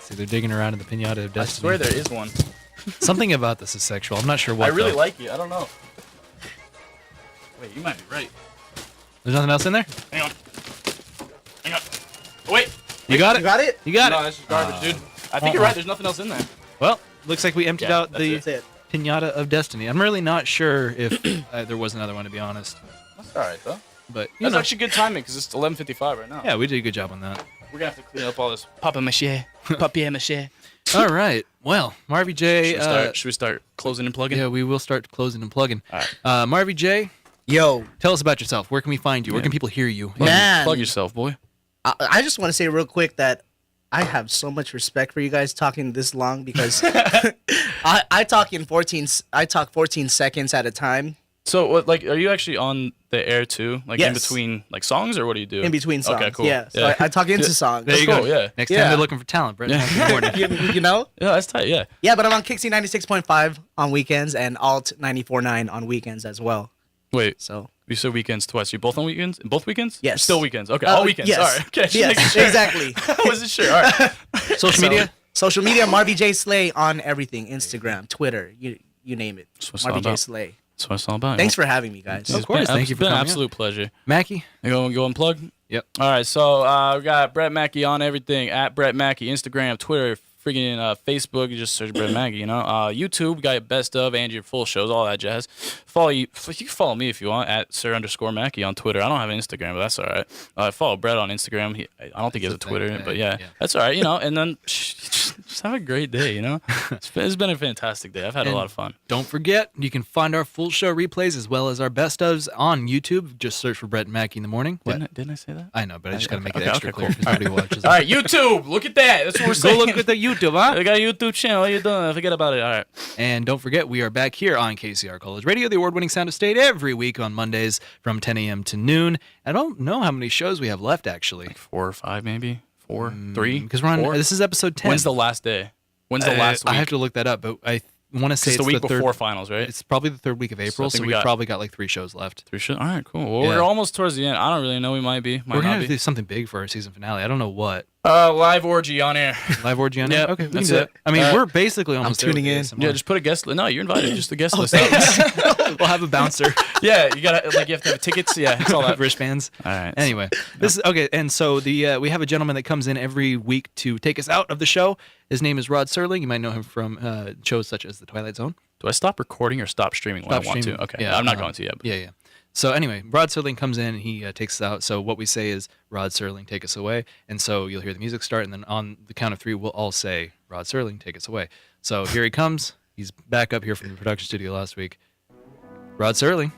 See, they're digging around in the Piñata of Destiny. I swear there is one. Something about this is sexual. I'm not sure what. I really though. like it. I don't know. Wait, you might be right. There's nothing else in there? Hang on. Hang on. Wait. You got it? You got it? You got No, it? that's just garbage, dude. I think you're right. There's nothing else in there. Well, looks like we emptied Yeah, out that's the it. That's it. Piñata of Destiny. I'm really not sure if there was another one, to be honest. That's all right, though. But, you That's know. actually good timing because it's 11:55 right now. Yeah, we did a good job on that. We're going to have to clean up all this papier-mâché. Papier-mâché. All right. Well, Marvy J. Should we start closing and plugging? Yeah, we will start closing and plugging. All right. Marvy J, Yo, tell us about yourself. Where can we find you? Where can people hear you? man. Plug yourself, boy. I just want to say real quick that I have so much respect for you guys talking this long because I talk in 14 seconds at a time. So, what? Like, are you actually on the air too? Like in Yes. between, like songs, or what do you do? In between songs. Okay, cool. Yeah. So I talk into songs. There you Cool, go. yeah. Next Yeah. time they're looking for talent, Brett. Yeah. Good morning. you know? Yeah, that's tight. Yeah. Yeah, but I'm on KyXy 96.5 on weekends and Alt 94.9 on weekends as well. Wait. So You said weekends twice. You both on weekends? Both weekends? Yes. Still weekends. Okay. All weekends. Yes. All right. Okay. Just making Yes, sure. exactly. I wasn't sure. All right. Social media? Social media, Marvy J Slay on everything. Instagram, Twitter, you name it. That's what it's all Marvy J about. Slay. That's what it's all about. Thanks for having me, guys. Of course. Thank you for It's been an coming absolute pleasure. Mackee? You go and plug? Yep. All right. So we got Brett Mackee on everything at Brett Mackee, Instagram, Twitter, freaking Facebook. You just search Brett Mackee. You know, YouTube. We got your best of and your full shows, all that jazz. You can follow me if you want at Sir_Mackee on Twitter. I don't have an Instagram, but that's all right. Follow Brett on Instagram. I don't think he has a Twitter, but yeah, that's all right. You know, and then just have a great day. You know, it's been a fantastic day. I've had a lot of fun. Don't forget, you can find our full show replays as well as our best ofs on YouTube. Just search for Brett Mackee in the morning. Didn't I say that? I know, but I just got to make it Okay, extra okay, clear cool. because nobody watches. All right, YouTube. Look at that. That's what we're Go saying. look at the YouTube, huh? I got a YouTube channel. What are you doing? Forget about it. All right. And don't forget, we are back here on KCR College Radio, the award-winning Sound of State, every week on Mondays from 10 a.m. to noon. I don't know how many shows we have left, actually. Like 4 or 5, maybe 4, 3. Because we're on. 4? This is episode 10. When's the last day? When's the last week? I have to look that up, but I want to say It's it's the week third, before finals, right? It's probably the third week of April, think so we we've got- probably got like 3 shows left. 3 shows. All right, cool. Well, Yeah. we're almost towards the end. I don't really know. We might be. Might We're not gonna be. do something big for our season finale. I don't know what. Live orgy on air. Live orgy on Yep, it? Okay, we can that's do it. that. I mean, All right. we're basically almost there tuning with in. ASMR. Yeah, just put a guest list. No, you're invited. Just a guest list. We'll have a bouncer. Yeah, you gotta you have to have tickets. Yeah, it's all that. Wristbands. All right. Anyway, this is okay. And so we have a gentleman that comes in every week to take us out of the show. His name is Rod Serling. You might know him from shows such as The Twilight Zone. Do I stop recording or stop streaming when I want to? Okay. Yeah, I'm not going to yet. Yeah. So anyway, Rod Serling comes in. He takes us out. So what we say is, Rod Serling, take us away. And so you'll hear the music start, and then on the count of 3, we'll all say, Rod Serling, take us away. So here he comes. He's back up here from the production studio last week. Rod Serling,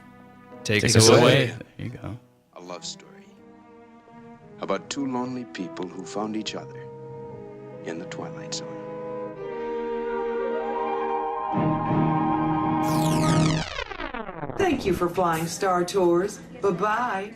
take us away. There you go. A love story about 2 lonely people who found each other in the Twilight Zone. Thank you for flying Star Tours. Bye-bye.